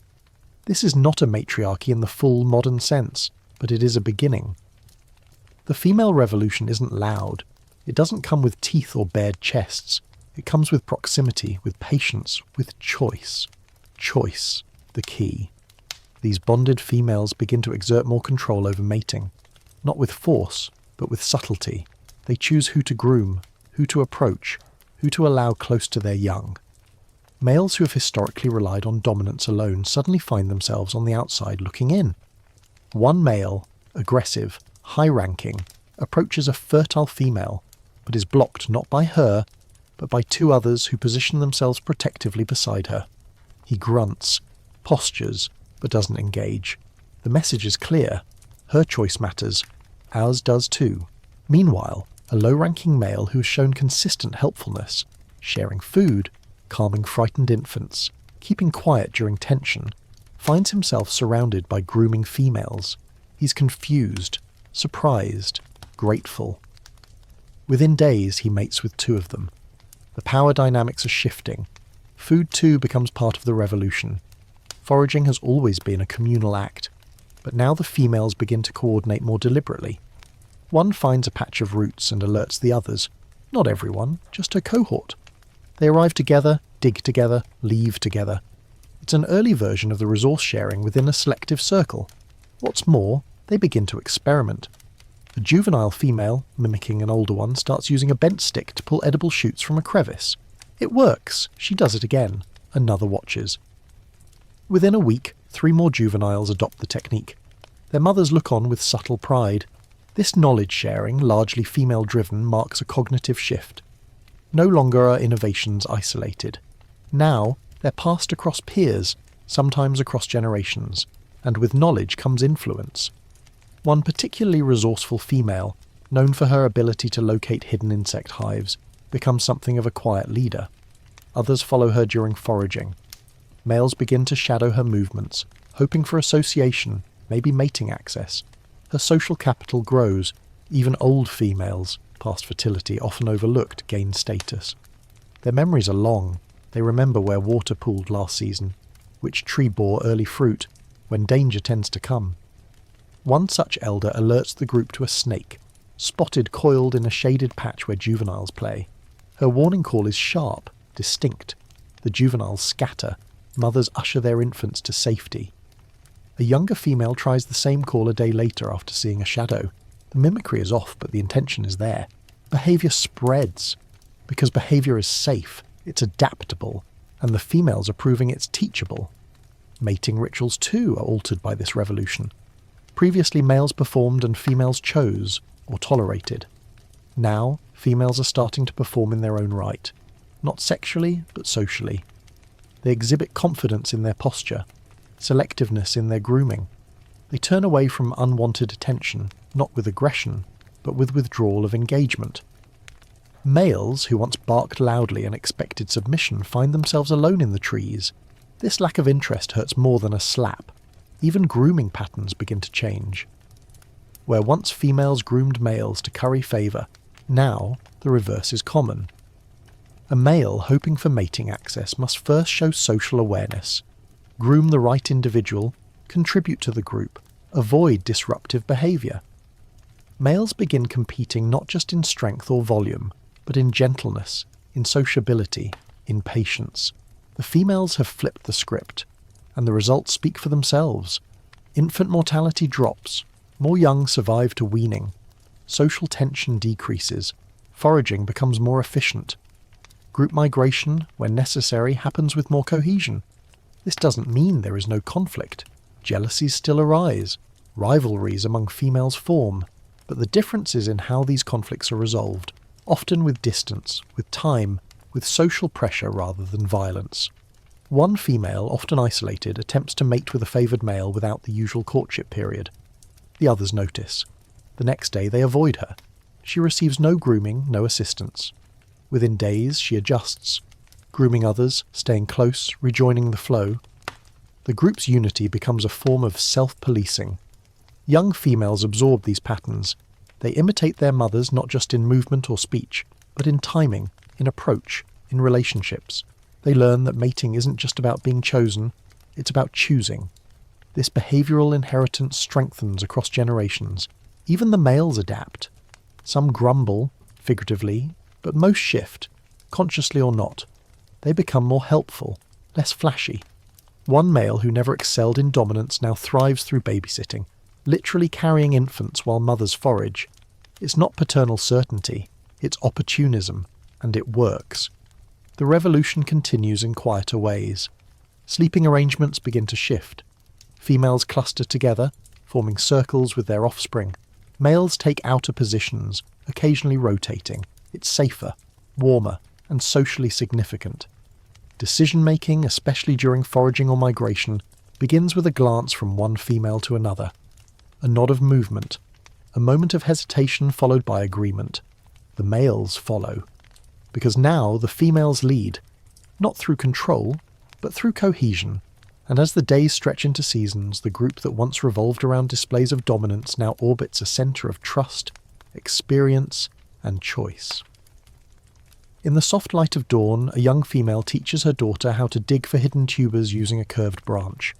This is not a matriarchy in the full modern sense, but it is a beginning. The female revolution isn't loud. It doesn't come with teeth or bared chests. It comes with proximity, with patience, with choice. Choice, the key. These bonded females begin to exert more control over mating. Not with force, but with subtlety. They choose who to groom, who to approach, who to allow close to their young. Males who have historically relied on dominance alone suddenly find themselves on the outside looking in. One male, aggressive, high-ranking, approaches a fertile female, but is blocked not by her, but by 2 others who position themselves protectively beside her. He grunts, postures, but doesn't engage. The message is clear. Her choice matters. Ours does too. Meanwhile, a low-ranking male who has shown consistent helpfulness, sharing food, calming frightened infants, keeping quiet during tension, finds himself surrounded by grooming females. He's confused, surprised, grateful. Within days, he mates with 2 of them. The power dynamics are shifting. Food too becomes part of the revolution. Foraging has always been a communal act, but now the females begin to coordinate more deliberately. One finds a patch of roots and alerts the others. Not everyone, just her cohort. They arrive together, dig together, leave together. It's an early version of the resource sharing within a selective circle. What's more, they begin to experiment. A juvenile female, mimicking an older one, starts using a bent stick to pull edible shoots from a crevice. It works. She does it again. Another watches. Within a week, 3 more juveniles adopt the technique. Their mothers look on with subtle pride. This knowledge sharing, largely female-driven, marks a cognitive shift. No longer are innovations isolated. Now, they're passed across peers, sometimes across generations, and with knowledge comes influence. One particularly resourceful female, known for her ability to locate hidden insect hives, becomes something of a quiet leader. Others follow her during foraging. Males begin to shadow her movements, hoping for association, maybe mating access. Her social capital grows. Even old females, past fertility, often overlooked, gain status. Their memories are long. They remember where water pooled last season, which tree bore early fruit, when danger tends to come. One such elder alerts the group to a snake, spotted coiled in a shaded patch where juveniles play. Her warning call is sharp, distinct. The juveniles scatter. Mothers usher their infants to safety. A younger female tries the same call a day later after seeing a shadow. The mimicry is off, but the intention is there. Behaviour spreads. Because behaviour is safe, it's adaptable, and the females are proving it's teachable. Mating rituals too are altered by this revolution. Previously males performed and females chose, or tolerated. Now, females are starting to perform in their own right. Not sexually, but socially. They exhibit confidence in their posture, selectiveness in their grooming. They turn away from unwanted attention, not with aggression, but with withdrawal of engagement. Males who once barked loudly and expected submission find themselves alone in the trees. This lack of interest hurts more than a slap. Even grooming patterns begin to change. Where once females groomed males to curry favour, now the reverse is common. A male hoping for mating access must first show social awareness, groom the right individual, contribute to the group, avoid disruptive behaviour. Males begin competing not just in strength or volume, but in gentleness, in sociability, in patience. The females have flipped the script, and the results speak for themselves. Infant mortality drops, more young survive to weaning, social tension decreases, foraging becomes more efficient. Group migration, when necessary, happens with more cohesion. This doesn't mean there is no conflict. Jealousies still arise, rivalries among females form, but the difference is in how these conflicts are resolved, often with distance, with time, with social pressure rather than violence. One female, often isolated, attempts to mate with a favoured male without the usual courtship period. The others notice. The next day they avoid her. She receives no grooming, no assistance. Within days she adjusts, grooming others, staying close, rejoining the flow. The group's unity becomes a form of self-policing. Young females absorb these patterns. They imitate their mothers not just in movement or speech, but in timing, in approach, in relationships. They learn that mating isn't just about being chosen, it's about choosing. This behavioural inheritance strengthens across generations. Even the males adapt. Some grumble, figuratively, but most shift, consciously or not. They become more helpful, less flashy. One male who never excelled in dominance now thrives through babysitting, literally carrying infants while mothers forage. It's not paternal certainty, it's opportunism, and it works. The revolution continues in quieter ways. Sleeping arrangements begin to shift. Females cluster together, forming circles with their offspring. Males take outer positions, occasionally rotating. It's safer, warmer, and socially significant. Decision-making, especially during foraging or migration, begins with a glance from one female to another. A nod of movement. A moment of hesitation followed by agreement. The males follow. Because now the females lead, not through control, but through cohesion. And as the days stretch into seasons, the group that once revolved around displays of dominance now orbits a centre of trust, experience, and choice. In the soft light of dawn, a young female teaches her daughter how to dig for hidden tubers using a curved branch.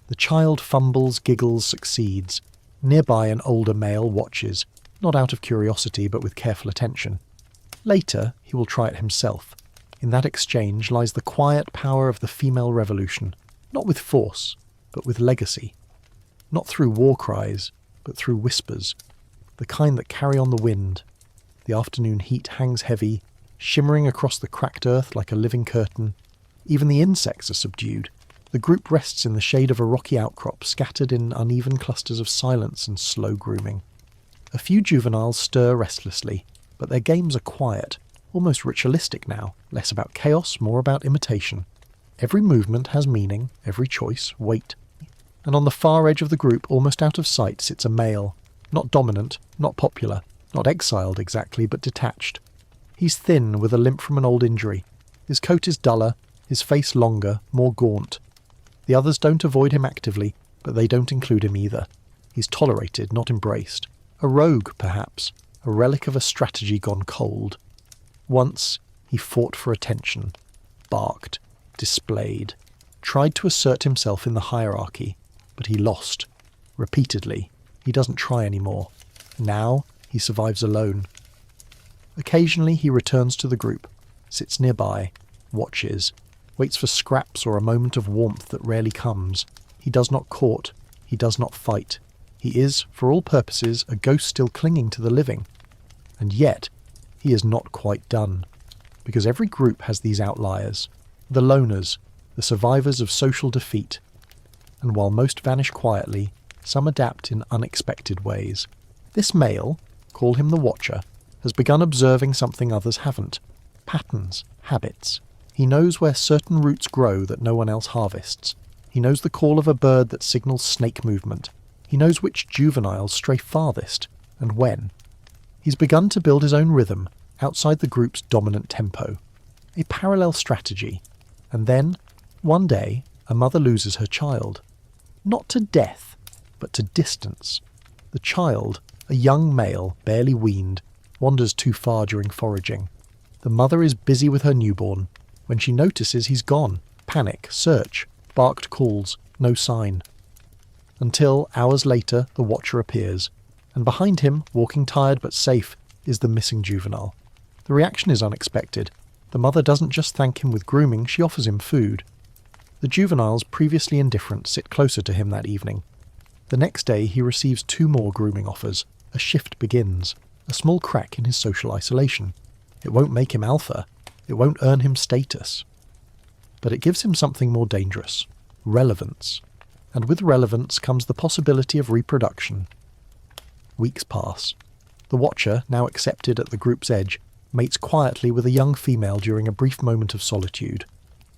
The child fumbles, giggles, succeeds. Nearby, an older male watches, not out of curiosity but with careful attention. Later, he will try it himself. In that exchange lies the quiet power of the female revolution, not with force, but with legacy. Not through war cries, but through whispers, the kind that carry on the wind. The afternoon heat hangs heavy, shimmering across the cracked earth like a living curtain. Even the insects are subdued. The group rests in the shade of a rocky outcrop, scattered in uneven clusters of silence and slow grooming. A few juveniles stir restlessly, but their games are quiet, almost ritualistic now, less about chaos, more about imitation. Every movement has meaning, every choice, weight. And on the far edge of the group, almost out of sight, sits a male, not dominant, not popular, not exiled exactly, but detached. He's thin, with a limp from an old injury. His coat is duller, his face longer, more gaunt. The others don't avoid him actively, but they don't include him either. He's tolerated, not embraced. A rogue, perhaps, a relic of a strategy gone cold. Once, he fought for attention, barked, displayed, tried to assert himself in the hierarchy, but he lost. Repeatedly. He doesn't try anymore. Now, he survives alone. Occasionally, he returns to the group, sits nearby, watches, waits for scraps or a moment of warmth that rarely comes. He does not court. He does not fight. He is, for all purposes, a ghost still clinging to the living. And yet, he is not quite done. Because every group has these outliers. The loners, the survivors of social defeat. And while most vanish quietly, some adapt in unexpected ways. This male, call him the Watcher, has begun observing something others haven't. Patterns, habits. He knows where certain roots grow that no one else harvests. He knows the call of a bird that signals snake movement. He knows which juveniles stray farthest, and when. He's begun to build his own rhythm, outside the group's dominant tempo. A parallel strategy. And then, one day, a mother loses her child. Not to death, but to distance. The child, A young male, barely weaned, wanders too far during foraging. The mother is busy with her newborn. When she notices he's gone, panic, search, barked calls, no sign. Until, hours later, the watcher appears, and behind him, walking tired but safe, is the missing juvenile. The reaction is unexpected. The mother doesn't just thank him with grooming, she offers him food. The juveniles, previously indifferent, sit closer to him that evening. The next day he receives 2 more grooming offers. A shift begins, a small crack in his social isolation. It won't make him alpha, it won't earn him status. But it gives him something more dangerous, relevance. And with relevance comes the possibility of reproduction. Weeks pass. The watcher, now accepted at the group's edge, mates quietly with a young female during a brief moment of solitude.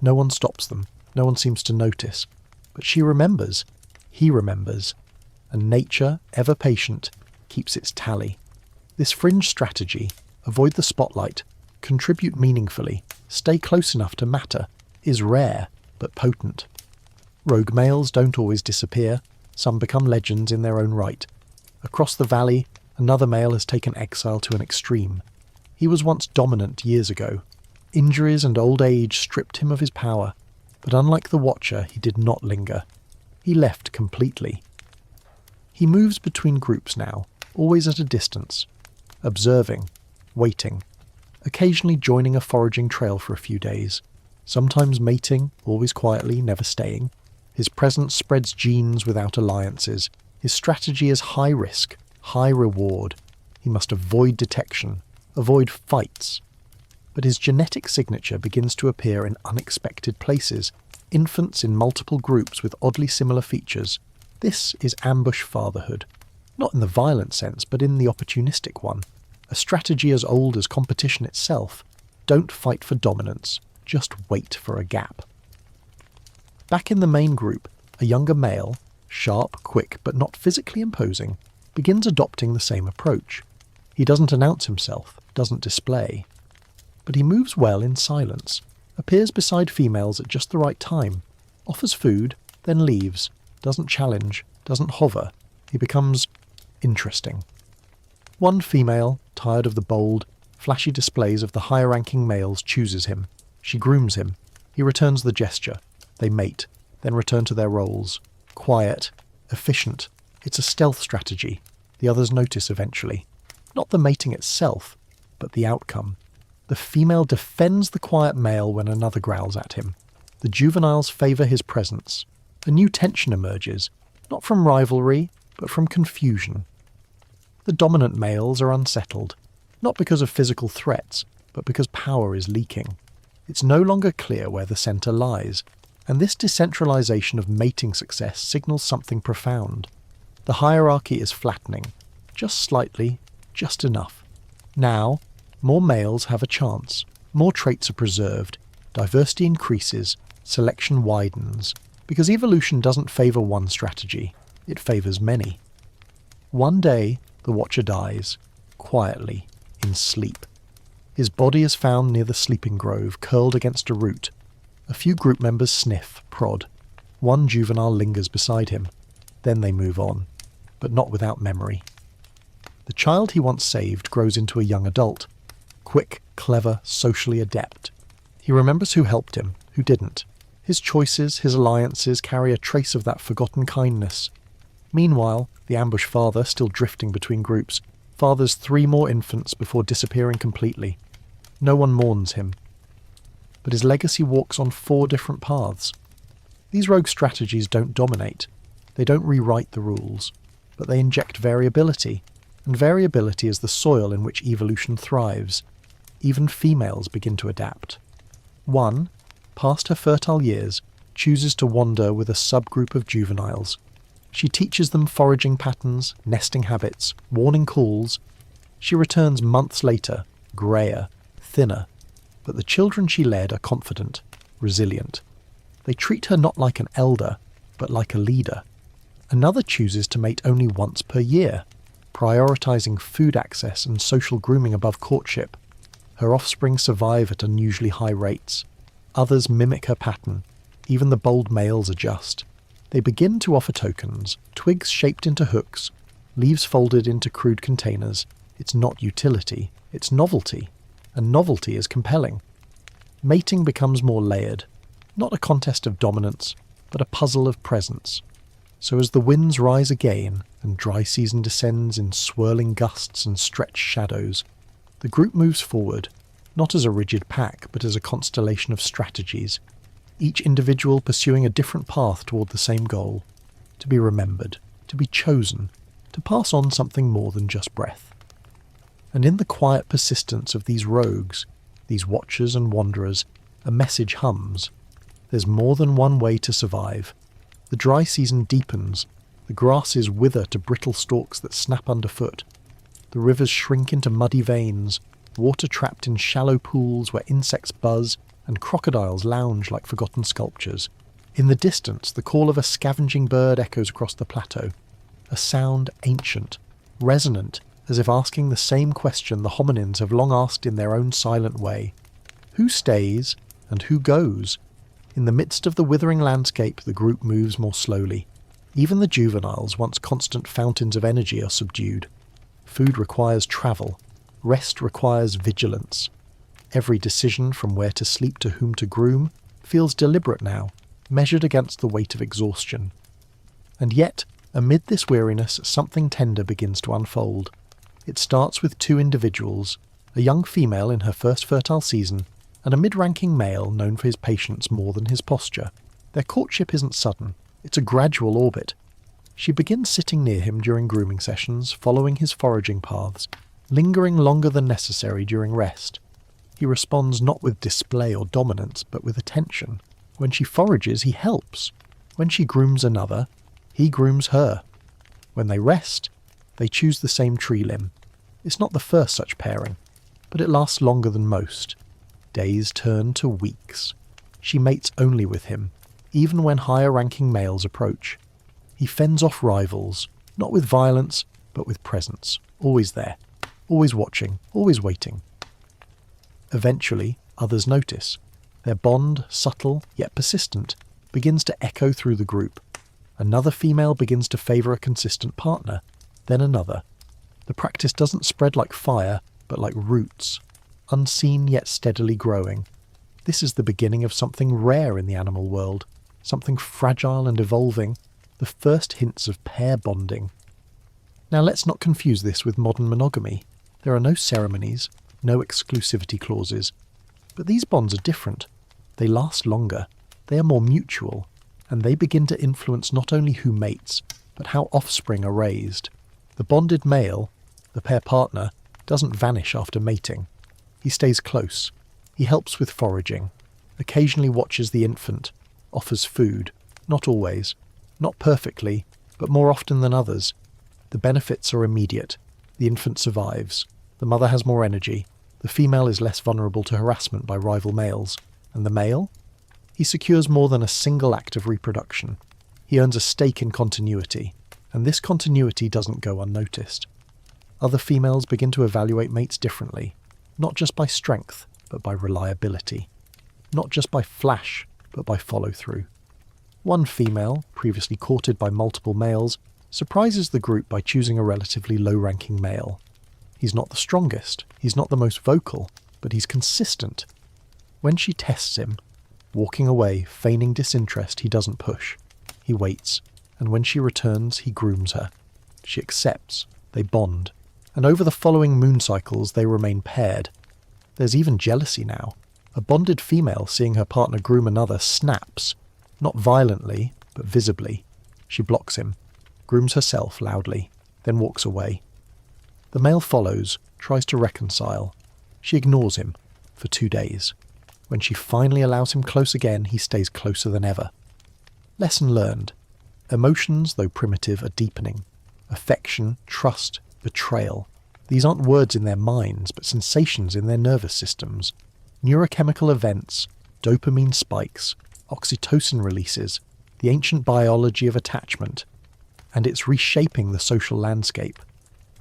No one stops them, no one seems to notice. But she remembers, he remembers, and nature, ever patient, keeps its tally. This fringe strategy, avoid the spotlight, contribute meaningfully, stay close enough to matter, is rare but potent. Rogue males don't always disappear, some become legends in their own right. Across the valley, another male has taken exile to an extreme. He was once dominant years ago. Injuries and old age stripped him of his power, but unlike the Watcher, he did not linger. He left completely. He moves between groups now, always at a distance, observing, waiting, occasionally joining a foraging trail for a few days, sometimes mating, always quietly, never staying. His presence spreads genes without alliances. His strategy is high risk, high reward. He must avoid detection, avoid fights. But his genetic signature begins to appear in unexpected places, infants in multiple groups with oddly similar features. This is ambush fatherhood. Not in the violent sense, but in the opportunistic one. A strategy as old as competition itself. Don't fight for dominance, just wait for a gap. Back in the main group, a younger male, sharp, quick, but not physically imposing, begins adopting the same approach. He doesn't announce himself, doesn't display. But he moves well in silence, appears beside females at just the right time, offers food, then leaves, doesn't challenge, doesn't hover. He becomes interesting. One female, tired of the bold, flashy displays of the higher-ranking males, chooses him. She grooms him. He returns the gesture. They mate, then return to their roles. Quiet, efficient. It's a stealth strategy. The others notice eventually. Not the mating itself, but the outcome. The female defends the quiet male when another growls at him. The juveniles favour his presence. A new tension emerges, not from rivalry, but from confusion. The dominant males are unsettled, not because of physical threats, but because power is leaking. It's no longer clear where the centre lies, and this decentralisation of mating success signals something profound. The hierarchy is flattening, just slightly, just enough. Now, more males have a chance, more traits are preserved, diversity increases, selection widens, because evolution doesn't favour one strategy, it favours many. One day, the Watcher dies, quietly, in sleep. His body is found near the sleeping grove, curled against a root. A few group members sniff, prod. One juvenile lingers beside him. Then they move on, but not without memory. The child he once saved grows into a young adult. Quick, clever, socially adept. He remembers who helped him, who didn't. His choices, his alliances carry a trace of that forgotten kindness. Meanwhile, the ambush father, still drifting between groups, fathers 3 more infants before disappearing completely. No one mourns him. But his legacy walks on 4 different paths. These rogue strategies don't dominate. They don't rewrite the rules, but they inject variability, and variability is the soil in which evolution thrives. Even females begin to adapt. One, past her fertile years, chooses to wander with a subgroup of juveniles. She teaches them foraging patterns, nesting habits, warning calls. She returns months later, greyer, thinner, but the children she led are confident, resilient. They treat her not like an elder, but like a leader. Another chooses to mate only once per year, prioritising food access and social grooming above courtship. Her offspring survive at unusually high rates. Others mimic her pattern. Even the bold males adjust. They begin to offer tokens, twigs shaped into hooks, leaves folded into crude containers. It's not utility, it's novelty, and novelty is compelling. Mating becomes more layered, not a contest of dominance, but a puzzle of presence. So as the winds rise again, and dry season descends in swirling gusts and stretched shadows, the group moves forward, not as a rigid pack, but as a constellation of strategies, each individual pursuing a different path toward the same goal, to be remembered, to be chosen, to pass on something more than just breath. And in the quiet persistence of these rogues, these watchers and wanderers, a message hums. There's more than one way to survive. The dry season deepens, the grasses wither to brittle stalks that snap underfoot. The rivers shrink into muddy veins, water trapped in shallow pools where insects buzz and crocodiles lounge like forgotten sculptures. In the distance, the call of a scavenging bird echoes across the plateau, a sound ancient, resonant, as if asking the same question the hominins have long asked in their own silent way. Who stays and who goes? In the midst of the withering landscape, the group moves more slowly. Even the juveniles, once constant fountains of energy, are subdued. Food requires travel. Rest requires vigilance. Every decision, from where to sleep to whom to groom, feels deliberate now, measured against the weight of exhaustion. And yet, amid this weariness, something tender begins to unfold. It starts with two individuals, a young female in her first fertile season, and a mid-ranking male known for his patience more than his posture. Their courtship isn't sudden, it's a gradual orbit. She begins sitting near him during grooming sessions, following his foraging paths, lingering longer than necessary during rest. He responds not with display or dominance, but with attention. When she forages, he helps. When she grooms another, he grooms her. When they rest, they choose the same tree limb. It's not the first such pairing, but it lasts longer than most. Days turn to weeks. She mates only with him, even when higher-ranking males approach. He fends off rivals, not with violence, but with presence, always there, always watching, always waiting. Eventually, others notice. Their bond, subtle yet persistent, begins to echo through the group. Another female begins to favour a consistent partner, then another. The practice doesn't spread like fire, but like roots, unseen yet steadily growing. This is the beginning of something rare in the animal world, something fragile and evolving, the first hints of pair bonding. Now let's not confuse this with modern monogamy. There are no ceremonies, no exclusivity clauses. But these bonds are different. They last longer, they are more mutual, and they begin to influence not only who mates, but how offspring are raised. The bonded male, the pair partner, doesn't vanish after mating. He stays close. He helps with foraging, occasionally watches the infant, offers food, not always, not perfectly, but more often than others. The benefits are immediate. The infant survives. The mother has more energy. The female is less vulnerable to harassment by rival males. And the male? He secures more than a single act of reproduction. He earns a stake in continuity, and this continuity doesn't go unnoticed. Other females begin to evaluate mates differently, not just by strength, but by reliability. Not just by flash, but by follow-through. One female, previously courted by multiple males, surprises the group by choosing a relatively low-ranking male. He's not the strongest, he's not the most vocal, but he's consistent. When she tests him, walking away, feigning disinterest, he doesn't push. He waits, and when she returns, he grooms her. She accepts, they bond, and over the following moon cycles they remain paired. There's even jealousy now. A bonded female seeing her partner groom another snaps, not violently, but visibly. She blocks him, grooms herself loudly, then walks away. The male follows, tries to reconcile. She ignores him for 2 days. When she finally allows him close again, he stays closer than ever. Lesson learned. Emotions, though primitive, are deepening. Affection, trust, betrayal. These aren't words in their minds, but sensations in their nervous systems. Neurochemical events, dopamine spikes, oxytocin releases, the ancient biology of attachment. And it's reshaping the social landscape.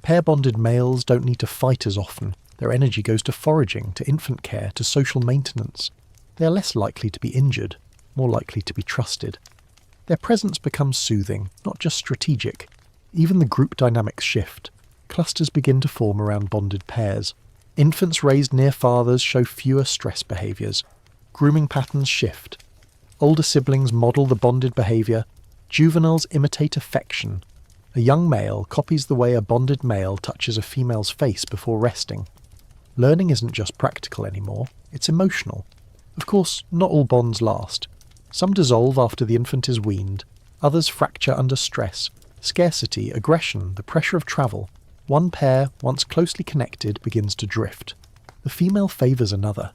Pair-bonded males don't need to fight as often. Their energy goes to foraging, to infant care, to social maintenance. They are less likely to be injured, more likely to be trusted. Their presence becomes soothing, not just strategic. Even the group dynamics shift. Clusters begin to form around bonded pairs. Infants raised near fathers show fewer stress behaviours. Grooming patterns shift. Older siblings model the bonded behaviour. Juveniles imitate affection. A young male copies the way a bonded male touches a female's face before resting. Learning isn't just practical anymore, it's emotional. Of course, not all bonds last. Some dissolve after the infant is weaned, others fracture under stress, scarcity, aggression, the pressure of travel. One pair, once closely connected, begins to drift. The female favours another.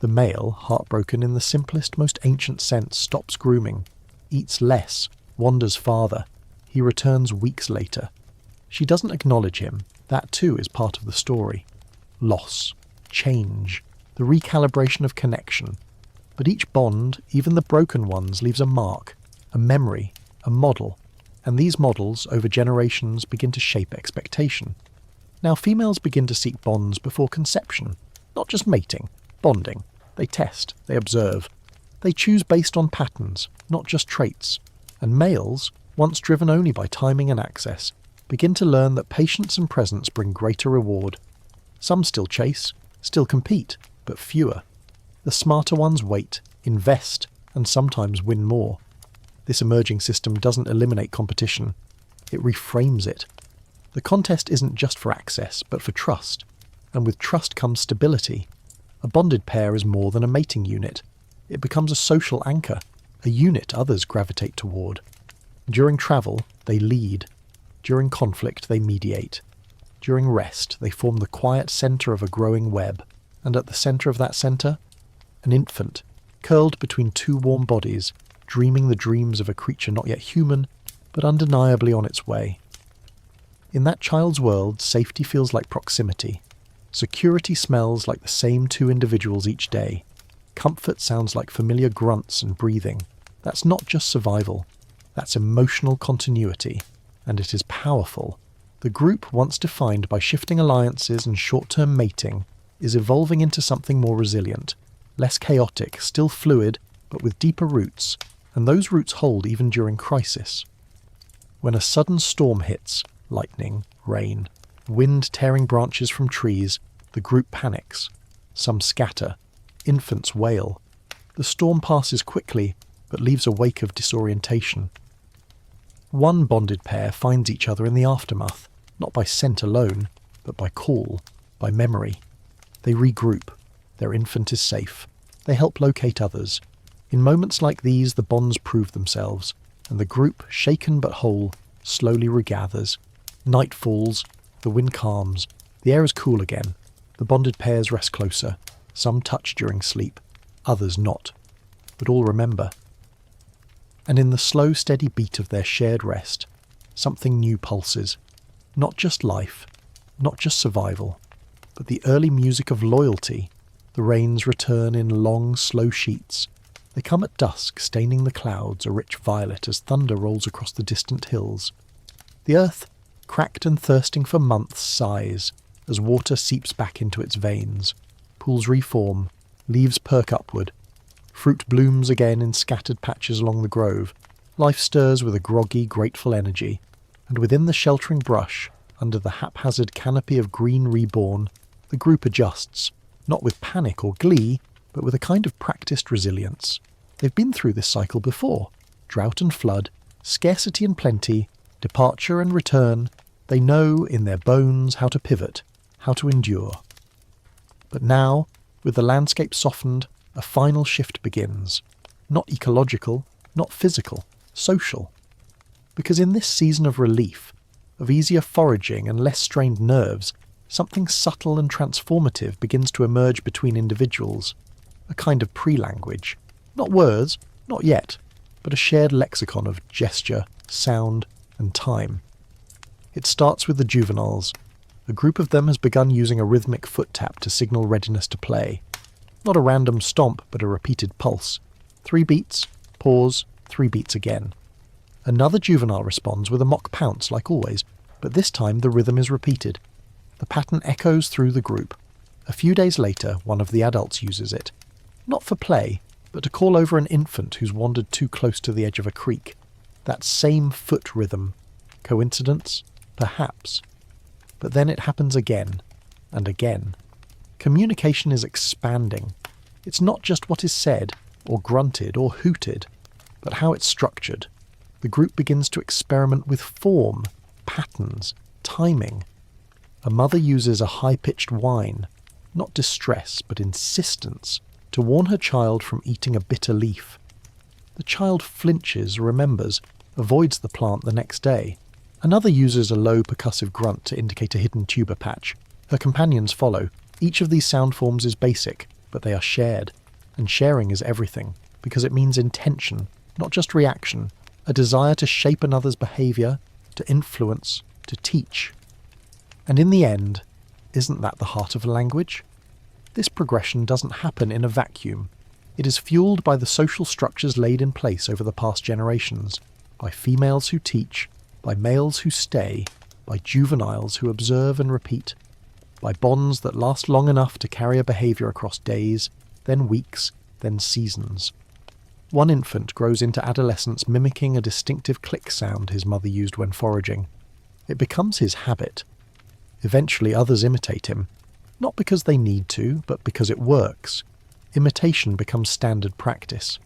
The male, heartbroken in the simplest, most ancient sense, stops grooming, eats less, wanders farther. He returns weeks later. She doesn't acknowledge him. That too is part of the story. Loss, change, the recalibration of connection. But each bond, even the broken ones, leaves a mark, a memory, a model. And these models, over generations, begin to shape expectation. Now females begin to seek bonds before conception, not just mating, bonding. They test, they observe. They choose based on patterns, not just traits. And males, once driven only by timing and access, begin to learn that patience and presence bring greater reward. Some still chase, still compete, but fewer. The smarter ones wait, invest, and sometimes win more. This emerging system doesn't eliminate competition. It reframes it. The contest isn't just for access, but for trust. And with trust comes stability. A bonded pair is more than a mating unit. It becomes a social anchor, a unit others gravitate toward. During travel, they lead. During conflict, they mediate. During rest, they form the quiet centre of a growing web. And at the centre of that centre, an infant, curled between two warm bodies, dreaming the dreams of a creature not yet human, but undeniably on its way. In that child's world, safety feels like proximity. Security smells like the same two individuals each day. Comfort sounds like familiar grunts and breathing. That's not just survival. That's emotional continuity. And it is powerful. The group, once defined by shifting alliances and short-term mating, is evolving into something more resilient, less chaotic, still fluid, but with deeper roots, and those roots hold even during crisis. When a sudden storm hits, lightning, rain, wind tearing branches from trees, the group panics. Some scatter. Infants wail. The storm passes quickly, but leaves a wake of disorientation. One bonded pair finds each other in the aftermath, not by scent alone, but by call, by memory. They regroup. Their infant is safe. They help locate others. In moments like these, the bonds prove themselves, and the group, shaken but whole, slowly regathers. Night falls, the wind calms, the air is cool again. The bonded pairs rest closer. Some touch during sleep, others not. But all remember. And in the slow, steady beat of their shared rest, something new pulses. Not just life, not just survival, but the early music of loyalty. The rains return in long, slow sheets. They come at dusk, staining the clouds a rich violet as thunder rolls across the distant hills. The earth, cracked and thirsting for months, sighs as water seeps back into its veins. Pools reform, leaves perk upward. Fruit blooms again in scattered patches along the grove. Life stirs with a groggy, grateful energy. And within the sheltering brush, under the haphazard canopy of green reborn, the group adjusts, not with panic or glee, but with a kind of practiced resilience. They've been through this cycle before. Drought and flood, scarcity and plenty, departure and return. They know in their bones how to pivot, how to endure. But now, with the landscape softened, a final shift begins. Not ecological, not physical, social. Because in this season of relief, of easier foraging and less strained nerves, something subtle and transformative begins to emerge between individuals. A kind of pre-language. Not words, not yet, but a shared lexicon of gesture, sound, and time. It starts with the juveniles. A group of them has begun using a rhythmic foot tap to signal readiness to play. Not a random stomp, but a repeated pulse. 3 beats, pause, 3 beats again. Another juvenile responds with a mock pounce, like always, but this time the rhythm is repeated. The pattern echoes through the group. A few days later, one of the adults uses it. Not for play, but to call over an infant who's wandered too close to the edge of a creek. That same foot rhythm. Coincidence? Perhaps. But then it happens again and again. Communication is expanding. It's not just what is said, or grunted, or hooted, but how it's structured. The group begins to experiment with form, patterns, timing. A mother uses a high-pitched whine, not distress, but insistence, to warn her child from eating a bitter leaf. The child flinches, remembers, avoids the plant the next day. Another uses a low percussive grunt to indicate a hidden tuber patch. Her companions follow. Each of these sound forms is basic, but they are shared. And sharing is everything, because it means intention, not just reaction, a desire to shape another's behaviour, to influence, to teach. And in the end, isn't that the heart of a language? This progression doesn't happen in a vacuum. It is fueled by the social structures laid in place over the past generations, by females who teach, by males who stay, by juveniles who observe and repeat, by bonds that last long enough to carry a behaviour across days, then weeks, then seasons. One infant grows into adolescence mimicking a distinctive click sound his mother used when foraging. It becomes his habit. Eventually others imitate him, not because they need to, but because it works. Imitation becomes standard practice.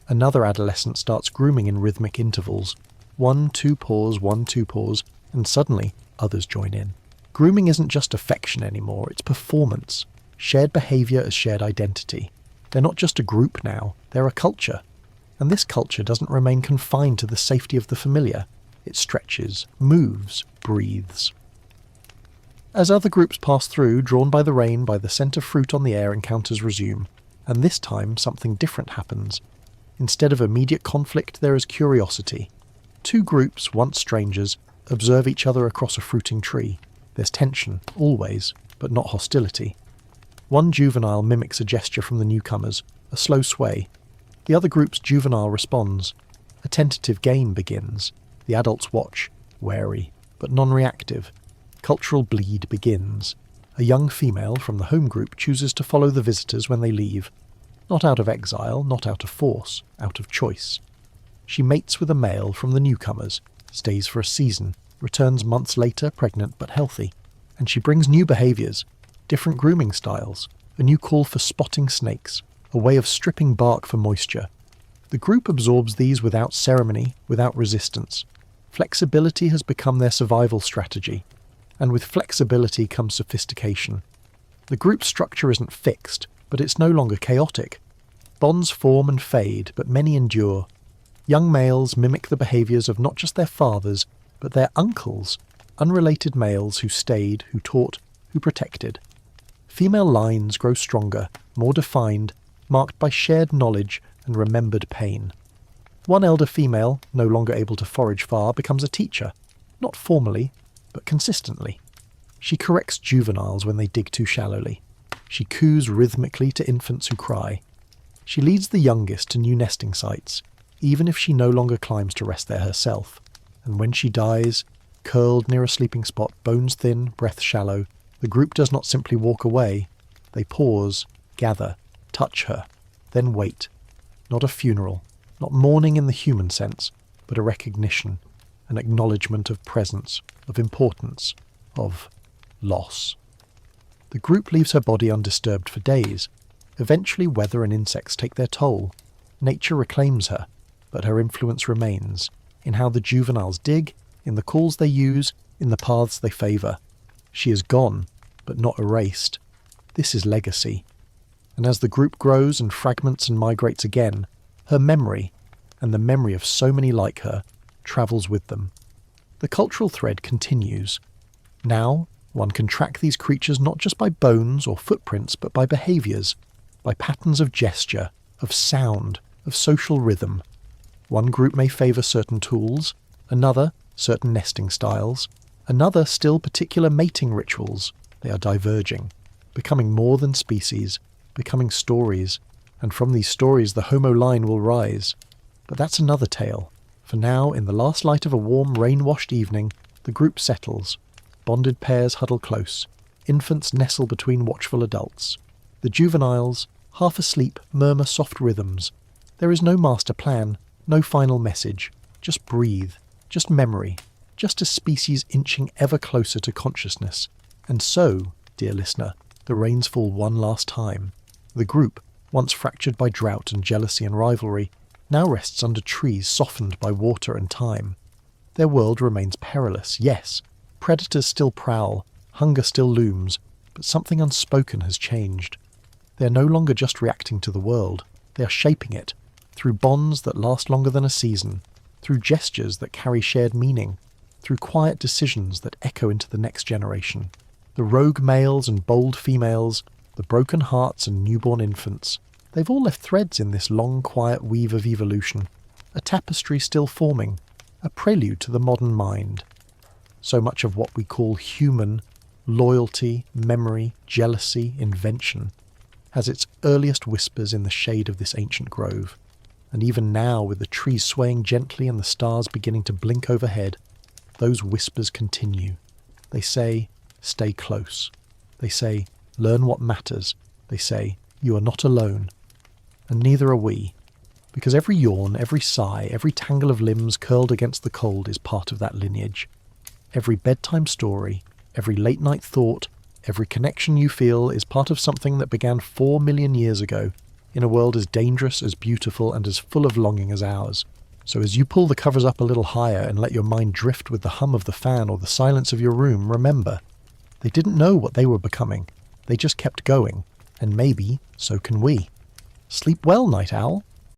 Another adolescent starts grooming in rhythmic intervals. 1, 2 pause, 1, 2 pause, and suddenly others join in. Grooming isn't just affection anymore, it's performance. Shared behaviour as shared identity. They're not just a group now, they're a culture. And this culture doesn't remain confined to the safety of the familiar. It stretches, moves, breathes. As other groups pass through, drawn by the rain, by the scent of fruit on the air, encounters resume. And this time something different happens. Instead of immediate conflict, there is curiosity. Two groups, once strangers, observe each other across a fruiting tree. There's tension, always, but not hostility. One juvenile mimics a gesture from the newcomers, a slow sway. The other group's juvenile responds. A tentative game begins. The adults watch, wary, but non-reactive. Cultural bleed begins. A young female from the home group chooses to follow the visitors when they leave. Not out of exile, not out of force, out of choice. She mates with a male from the newcomers, stays for a season, returns months later pregnant but healthy. And she brings new behaviours, different grooming styles, a new call for spotting snakes, a way of stripping bark for moisture. The group absorbs these without ceremony, without resistance. Flexibility has become their survival strategy. And with flexibility comes sophistication. The group structure isn't fixed, but it's no longer chaotic. Bonds form and fade, but many endure. Young males mimic the behaviours of not just their fathers, but their uncles, unrelated males who stayed, who taught, who protected. Female lines grow stronger, more defined, marked by shared knowledge and remembered pain. One elder female, no longer able to forage far, becomes a teacher, not formally, but consistently. She corrects juveniles when they dig too shallowly. She coos rhythmically to infants who cry. She leads the youngest to new nesting sites, even if she no longer climbs to rest there herself. And when she dies, curled near a sleeping spot, bones thin, breath shallow, the group does not simply walk away. They pause, gather, touch her, then wait. Not a funeral, not mourning in the human sense, but a recognition, an acknowledgement of presence, of importance, of loss. The group leaves her body undisturbed for days. Eventually weather and insects take their toll. Nature reclaims her, but her influence remains, in how the juveniles dig, in the calls they use, in the paths they favour. She is gone, but not erased. This is legacy. And as the group grows and fragments and migrates again, her memory, and the memory of so many like her, travels with them. The cultural thread continues. Now, one can track these creatures not just by bones or footprints, but by behaviours, by patterns of gesture, of sound, of social rhythm. One group may favour certain tools, another certain nesting styles, another still particular mating rituals. They are diverging, becoming more than species, becoming stories, and from these stories the Homo line will rise. But that's another tale. For now, in the last light of a warm, rain-washed evening, the group settles. Bonded pairs huddle close. Infants nestle between watchful adults. The juveniles, half asleep, murmur soft rhythms. There is no master plan, no final message. Just breathe, just memory, just a species inching ever closer to consciousness. And so, dear listener, the rains fall one last time. The group, once fractured by drought and jealousy and rivalry, now rests under trees softened by water and time. Their world remains perilous, yes. Predators still prowl, hunger still looms, but something unspoken has changed. They are no longer just reacting to the world, they are shaping it, through bonds that last longer than a season, through gestures that carry shared meaning, through quiet decisions that echo into the next generation. The rogue males and bold females, the broken hearts and newborn infants, they've all left threads in this long, quiet weave of evolution, a tapestry still forming, a prelude to the modern mind. So much of what we call human, loyalty, memory, jealousy, invention, has its earliest whispers in the shade of this ancient grove. And even now, with the trees swaying gently and the stars beginning to blink overhead, those whispers continue. They say, stay close. They say, learn what matters. They say, you are not alone. And neither are we. Because every yawn, every sigh, every tangle of limbs curled against the cold is part of that lineage. Every bedtime story, every late-night thought, every connection you feel is part of something that began 4 million years ago, in a world as dangerous, as beautiful, and as full of longing as ours. So as you pull the covers up a little higher and let your mind drift with the hum of the fan or the silence of your room, remember, they didn't know what they were becoming. They just kept going, and maybe so can we. Sleep well, night owl.